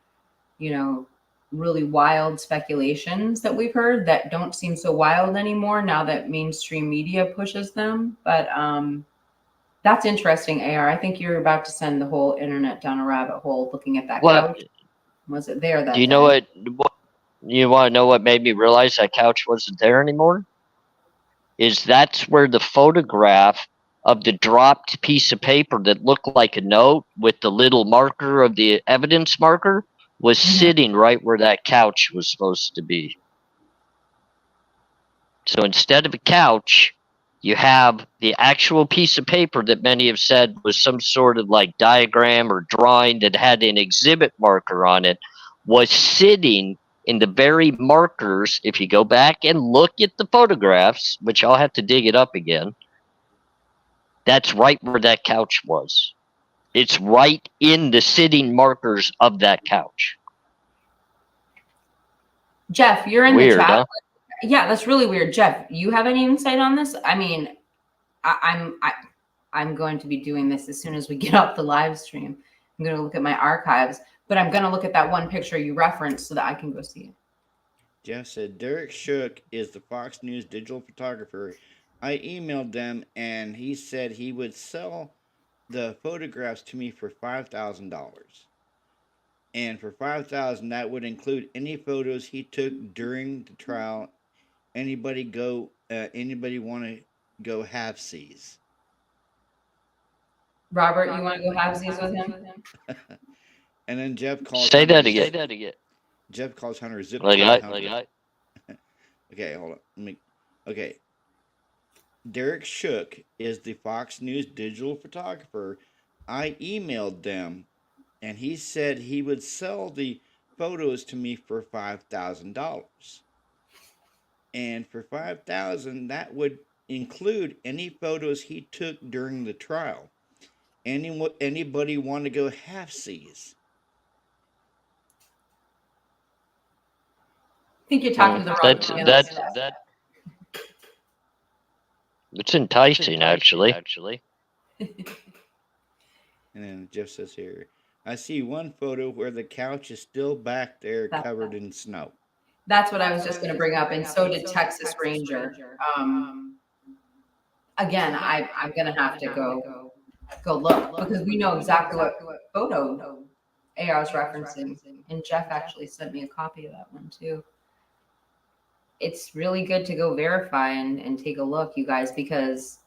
really wild speculations that we've heard that don't seem so wild anymore now that mainstream media pushes them. But that's interesting, AR. I think you're about to send the whole internet down a rabbit hole looking at that couch. Was it there that Do you day? know what? You want to know what made me realize that couch wasn't there anymore? Is that's where the photograph of the dropped piece of paper that looked like a note with the little marker of the evidence marker was sitting right where that couch was supposed to be. So instead of a couch, you have the actual piece of paper that many have said was some sort of like diagram or drawing that had an exhibit marker on it, was sitting in the very markers. If you go back and look at the photographs, which I'll have to dig it up again, that's right where that couch was. It's right in the sitting markers of that couch. Jeff, you're in Weird, the chat. huh? Yeah, that's really weird. Jeff, you have any insight on this? I mean, I'm going to be doing this as soon as we get off the live stream. I'm going to look at my archives, but I'm going to look at that one picture you referenced so that I can go see it. Jeff said, Derek Shook is the Fox News digital photographer. I emailed them, and he said he would sell the photographs to me for $5,000. And for $5,000, that would include any photos he took during the trial. Anybody want to go half-seas? Robert, you want to go halvesies with him? And then Jeff calls Say Hunter that again. Jeff calls Hunter Zip Like Tie I, Hunter. Okay, hold on. Okay. Derek Shook is the Fox News digital photographer. I emailed them, and he said he would sell the photos to me for $5,000. And for $5,000, that would include any photos he took during the trial. Anybody want to go half-seas? I think you're talking to the wrong that It's enticing, actually. And then Jeff says here, I see one photo where the couch is still back there covered in snow. That's what I was just going to bring up, and so did Texas Ranger. Again, I'm going to have to go look because we know exactly what photo AR is referencing, and Jeff actually sent me a copy of that one too. It's really good to go verify and take a look, you guys, because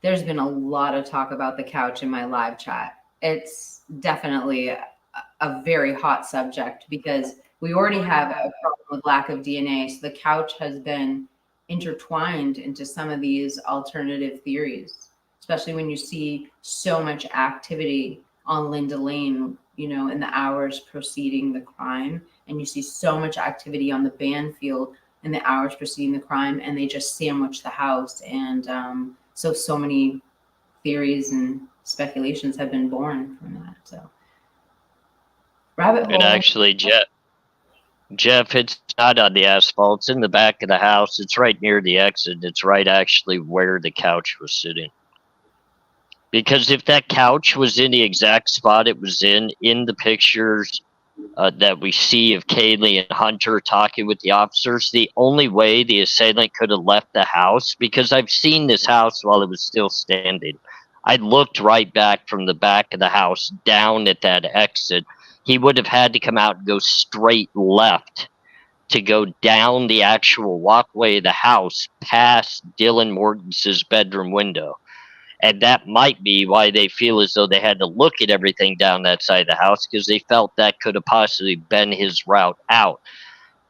there's been a lot of talk about the couch in my live chat. It's definitely a very hot subject because we already have a problem with lack of DNA. So the couch has been intertwined into some of these alternative theories, especially when you see so much activity on Linda Lane, you know, in the hours preceding the crime. And you see so much activity on the Banfield in the hours preceding the crime, and they just sandwich the house. And so many theories and speculations have been born from that. So rabbit hole. And actually, Jeff, it's not on the asphalt. It's in the back of the house. It's right near the exit. It's right actually where the couch was sitting. Because if that couch was in the exact spot it was in the pictures that we see of Kaylee and Hunter talking with the officers, the only way the assailant could have left the house, because I've seen this house while it was still standing. I looked right back from the back of the house down at that exit. He would have had to come out and go straight left to go down the actual walkway of the house past Dylan Morton's bedroom window. And that might be why they feel as though they had to look at everything down that side of the house, because they felt that could have possibly been his route out.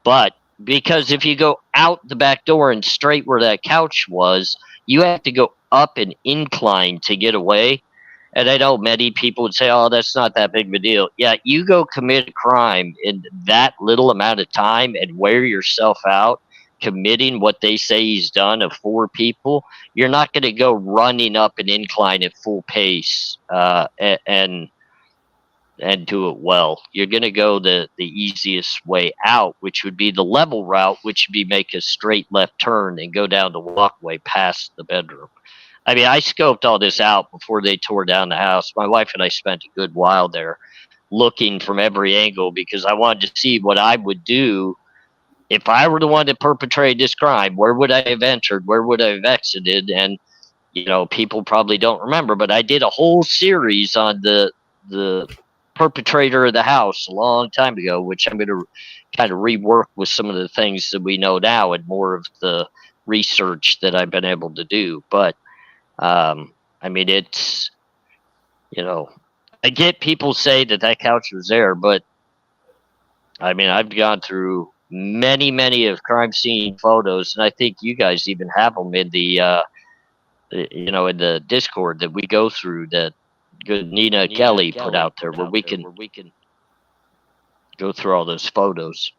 But because if you go out the back door and straight where that couch was, you have to go up an incline to get away. And I know many people would say, oh, that's not that big of a deal. Yeah, you go commit a crime in that little amount of time and wear yourself out committing what they say he's done of 4 people. You're not going to go running up an incline at full pace and do it well. You're going to go the easiest way out, which would be the level route, which would be make a straight left turn and go down the walkway past the bedroom. I mean, I scoped all this out before they tore down the house. My wife and I spent a good while there looking from every angle because I wanted to see what I would do if I were the one that perpetrated this crime. Where would I have entered? Where would I have exited? And, you know, people probably don't remember, but I did a whole series on the perpetrator of the house a long time ago, which I'm going to kind of rework with some of the things that we know now and more of the research that I've been able to do. But, I mean, it's, you know, I get people say that couch was there, but I mean, I've gone through many of crime scene photos, and I think you guys even have them in the, you know, in the Discord that we go through that good Nina Kelly put out there where we can go through all those photos.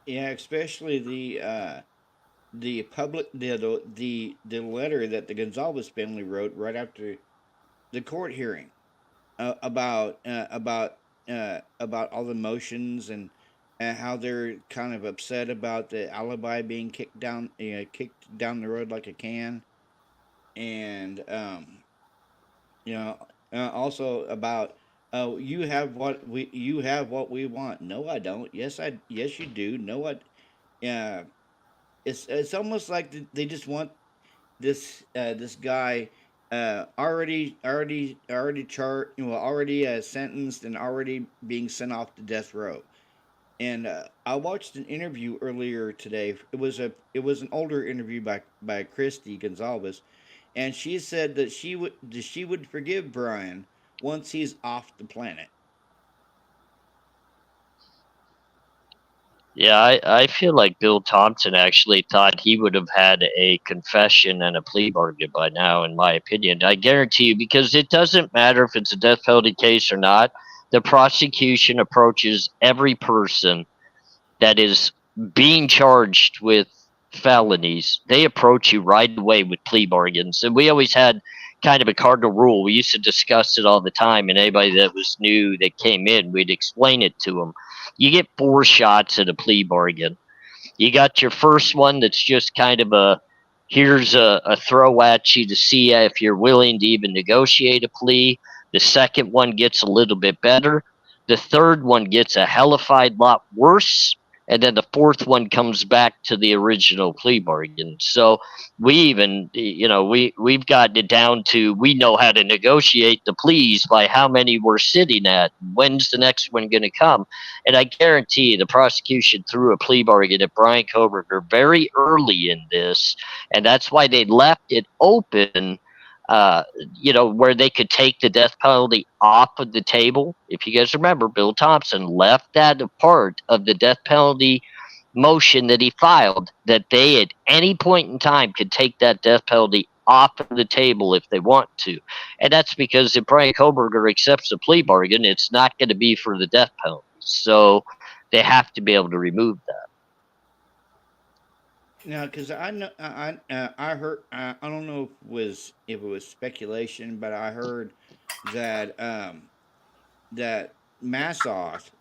Yeah, especially the public the letter that the Gonzalez family wrote right after the court hearing about all the motions and how they're kind of upset about the alibi being kicked down the road like a can, and you know, also about you have what we want. No, I don't. Yes, you do. No, I. It's almost like they just want this guy already sentenced and already being sent off to death row. And I watched an interview earlier today. It was an older interview by Christy Gonzalez, and she said that she would forgive Bryan once he's off the planet. Yeah, I feel like Bill Thompson actually thought he would have had a confession and a plea bargain by now, in my opinion. I guarantee you, because it doesn't matter if it's a death penalty case or not, the prosecution approaches every person that is being charged with felonies. They approach you right away with plea bargains. And we always had kind of a cardinal rule. We used to discuss it all the time, and anybody that was new that came in, we'd explain it to them. You get 4 shots at a plea bargain. You got your first one that's just kind of a here's a throw at you to see if you're willing to even negotiate a plea. The second one gets a little bit better. The third one gets a hellified lot worse. And then the fourth one comes back to the original plea bargain. So we even, we've gotten it down to, we know how to negotiate the pleas by how many we're sitting at. When's the next one going to come? And I guarantee the prosecution threw a plea bargain at Bryan Kohberger very early in this, and that's why they left it open, where they could take the death penalty off of the table. If you guys remember, Bill Thompson left that a part of the death penalty motion that he filed, that they at any point in time could take that death penalty off of the table if they want to. And that's because if Bryan Kohberger accepts a plea bargain, it's not going to be for the death penalty. So they have to be able to remove that. Now, because I know I heard, I don't know if it was speculation, but I heard that that Massoth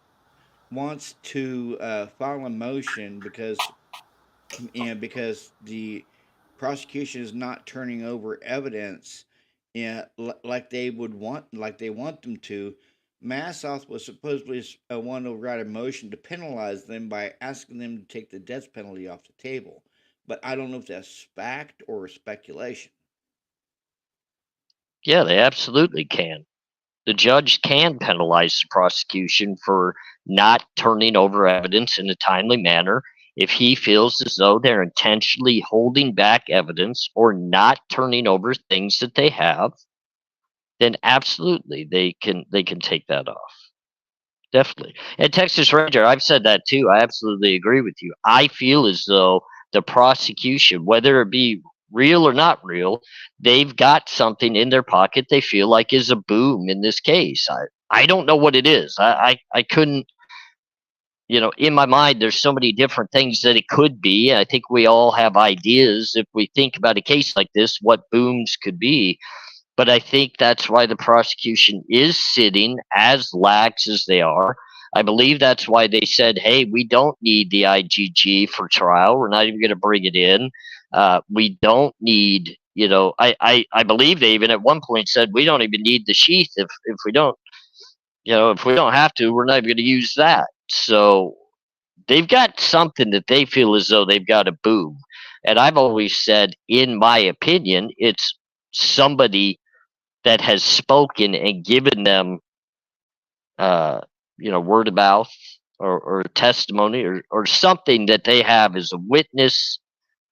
wants to file a motion because because the prosecution is not turning over evidence, like they want them to. Massoth was supposedly one to write a motion to penalize them by asking them to take the death penalty off the table. But I don't know if that's fact or speculation. Yeah, they absolutely can. The judge can penalize the prosecution for not turning over evidence in a timely manner if he feels as though they're intentionally holding back evidence or not turning over things that they have. Then absolutely they can take that off. Definitely. And Texas Ranger, I've said that too. I absolutely agree with you. I feel as though the prosecution, whether it be real or not real, they've got something in their pocket they feel like is a boom in this case. I don't know what it is. I couldn't, in my mind, there's so many different things that it could be. I think we all have ideas if we think about a case like this, what booms could be. But I think that's why the prosecution is sitting as lax as they are. I believe that's why they said, hey, we don't need the IGG for trial. We're not even going to bring it in. We don't need, I believe they even at one point said, we don't even need the sheath if we don't, if we don't have to, we're not even going to use that. So they've got something that they feel as though they've got a boom. And I've always said, in my opinion, it's somebody that has spoken and given them, word of mouth or testimony or something that they have as a witness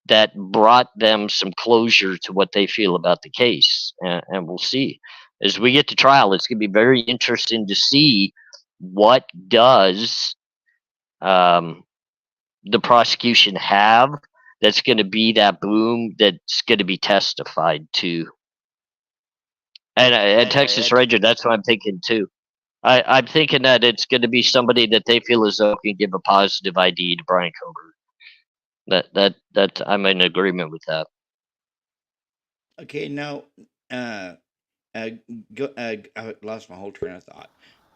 that brought them some closure to what they feel about the case. And we'll see. As we get to trial, it's going to be very interesting to see what does the prosecution have that's going to be that boom that's going to be testified to. And Texas Ranger, that's what I'm thinking too. I'm thinking that it's going to be somebody that they feel as though can give a positive ID to Bryan Kohberger. That I'm in agreement with that. Okay, now, I lost my whole train of thought,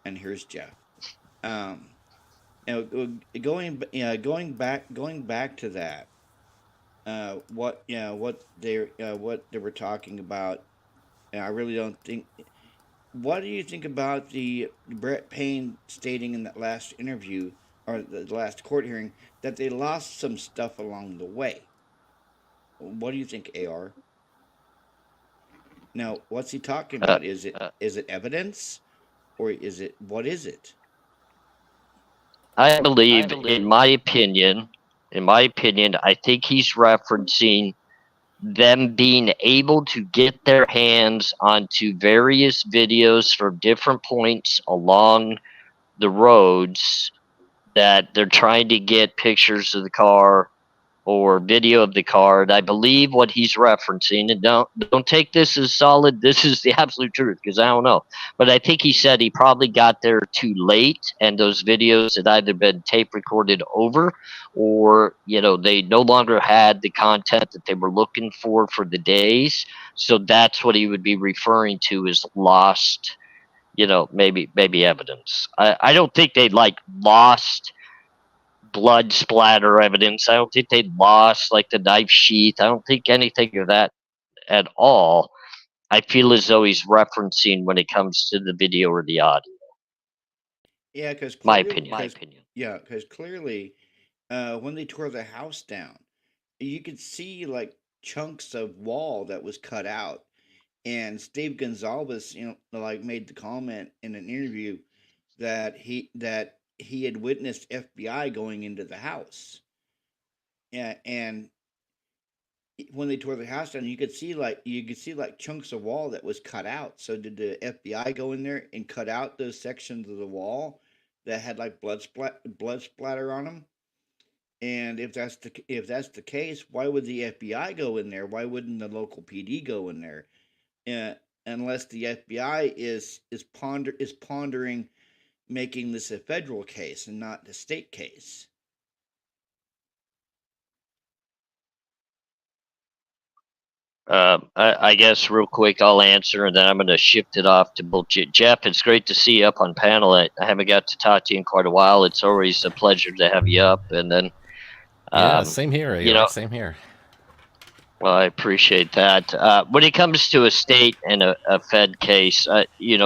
and here's Jeff. Going back to that, what they were talking about. And I really don't think. What do you think about the Brett Payne stating in that last interview or the last court hearing that they lost some stuff along the way? What do you think, AR? Now, what's he talking about? Is it evidence, or is it what is it? I believe, in my opinion, I think he's referencing them being able to get their hands onto various videos from different points along the roads that they're trying to get pictures of the car or video of the car. And I believe what he's referencing, and don't take this as solid, this is the absolute truth, because I don't know. But I think he said he probably got there too late, and those videos had either been tape recorded over, or they no longer had the content that they were looking for the days. So that's what he would be referring to as lost, maybe evidence. I don't think they lost blood splatter evidence. I don't think they lost like the knife sheath. I don't think anything of that at all. I feel as though he's referencing when it comes to the video or the audio. Yeah, because My opinion. Yeah, because clearly, when they tore the house down, you could see like chunks of wall that was cut out. And Steve Gonzalez, like made the comment in an interview that he had witnessed FBI going into the house. Yeah, and when they tore the house down, you could see like chunks of wall that was cut out. So did the FBI go in there and cut out those sections of the wall that had like blood splatter on them? And if that's the case, why would the FBI go in there? Why wouldn't the local PD go in there? Unless the FBI is pondering making this a federal case and not the state case. I guess real quick I'll answer, and then I'm going to shift it off to both Jeff. It's great to see you up on panel. I haven't got to talk to you in quite a while. It's always a pleasure to have you up. And then, same here. Same here. Well, I appreciate that. When it comes to a state and a Fed case,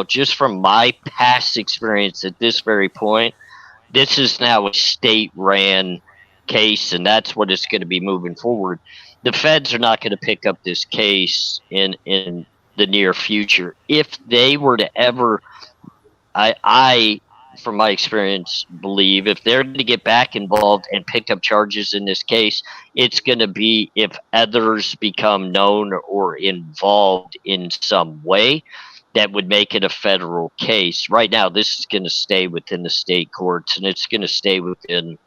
just from my past experience at this very point, this is now a state-ran case, and that's what it's going to be moving forward. The feds are not going to pick up this case in the near future. If they were to ever, I from my experience, believe if they're going to get back involved and pick up charges in this case, it's going to be if others become known or involved in some way that would make it a federal case. Right now, this is going to stay within the state courts, and it's going to stay within,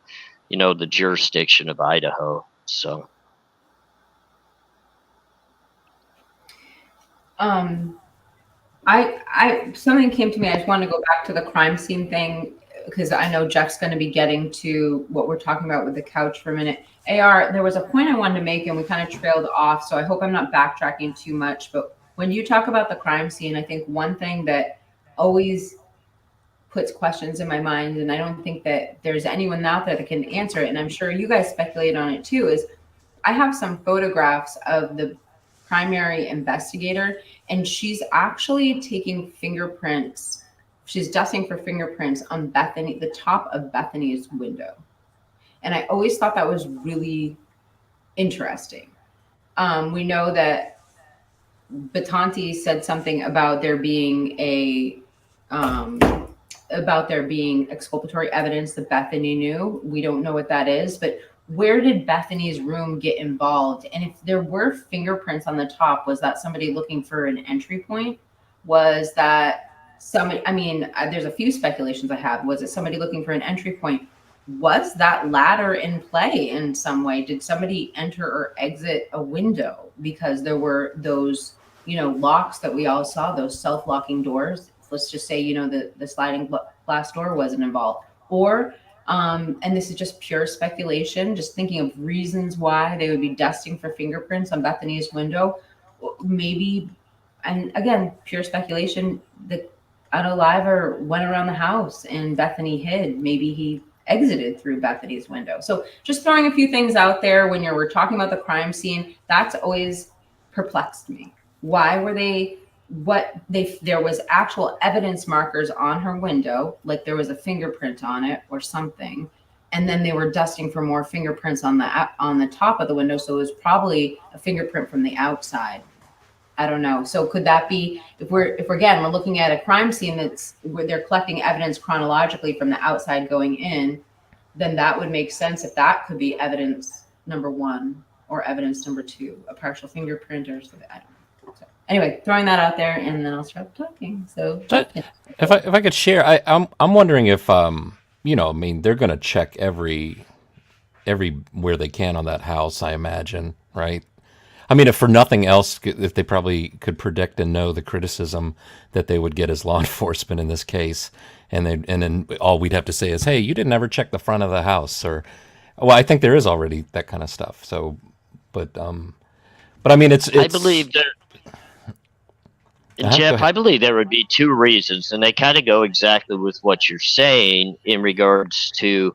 the jurisdiction of Idaho. So. Something came to me. I just want to go back to the crime scene thing because I know Jeff's going to be getting to what we're talking about with the couch for a minute. AR, there was a point I wanted to make and we kind of trailed off, so I hope I'm not backtracking too much. But when you talk about the crime scene, I think one thing that always puts questions in my mind, and I don't think that there's anyone out there that can answer it, and I'm sure you guys speculate on it too, is I have some photographs of the primary investigator, and she's actually taking fingerprints. She's dusting for fingerprints on Bethany, the top of Bethany's window. And I always thought that was really interesting. We know that Batanti said something about there being exculpatory evidence that Bethany knew. We don't know what that is, but where did Bethany's room get involved? And if there were fingerprints on the top, was that somebody looking for an entry point? Was that somebody, there's a few speculations I have. Was it somebody looking for an entry point? Was that ladder in play in some way? Did somebody enter or exit a window? Because there were those, locks that we all saw, those self-locking doors. Let's just say, the sliding glass door wasn't involved. Or, and this is just pure speculation, just thinking of reasons why they would be dusting for fingerprints on Bethany's window. Maybe, and again, pure speculation, the unaliver went around the house and Bethany hid. Maybe he exited through Bethany's window. So just throwing a few things out there when we're talking about the crime scene, that's always perplexed me. Why were there was actual evidence markers on her window, like there was a fingerprint on it or something, and then they were dusting for more fingerprints on the top of the window, so it was probably a fingerprint from the outside. I don't know. So could that be, if we're looking at a crime scene that's where they're collecting evidence chronologically from the outside going in, then that would make sense if that could be evidence number one or evidence number two, a partial fingerprint or something. I don't know. So anyway, throwing that out there, and then I'll start talking. So if I could share, I'm wondering if they're going to check every where they can on that house, I imagine, right? If for nothing else, if they probably could predict and know the criticism that they would get as law enforcement in this case, and then all we'd have to say is, hey, you didn't ever check the front of the house, or, well, I think there is already that kind of stuff. So, but it's I believe there. Jeff, I believe there would be two reasons, and they kind of go exactly with what you're saying in regards to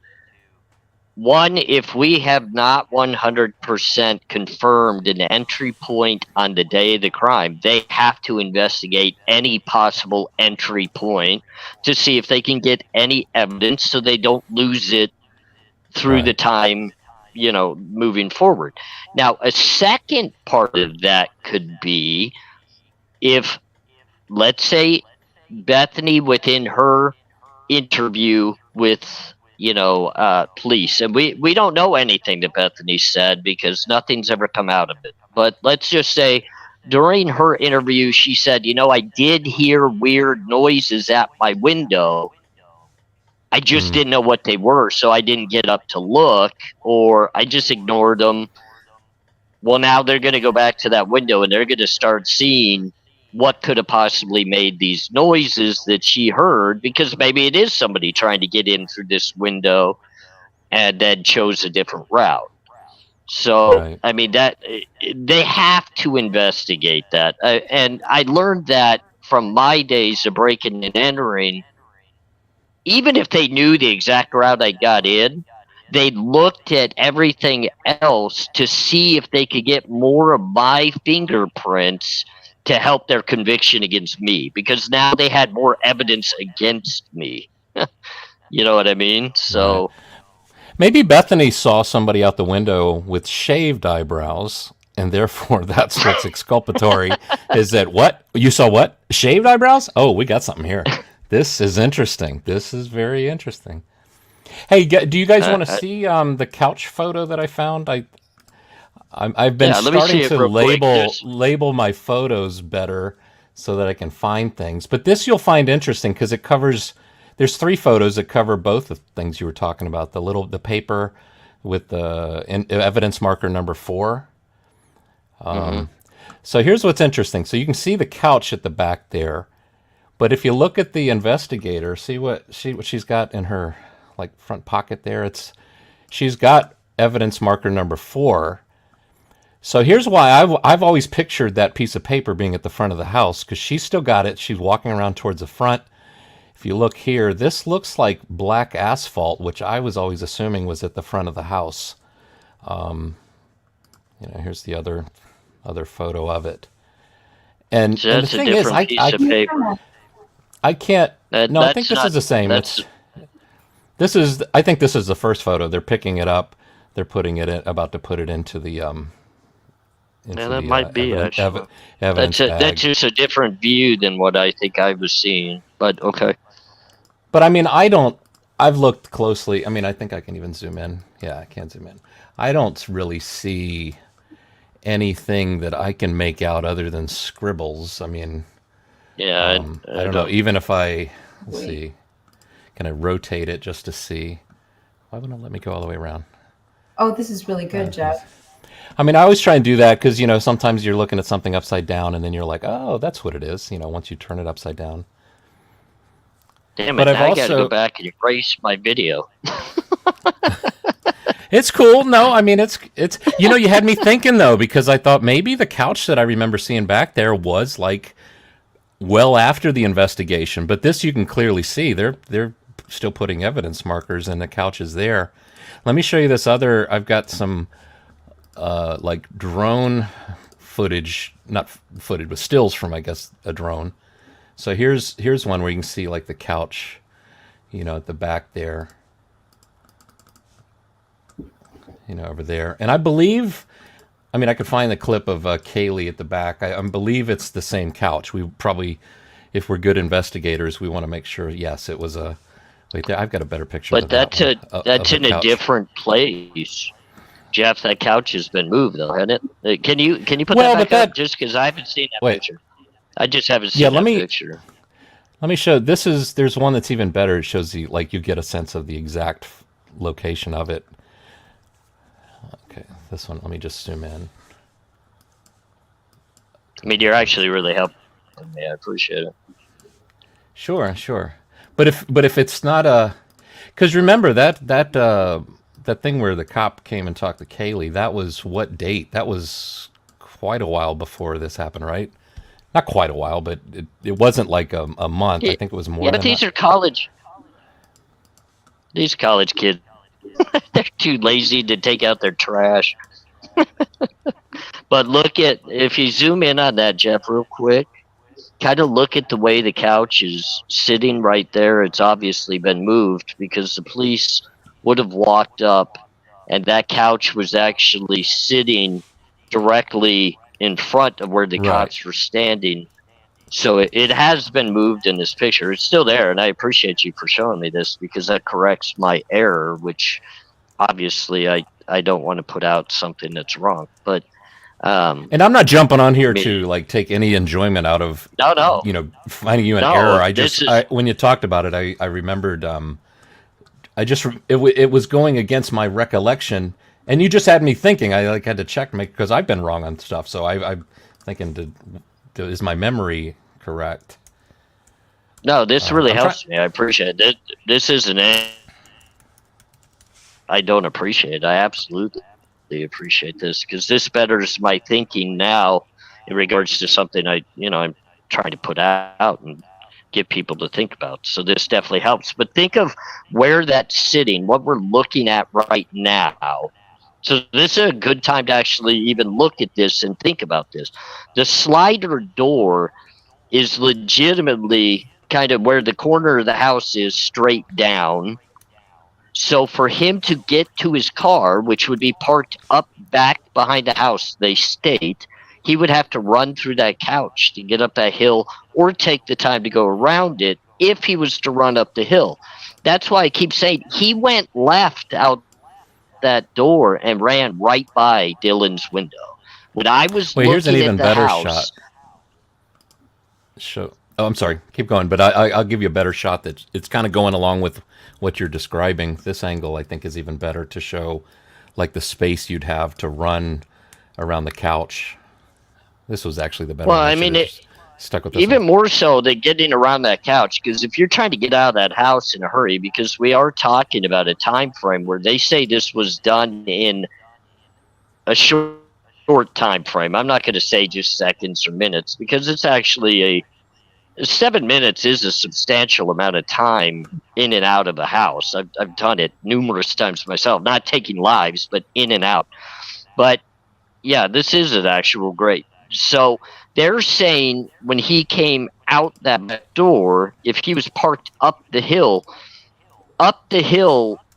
one, if we have not 100% confirmed an entry point on the day of the crime, they have to investigate any possible entry point to see if they can get any evidence so they don't lose it through the Right. time, moving forward. Now, a second part of that could be if, let's say, Bethany, within her interview with police, and we don't know anything that Bethany said because nothing's ever come out of it, but let's just say during her interview she said, I did hear weird noises at my window. I just didn't know what they were, so I didn't get up to look, or I just ignored them. Well, now they're going to go back to that window and they're going to start seeing what could have possibly made these noises that she heard, because maybe it is somebody trying to get in through this window and then chose a different route. So, Right. I mean, that they have to investigate that. And I learned that from my days of breaking and entering. Even if they knew the exact route I got in, they looked at everything else to see if they could get more of my fingerprints to help their conviction against me, because now they had more evidence against me. You know what I mean? So Maybe Bethany saw somebody out the window with shaved eyebrows, and therefore that's what's exculpatory. Is that what? You saw what? Shaved eyebrows? Oh, we got something here. This is interesting. This is very interesting. Hey, do you guys want to see the couch photo that I found? I've been Yeah, let me see starting it to real quick. label my photos better so that I can find things. But this you'll find interesting because it covers. There's 3 photos that cover both the things you were talking about. The paper with the evidence marker number 4. So here's what's interesting. So you can see the couch at the back there, but if you look at the investigator, see what she's got in her front pocket there. She's got evidence marker number 4. So here's why I've always pictured that piece of paper being at the front of the house, because she's still got it. She's walking around towards the front. If you look here, this looks like black asphalt, which I was always assuming was at the front of the house. Here's the other photo of it. And, So and the that's a thing is, different piece of paper. I can't. No, I think this is the same. I think this is the first photo. They're picking it up. They're putting it in, about to put it into the That might be actually. evidence bag. That's just a different view than what I think I was seeing. But okay. But I mean, I've looked closely. I mean, I think I can even zoom in. Yeah, I can zoom in. I don't really see anything that I can make out other than scribbles. I mean, Yeah, I don't know. Even if let's see, can I rotate it just to see? Why wouldn't it let me go all the way around? Oh, this is really good, Jeff. I mean, I always try and do that because, sometimes you're looking at something upside down and then you're like, oh, that's what it is, once you turn it upside down. Damn it! But I've I gotta also- go back and erase my video. It's cool. No, I mean, it's you had me thinking, though, because I thought maybe the couch that I remember seeing back there was well after the investigation. But this you can clearly see. They're still putting evidence markers and the couch is there. Let me show you this other. I've got some drone footage, not footage, but stills from, I guess, a drone. So here's one where you can see the couch, at the back there, over there. And I believe, I could find the clip of Kaylee at the back. I believe it's the same couch. We probably, if we're good investigators, we want to make sure. Yes, it was a. Wait, there, I've got a better picture. But of that's that's in a different place. Jeff, that couch has been moved, though, hasn't it? Can you put that back up? Just because I haven't seen that picture. I just haven't seen that picture. Let me show. There's one that's even better. It shows you you get a sense of the exact location of it. Okay, this one. Let me just zoom in. I mean, you're actually really helping me. I appreciate it. Sure. But if it's not because remember that thing where the cop came and talked to Kaylee, that was what date? That was quite a while before this happened, right? Not quite a while, but it wasn't a month. I think it was more than these that. are college. These college kids They're too lazy to take out their trash. But look at, if you zoom in on that, Jeff, real quick, kind of look at the way the couch is sitting right there. It's obviously been moved because the police would have walked up and that couch was actually sitting directly in front of where the Right. cops were standing. So it has been moved in this picture. It's still there, and I appreciate you for showing me this because that corrects my error, which obviously I don't want to put out something that's wrong. But And I'm not jumping on here I mean, to like take any enjoyment out of no, finding you an no. error. I This just is when you talked about it, I remembered. It was going against my recollection, and you just had me thinking. I like had to check because I've been wrong on stuff. So I'm thinking, is my memory correct? no. This really I'm helps me. I appreciate it. This isn't it. I don't appreciate it. I absolutely appreciate this because this betters my thinking now in regards to something I'm trying to put out and get people to think about. So this definitely helps. But think of where that's sitting, what we're looking at right now. So this is a good time to actually even look at this and think about this. The slider door is legitimately kind of where the corner of the house is straight down. So for him to get to his car, which would be parked up back behind the house, they state, he would have to run through that couch to get up that hill or take the time to go around it if he was to run up the hill. That's why I keep saying he went left out that door and ran right by Dylan's window. When I was Wait, here's an looking even at the better house, shot. Oh, I'm sorry. Keep going, but I'll give you a better shot. That it's kind of going along with what you're describing. This angle, I think, is even better to show, like the space you'd have to run around the couch. This was actually the better well, one. I mean, Stuck with this even one. more so than getting around that couch, because if you're trying to get out of that house in a hurry, because we are talking about a time frame where they say this was done in a short time frame. I'm not going to say just seconds or minutes because it's actually 7 minutes is a substantial amount of time in and out of a house. I've done it numerous times myself, not taking lives, but in and out. But yeah, this is an actual great. So they're saying when he came out that back door, if he was parked up the hill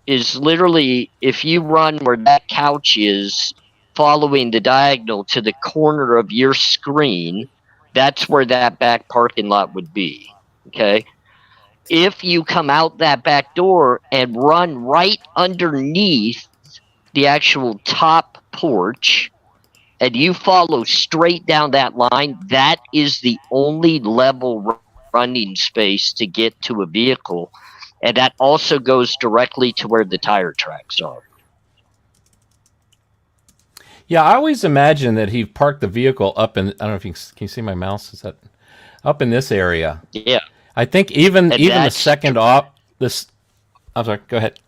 is literally, if you run where that couch is, following the diagonal to the corner of your screen, that's where that back parking lot would be. Okay. If you come out that back door and run right underneath the actual top porch and you follow straight down that line, that is the only level running space to get to a vehicle. And that also goes directly to where the tire tracks are. Yeah, I always imagine that he parked the vehicle up in. I don't know if can you see my mouse? Is that up in this area? Yeah. I think even the that's- second off this. I'm sorry. Go ahead.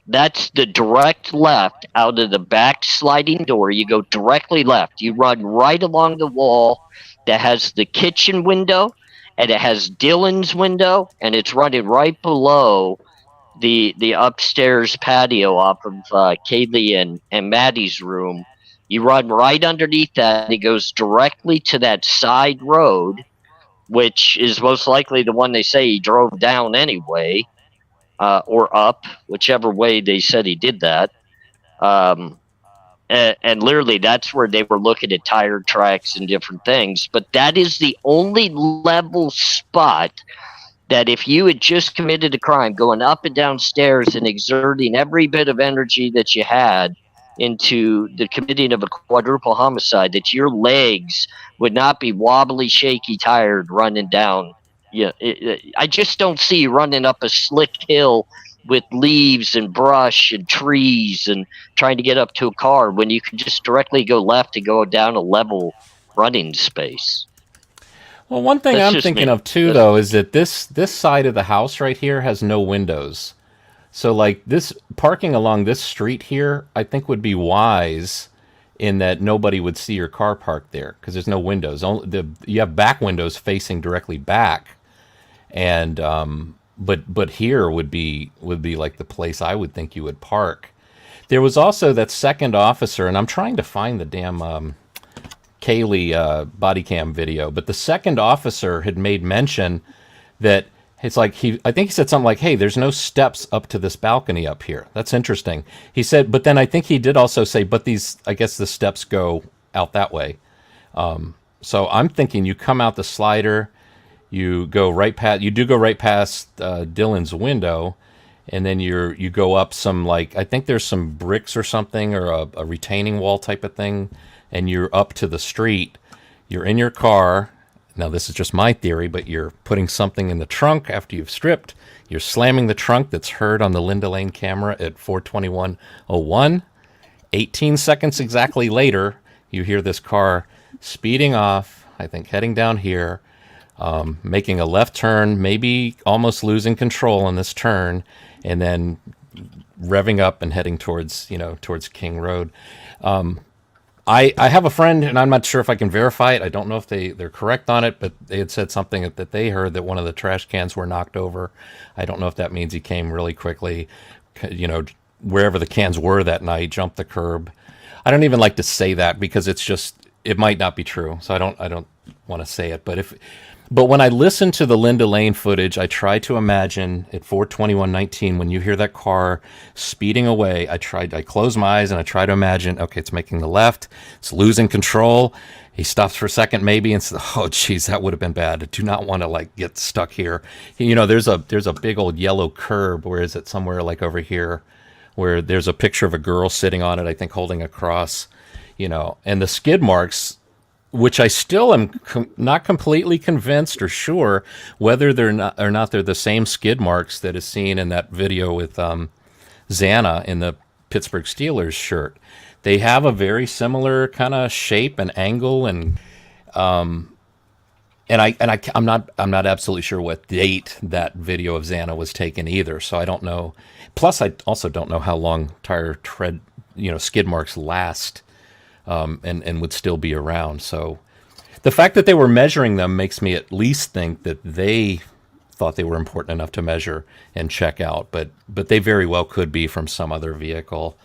That's the direct left out of the back sliding door. You go directly left. You run right along the wall that has the kitchen window, and it has Dylan's window, and it's running right below the upstairs patio off of Kaylee and Maddie's room. You run right underneath that, and it goes directly to that side road, which is most likely the one they say he drove down anyway. Or up, whichever way they said he did that. And literally that's where they were looking at tire tracks and different things. But that is the only level spot that if you had just committed a crime, going up and down stairs and exerting every bit of energy that you had into the committing of a quadruple homicide, that your legs would not be wobbly, shaky, tired running down. Yeah, I just don't see you running up a slick hill with leaves and brush and trees and trying to get up to a car when you can just directly go left and go down a level running space. Well, one thing That's I'm just thinking me. of too, though, is that this side of the house right here has no windows. So, like this parking along this street here, I think would be wise in that nobody would see your car parked there because there's no windows. You have back windows facing directly back, and but here would be like the place I would think you would park. There was also that second officer, and I'm trying to find the damn Kaylee body cam video, but the second officer had made mention that it's like I think he said something like, "Hey, there's no steps up to this balcony up here." That's interesting. He said, but then I think he did also say, "But these, I guess the steps go out that way." So I'm thinking you come out the slider, you do go right past Dylan's window, and then you go up some, like, I think there's some bricks or something, or a retaining wall type of thing, and you're up to the street. You're in your car. Now, this is just my theory, but you're putting something in the trunk after you've stripped. You're slamming the trunk. That's heard on the Linda Lane camera at 4:21:01. 18 seconds exactly later, you hear this car speeding off, I think heading down here, making a left turn, maybe almost losing control on this turn, and then revving up and heading towards King Road. I have a friend, and I'm not sure if I can verify it. I don't know if they're correct on it, but they had said something that they heard that one of the trash cans were knocked over. I don't know if that means he came really quickly, wherever the cans were that night, jumped the curb. I don't even like to say that because it might not be true. So I don't want to say it. But when I listen to the Linda Lane footage, I try to imagine at 4:21:19 when you hear that car speeding away. I close my eyes and I try to imagine, okay, it's making the left, it's losing control. He stops for a second maybe and says, "Oh, geez, that would have been bad. I do not want to get stuck here." There's a big old yellow curb. Where is it? Somewhere like over here, where there's a picture of a girl sitting on it, I think holding a cross. And the skid marks, which I still am not completely convinced or sure whether they're not they're the same skid marks that is seen in that video with Xana in the Pittsburgh Steelers shirt. They have a very similar kind of shape and angle, and I'm not absolutely sure what date that video of Xana was taken either. So I don't know. Plus, I also don't know how long tire tread skid marks last. And would still be around. So the fact that they were measuring them makes me at least think that they thought they were important enough to measure and check out, but they very well could be from some other vehicle.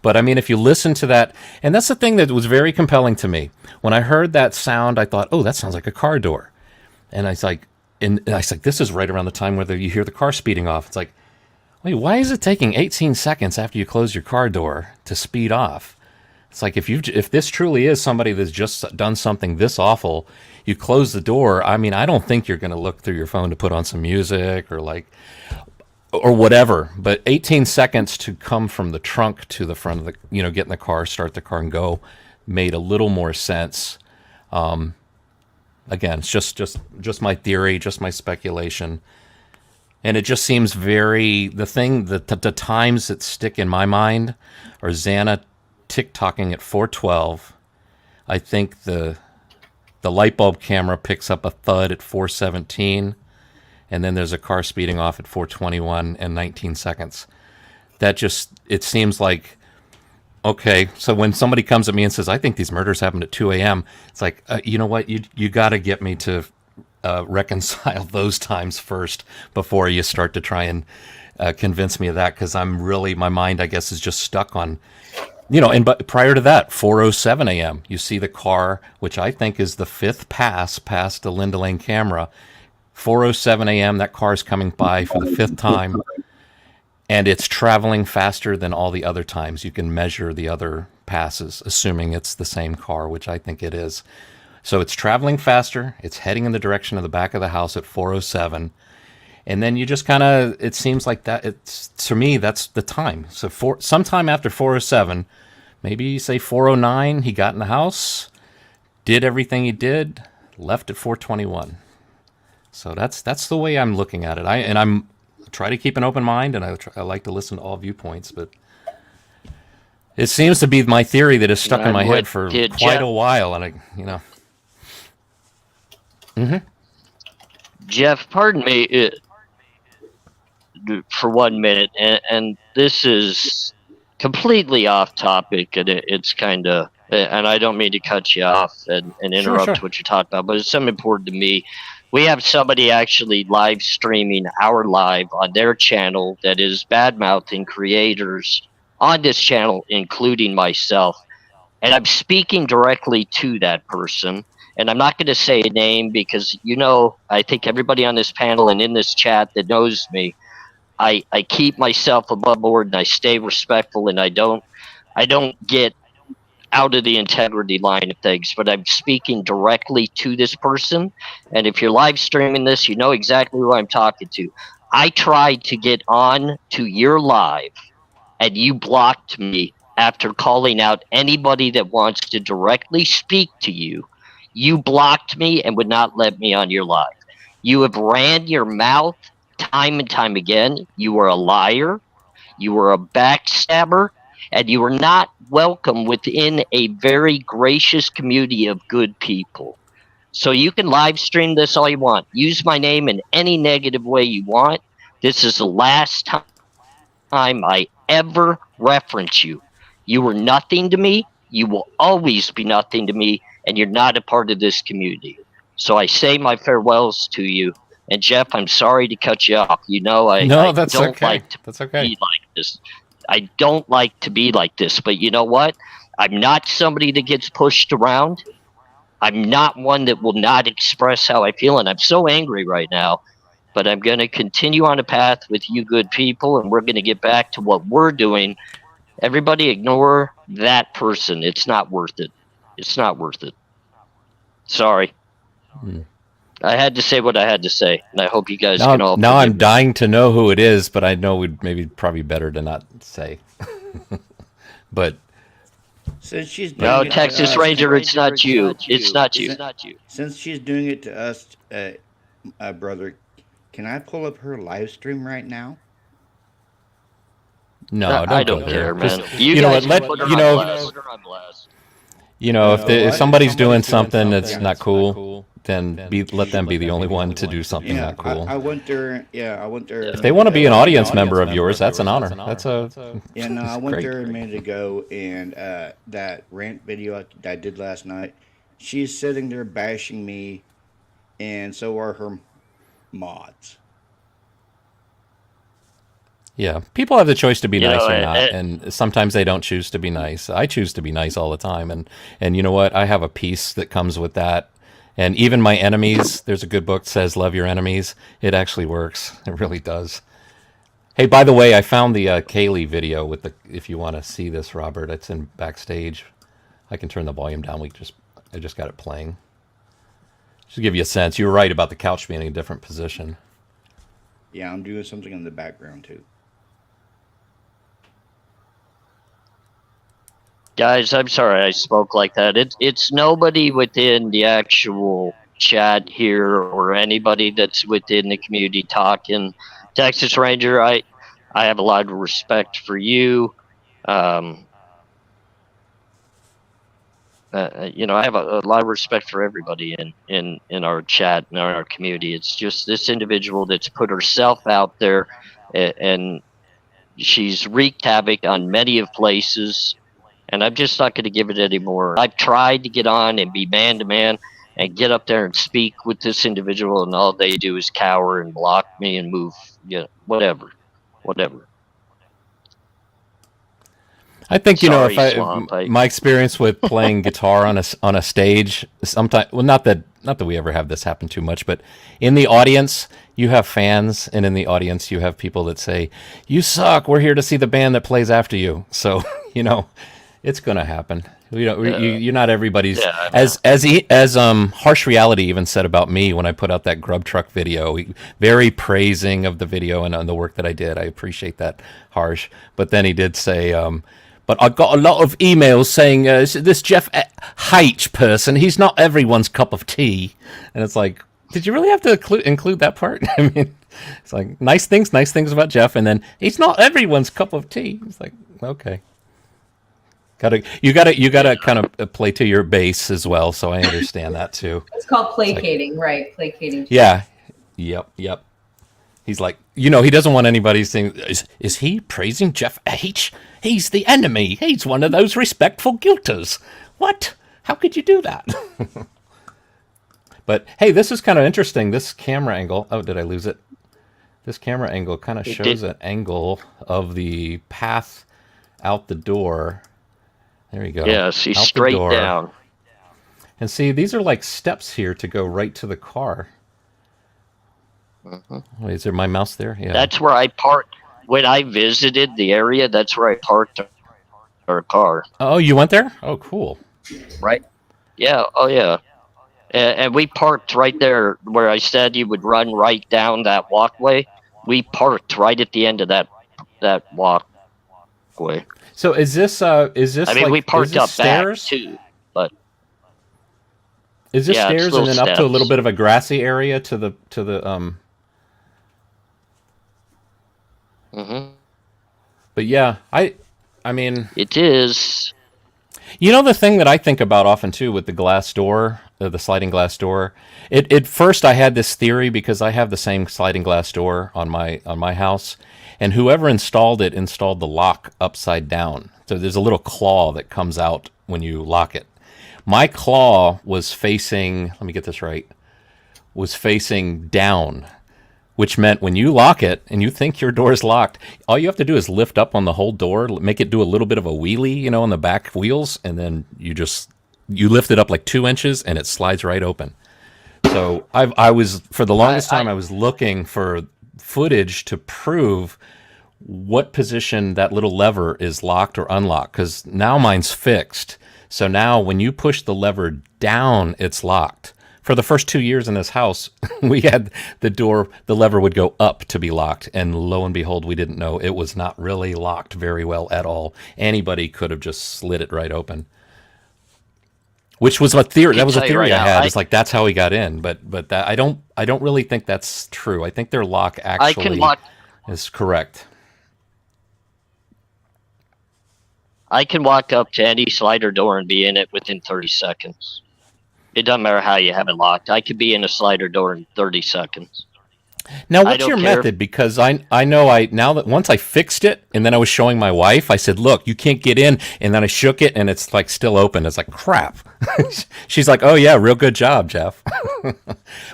But I mean, if you listen to that, and that's the thing that was very compelling to me. When I heard that sound, I thought, oh, that sounds like a car door. And I was like, this is right around the time where you hear the car speeding off. It's like, wait, why is it taking 18 seconds after you close your car door to speed off? It's like if this truly is somebody that's just done something this awful, you close the door. I mean, I don't think you're going to look through your phone to put on some music or whatever. But 18 seconds to come from the trunk to the front of the, get in the car, start the car, and go, made a little more sense. Again, it's just my theory, just my speculation, and it just seems the times that stick in my mind are Xana TikToking at 4:12. I think the light bulb camera picks up a thud at 4:17, and then there's a car speeding off at 4:21 and 19 seconds. It seems like, okay, so when somebody comes at me and says, "I think these murders happened at 2 a.m., it's like, you know what, you got to get me to reconcile those times first before you start to try and convince me of that, because my mind, I guess, is just stuck on. But prior to that, 4:07 a.m., you see the car, which I think is the fifth pass past the Linda Lane camera. 4:07 a.m., that car is coming by for the fifth time, and it's traveling faster than all the other times. You can measure the other passes, assuming it's the same car, which I think it is. So it's traveling faster. It's heading in the direction of the back of the house at 4:07. And then you just it seems like that. To me, that's the time. So sometime after 4:07, maybe say 4:09, he got in the house, did everything he did, left at 4:21. So that's the way I'm looking at it. I'm try to keep an open mind, and I like to listen to all viewpoints, but it seems to be my theory that is stuck in my head for quite a while, and Jeff, pardon me for 1 minute, and this is completely off topic, and it's kind of, and I don't mean to cut you off and interrupt Sure. what you're talking about, but it's something important to me. We have somebody actually live streaming our live on their channel that is bad-mouthing creators on this channel, including myself. And I'm speaking directly to that person. And I'm not going to say a name because, I think everybody on this panel and in this chat that knows me, I keep myself above board and I stay respectful and I don't get out of the integrity line of things, but I'm speaking directly to this person. And if you're live streaming this, you know exactly who I'm talking to. I tried to get on to your live and you blocked me after calling out anybody that wants to directly speak to you. You blocked me and would not let me on your live. You have ran your mouth time and time again. You are a liar. You are a backstabber. And you are not welcome within a very gracious community of good people. So you can live stream this all you want. Use my name in any negative way you want. This is the last time I ever reference you. You were nothing to me. You will always be nothing to me. And you're not a part of this community. So I say my farewells to you. And Jeff, I'm sorry to cut you off. I That's don't okay. like to That's okay. be like this. I don't like to be like this, but you know what? I'm not somebody that gets pushed around. I'm not one that will not express how I feel, and I'm so angry right now. But I'm going to continue on a path with you good people, and we're going to get back to what we're doing. Everybody ignore that person. It's not worth it. It's not worth it. Sorry. I had to say what I had to say, and I hope you guys can all Now I'm forgive me. dying to know who it is, but I know we'd probably better to not say. But Since she's doing No, it to Texas us, Ranger, it's not you. It's not you. since she's doing it to us, brother, can I pull up her live stream right now? no, I don't don't go care, there. man. Just, You you know guys what? put her You on know, blast. Put her on blast. if somebody's doing something that's Yeah. not cool, then let them be the only one to do something Yeah, not cool. I went there. Yeah, I went there. If they want to be an audience member of yours, that's an honor. That's a Yeah, no, I went great. there a minute ago, and that rant video I did last night, she's sitting there bashing me, and so are her mods. Yeah, people have the choice to be You nice know, or not, and sometimes they don't choose to be nice. I choose to be nice all the time, and you know what? I have a peace that comes with that. And even my enemies, there's a good book that says love your enemies. It actually works. It really does. Hey, by the way, I found the Kaylee video with the. If you want to see this, Robert, it's in backstage. I can turn the volume down. I just got it playing. Just to give you a sense, you were right about the couch being in a different position. Yeah, I'm doing something in the background too. Guys, I'm sorry I spoke like that. It's nobody within the actual chat here or anybody that's within the community talking. Texas Ranger, I have a lot of respect for you. I have a lot of respect for everybody in our chat and our community. It's just this individual that's put herself out there, and she's wreaked havoc on many of places. And I'm just not going to give it anymore. I've tried to get on and be man to man and get up there and speak with this individual, and all they do is cower and block me and move. Whatever. I think Sorry, if Swamp, my experience with playing guitar on a stage, sometimes not that we ever have this happen too much, but in the audience you have fans, and in the audience you have people that say, "You suck. We're here to see the band that plays after you." So it's gonna happen. You're not everybody's. As Harsh Reality even said about me when I put out that Grub Truck video, very praising of the video and the work that I did. I appreciate that, Harsh. But then he did say, but I got a lot of emails saying this Jeff H person, he's not everyone's cup of tea. And it's like, did you really have to include that part? I mean, it's like nice things about Jeff, and then he's not everyone's cup of tea. It's like, okay. You gotta kind of play to your base as well, so I understand that too. It's called placating, right? Placating. Yeah. Yep. He's like, he doesn't want anybody saying, is he praising Jeff H? He's the enemy. He's one of those respectful guilters. What? How could you do that? But hey, this is kind of interesting. This camera angle. Oh, did I lose it? This camera angle kind of It shows did. an angle of the path out the door. There you go. Yeah, see, Out the straight door. down. And see, these are like steps here to go right to the car. Mhm. Wait, is there my mouse there? Yeah. That's where I parked when I visited the area. That's where I parked our car. Oh, you went there? Oh, cool. Right? Yeah. Oh, yeah. And we parked right there where I said you would run right down that walkway. We parked right at the end of that walkway. So is this I mean, like we is parked this up back stairs? too, but Is this yeah, it's stairs and little then up to a little steps. bit of a grassy area to the Hmm. But yeah, I mean, It is. you know the thing that I think about often too with the glass door, the sliding glass door. At first I had this theory because I have the same sliding glass door on my house, and whoever installed it installed the lock upside down. So there's a little claw that comes out when you lock it. My claw was facing, let me get this right, was facing down, which meant when you lock it and you think your door is locked, all you have to do is lift up on the whole door, make it do a little bit of a wheelie, you know, on the back wheels, and then you lift it up like 2 inches and it slides right open. So I was, for the longest time, I was looking for footage to prove what position that little lever is locked or unlocked, because now mine's fixed. So now when you push the lever down, it's locked. For the first 2 years in this house, we had the lever would go up to be locked. And lo and behold, we didn't know it was not really locked very well at all. Anybody could have just slid it right open. Which was a theory. That was a theory I had. It's like that's how he got in, but that I don't really think that's true. I think their lock actually is correct. I can walk up to any slider door and be in it within 30 seconds. It doesn't matter how you have it locked. I could be in a slider door in 30 seconds. Now, what's your method? Because I know now that once I fixed it and then I was showing my wife, I said, look, you can't get in. And then I shook it and it's like still open. It's like, crap. She's like, oh yeah, real good job, Jeff.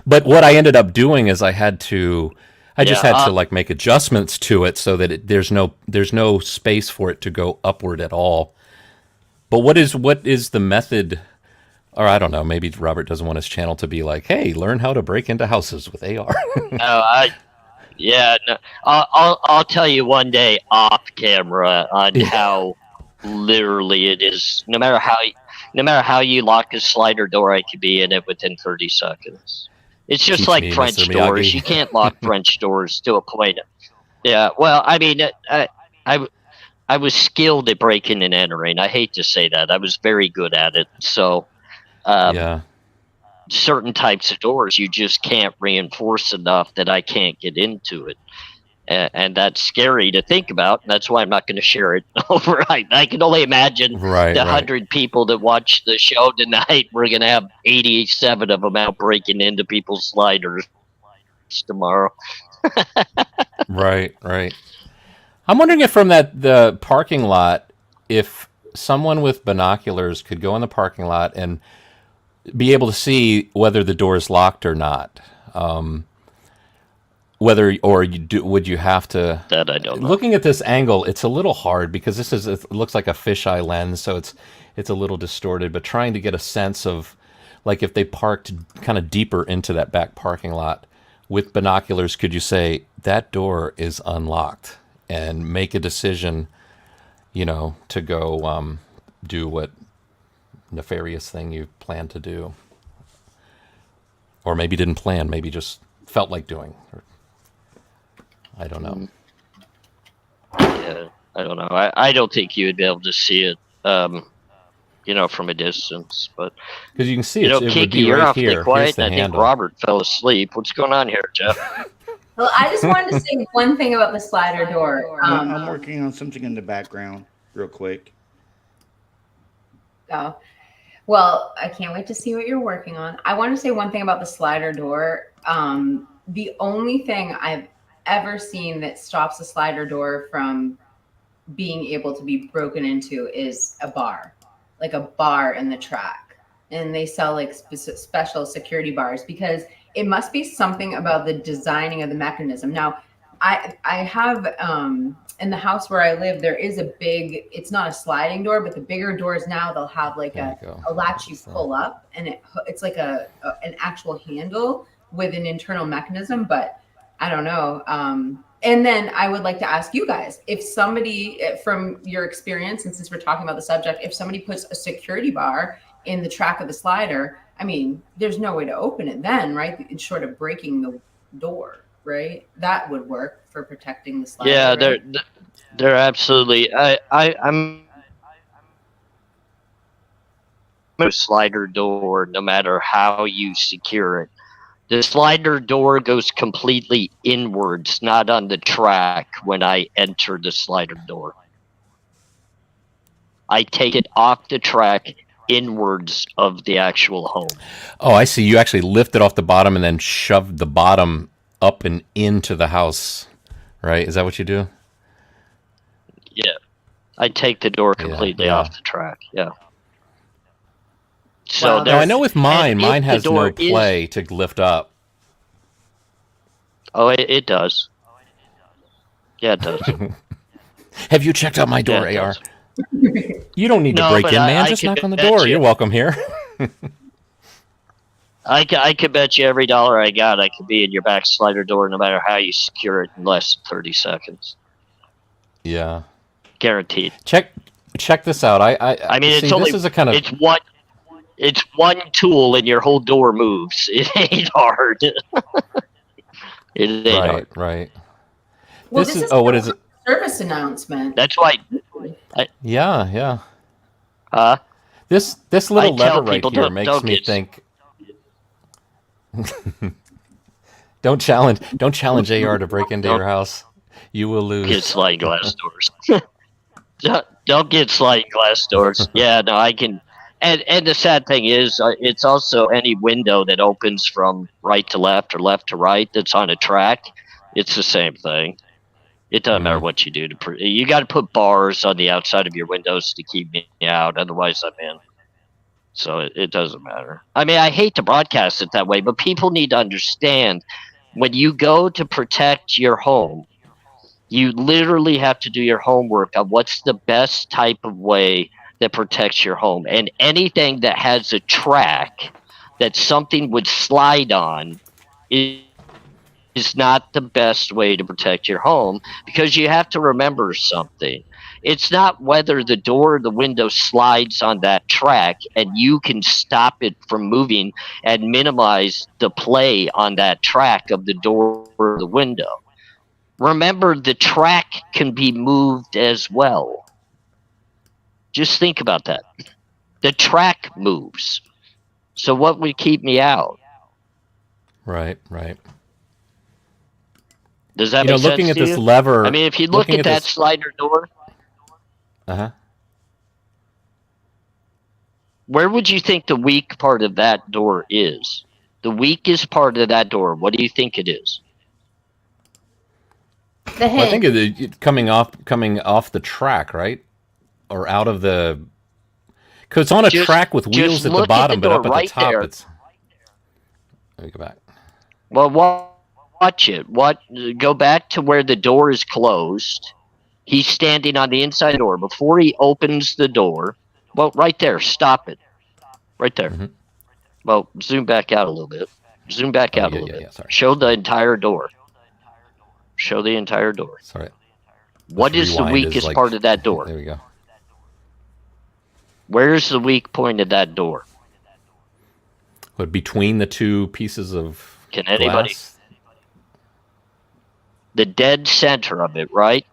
But what I ended up doing is I just had to like make adjustments to it so that there's no space for it to go upward at all. But what is the method? Or I don't know, maybe Robert doesn't want his channel to be like, hey, learn how to break into houses with AR. No, I'll tell you one day off camera on how literally it is. No matter how you lock a slider door, I could be in it within 30 seconds. It's just Teach like me, French Mr. doors. Miyagi. You can't lock French doors to a point. Yeah, well, I mean, I was skilled at breaking and entering. I hate to say that. I was very good at it. So, Yeah. certain types of doors you just can't reinforce enough that I can't get into it. And that's scary to think about. And that's why I'm not going to share it over. I can only imagine the 100 people that watch the show tonight, we're going to have 87 of them out breaking into people's sliders tomorrow. Right. I'm wondering if from the parking lot, if someone with binoculars could go in the parking lot and be able to see whether the door is locked or not. Would you have to? That I don't know. Looking at this angle, it's a little hard because it looks like a fisheye lens, so it's a little distorted. But trying to get a sense of, like, if they parked kind of deeper into that back parking lot with binoculars, could you say that door is unlocked and make a decision, to go do what nefarious thing you planned to do, or maybe didn't plan, maybe just felt like doing. I don't know. Yeah, I don't know. I don't think you would be able to see it, from a distance. But because you can see Kiki, you're awfully quiet. And I think Robert fell asleep. What's going on here, Jeff? Well, I just wanted to say one thing about the slider door. I'm working on something in the background real quick. Oh, well, I can't wait to see what you're working on. I want to say one thing about the slider door. The only thing I've ever seen that stops a slider door from being able to be broken into is a bar, like a bar in the track. and they sell like special security bars because it must be something about the designing of the mechanism. Now, I have in the house where I live, there is a big. It's not a sliding door, but the bigger doors now they'll have like There you go. a latch you What's that? pull up, and it's like an actual handle with an internal mechanism. But I don't know. And then I would like to ask you guys if somebody, from your experience, and since we're talking about the subject, if somebody puts a security bar in the track of the slider, I mean, there's no way to open it then, right? It's short of breaking the door, right? That would work for protecting the slider. Yeah, right? they're absolutely. I'm a slider door, no matter how you secure it. The slider door goes completely inwards, not on the track when I enter the slider door. I take it off the track inwards of the actual home. Oh, I see. You actually lift it off the bottom and then shove the bottom up and into the house, right? Is that what you do? Yeah. I take the door completely yeah. off the track. Yeah. So Wow, Now, I know with mine and if the has door no play to lift up. Oh, it does. Yeah, it does. Have you checked out my door, Yeah, it AR? does. You don't need to No, break but in, man. I Just can knock on the bet door. you- You're welcome here. I could bet you every dollar I got I could be in your back slider door no matter how you secure it in less than 30 seconds. Yeah. Guaranteed. Check this out. I mean, see, it's only this is a kind of it's one tool and your whole door moves. It ain't hard. It ain't hard. right. Well, This is what is it? Service announcement. That's why. Yeah. Huh? This little I tell lever right people, here don't makes me get- think. Don't challenge AR to break into your house. You will Get lose. sliding glass doors. Don't get sliding glass doors. Yeah, no, I can. And the sad thing is, it's also any window that opens from right to left or left to right that's on a track. It's the same thing. It doesn't matter what you do. You got to put bars on the outside of your windows to keep me out. Otherwise, I'm in. So it doesn't matter. I mean, I hate to broadcast it that way, but people need to understand when you go to protect your home, you literally have to do your homework on what's the best type of way that protects your home. And anything that has a track that something would slide on is not the best way to protect your home, because you have to remember something. It's not whether the door or the window slides on that track and you can stop it from moving and minimize the play on that track of the door or the window. Remember, the track can be moved as well. Just think about that. The track moves. So what would keep me out? Right. Does that You know, make sense looking at to this you? lever. I mean, if you look looking at that this- slider door, Uh-huh. where would you think the weak part of that door is? The weakest part of that door, what do you think it is? The Well, I think hinge. it coming off the track, right? Or out of the. Because it's on a track with wheels at the look at bottom, the but up door at right the top, there. it's. Let me go back. Well, watch it. Go back to where the door is closed. He's standing on the inside door. Before he opens the door, well, right there, stop it. Right there. Mhm. Well, zoom back out a little bit. Zoom back out a yeah, little bit. yeah, sorry. Show the entire door. Show the entire door. Sorry. What This is the rewind is weakest like- part of that door? There we go. Where's the weak point of that door? What, between the two pieces of Can anybody? glass? The dead center of it, right?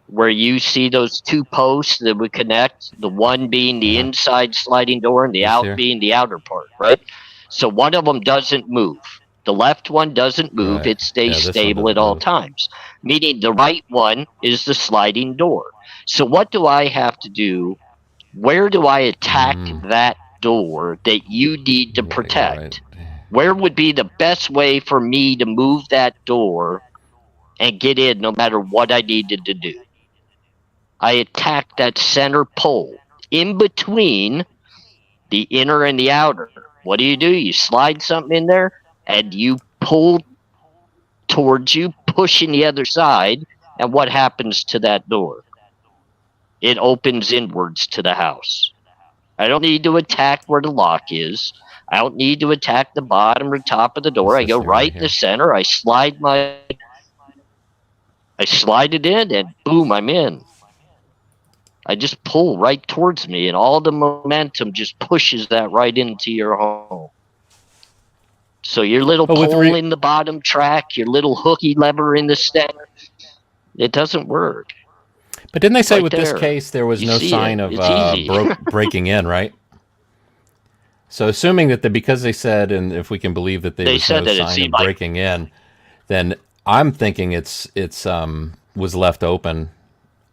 Where you see those two posts that would connect, the one being the Yeah. inside sliding door and the This out here? being the outer part, right? So one of them doesn't move. The left one doesn't move. Right. It stays Yeah, this one stable doesn't at all move. times. Meaning the right one is the sliding door. So what do I have to do? Where do I attack that door that you need to Yeah, you're protect? right. Where would be the best way for me to move that door and get in no matter what I needed to do? I attack that center pole in between the inner and the outer. What do? You slide something in there and you pull towards you, pushing the other side, and what happens to that door? It opens inwards to the house. I don't need to attack where the lock is. I don't need to attack the bottom or top of the door. I What's this go thing right in here? the center. I slide it in, and boom, I'm in. I just pull right towards me, and all the momentum just pushes that right into your home. So your little But with pole in the bottom track, your little hooky lever in the center, it doesn't work. But didn't they say Right with this there. case there was You no see sign it. of It's easy. breaking in, right? So assuming that because they said, and if we can believe that there They was said no that it sign of seemed like breaking in, then I'm thinking it's was left open,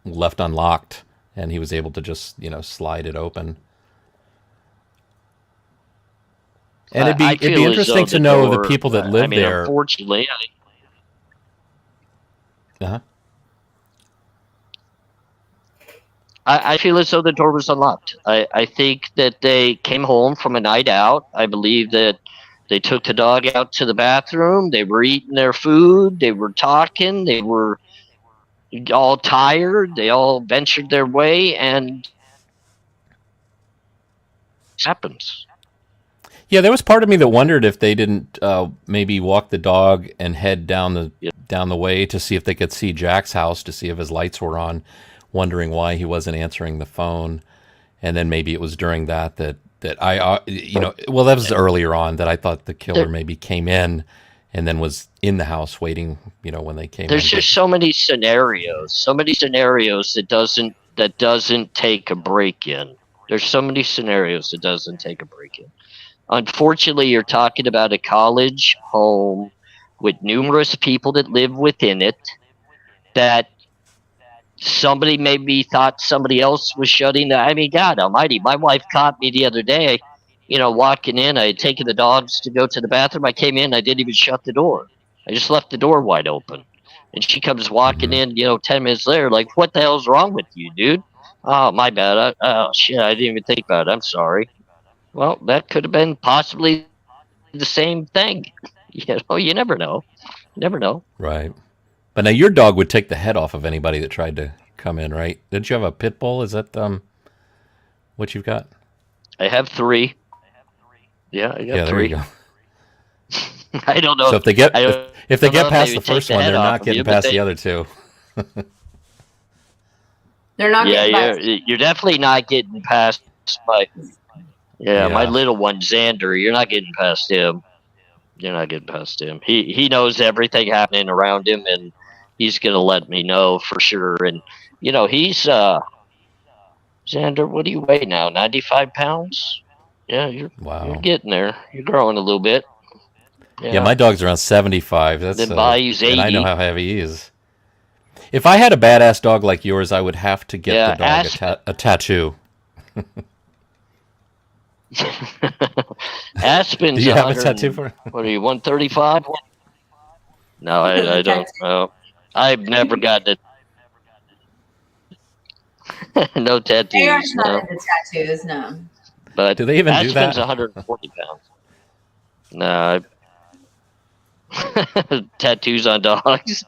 left unlocked, and he was able to just slide it open. And I it'd be feel as though interesting to the know the door. people that I live mean, there. unfortunately, Uh-huh. I feel as though the door was unlocked. I think that they came home from a night out. I believe that they took the dog out to the bathroom. They were eating their food. They were talking. They were all tired. They all ventured their way, and it happens. Yeah, there was part of me that wondered if they didn't maybe walk the dog and head down the way to see if they could see Jack's house, to see if his lights were on, wondering why he wasn't answering the phone. And then maybe it was during that I well, that was earlier on that I thought the killer maybe came in and then was in the house waiting, when they came There's in. just so many scenarios that doesn't take a break in. There's so many scenarios that doesn't take a break in. Unfortunately, you're talking about a college home with numerous people that live within it, that somebody maybe thought somebody else was shutting the. I mean, God almighty, my wife caught me the other day, walking in. I had taken the dogs to go to the bathroom. I came in, I didn't even shut the door. I just left the door wide open. And she comes walking in, 10 minutes later, like, what the hell's wrong with you, dude? Oh, my bad. Oh, shit, I didn't even think about it. I'm sorry. Well, that could have been possibly the same thing. You never know. You never know. Right. But now your dog would take the head off of anybody that tried to come in, right? Didn't you have a pit bull? Is that what you've got? I have 3. Yeah, I got Yeah, there 3. you go. I don't know. So if they get if they don't know get if past they the would take first the one, head they're off not of getting you, but past they- the other two. They're not Yeah, getting by. you're definitely not getting past my. Yeah, my Yeah. little one, Xander. You're not getting past him. You're not getting past him. He knows everything happening around him, and he's gonna let me know for sure. And he's Xander. What do you weigh now? 95 pounds. Yeah, you're Wow. getting there. You're growing a little bit. Yeah, my dog's around 75. That's Then Bayou's and I know 80. how heavy he is. If I had a badass dog like yours, I would have to get Yeah, the dog a tattoo. Aspen's Do you have a 100 tattoo for? What are you, 135? No, I don't. No, I've never gotten it. No tattoos. AR's not No. into tattoos, no. But Do they even do Aspen's that? 140 pounds. No. Tattoos on dogs.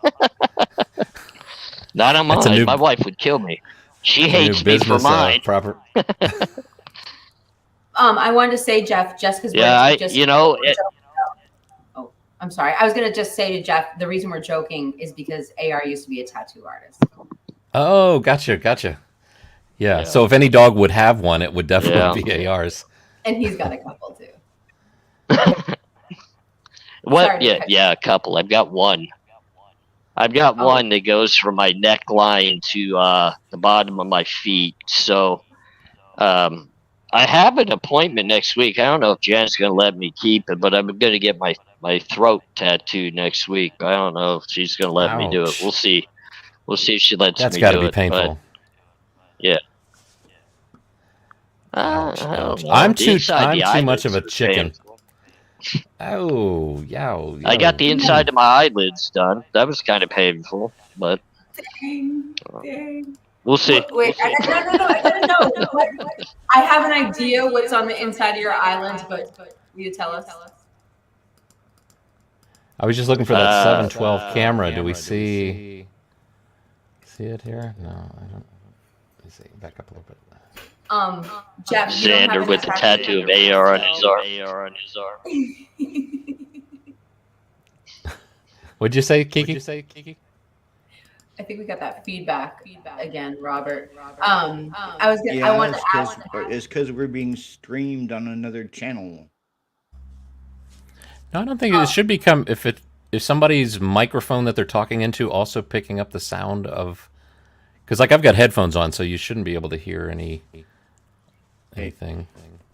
Not on That's a mine. new- My wife would kill me. She New hates me for business, mine. proper. I wanted to say, Jeff, just because Yeah, I'm sorry. I was gonna just say to Jeff, the reason we're joking is because AR used to be a tattoo artist. Oh, gotcha. Yeah. Yeah. So if any dog would have one, it would definitely Yeah. be AR's. And he's got a couple too. What? Sorry to cut you. Yeah, a couple. I've got one. I've got Oh. one that goes from my neckline to the bottom of my feet. So, I have an appointment next week. I don't know if Jan's going to let me keep it, but I'm going to get my throat tattooed next week. I don't know if she's going to let me do it. Ouch. We'll see. We'll see if she lets That's me got do to be it. painful. Yeah. Ouch, I don't ouch. know. I'm The too inside the much of a eyelids is chicken. painful. Oh, yow. I got the inside of my eyelids done. That was kind of painful, but Dang. We'll see. Wait, no, I gotta know. I have an idea what's on the inside of your island, but will you tell us? I was just looking for that 712 camera. Do we see it here? No, I don't. Let me see. Back up a little bit. Jeff, you don't have Xander with the tattoo of AR on his arm. What'd you say, Kiki? I think we got that feedback again, Robert. I wanted to ask. It's because we're being streamed on another channel. No, I don't think it should become if somebody's microphone that they're talking into also picking up the sound of, because like I've got headphones on, so you shouldn't be able to hear anything.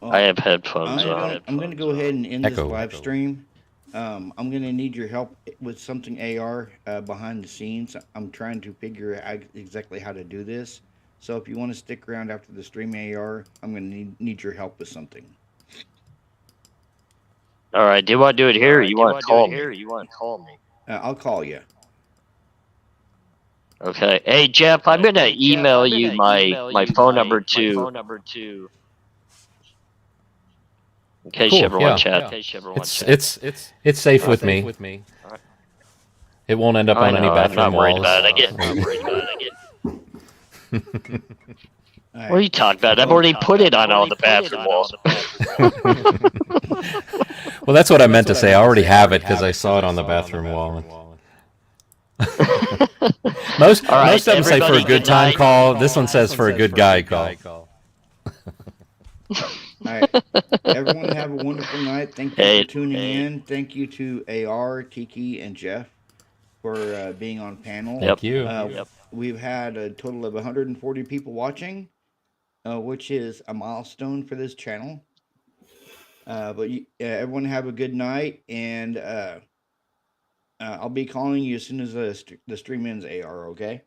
I have headphones on. I'm going to go ahead and end this Echo. live stream. I'm going to need your help with something AR behind the scenes. I'm trying to figure out exactly how to do this. So if you want to stick around after the stream AR, I'm going to need your help with something. All right. Do you want to do it here, or you want to call me? I'll call you. Okay. Hey Jeff, I'm gonna email you my phone number too. In case you ever want to chat. It's safe with me. It won't end up on any bathroom I'm not worried walls. about it. What are you talking about? I've already put it on all the bathroom walls. Well, that's what I meant to say. I already have it because I saw it on the bathroom wall. Most of them say for a good time call. This one says for a good guy call. All right. Everyone have a wonderful night. Thank you for tuning in. Thank you to AR, Kiki, and Jeff for being on panel. Thank you. We've had a total of 140 people watching, which is a milestone for this channel. But everyone have a good night, and I'll be calling you as soon as the stream ends, AR, okay?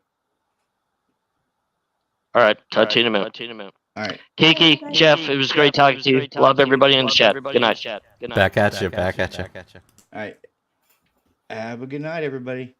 All right. Talk to you in a minute. All right. Kiki, Jeff, it was great talking to you. Love everybody in the chat. Good night. Back at you. All right. Have a good night, everybody.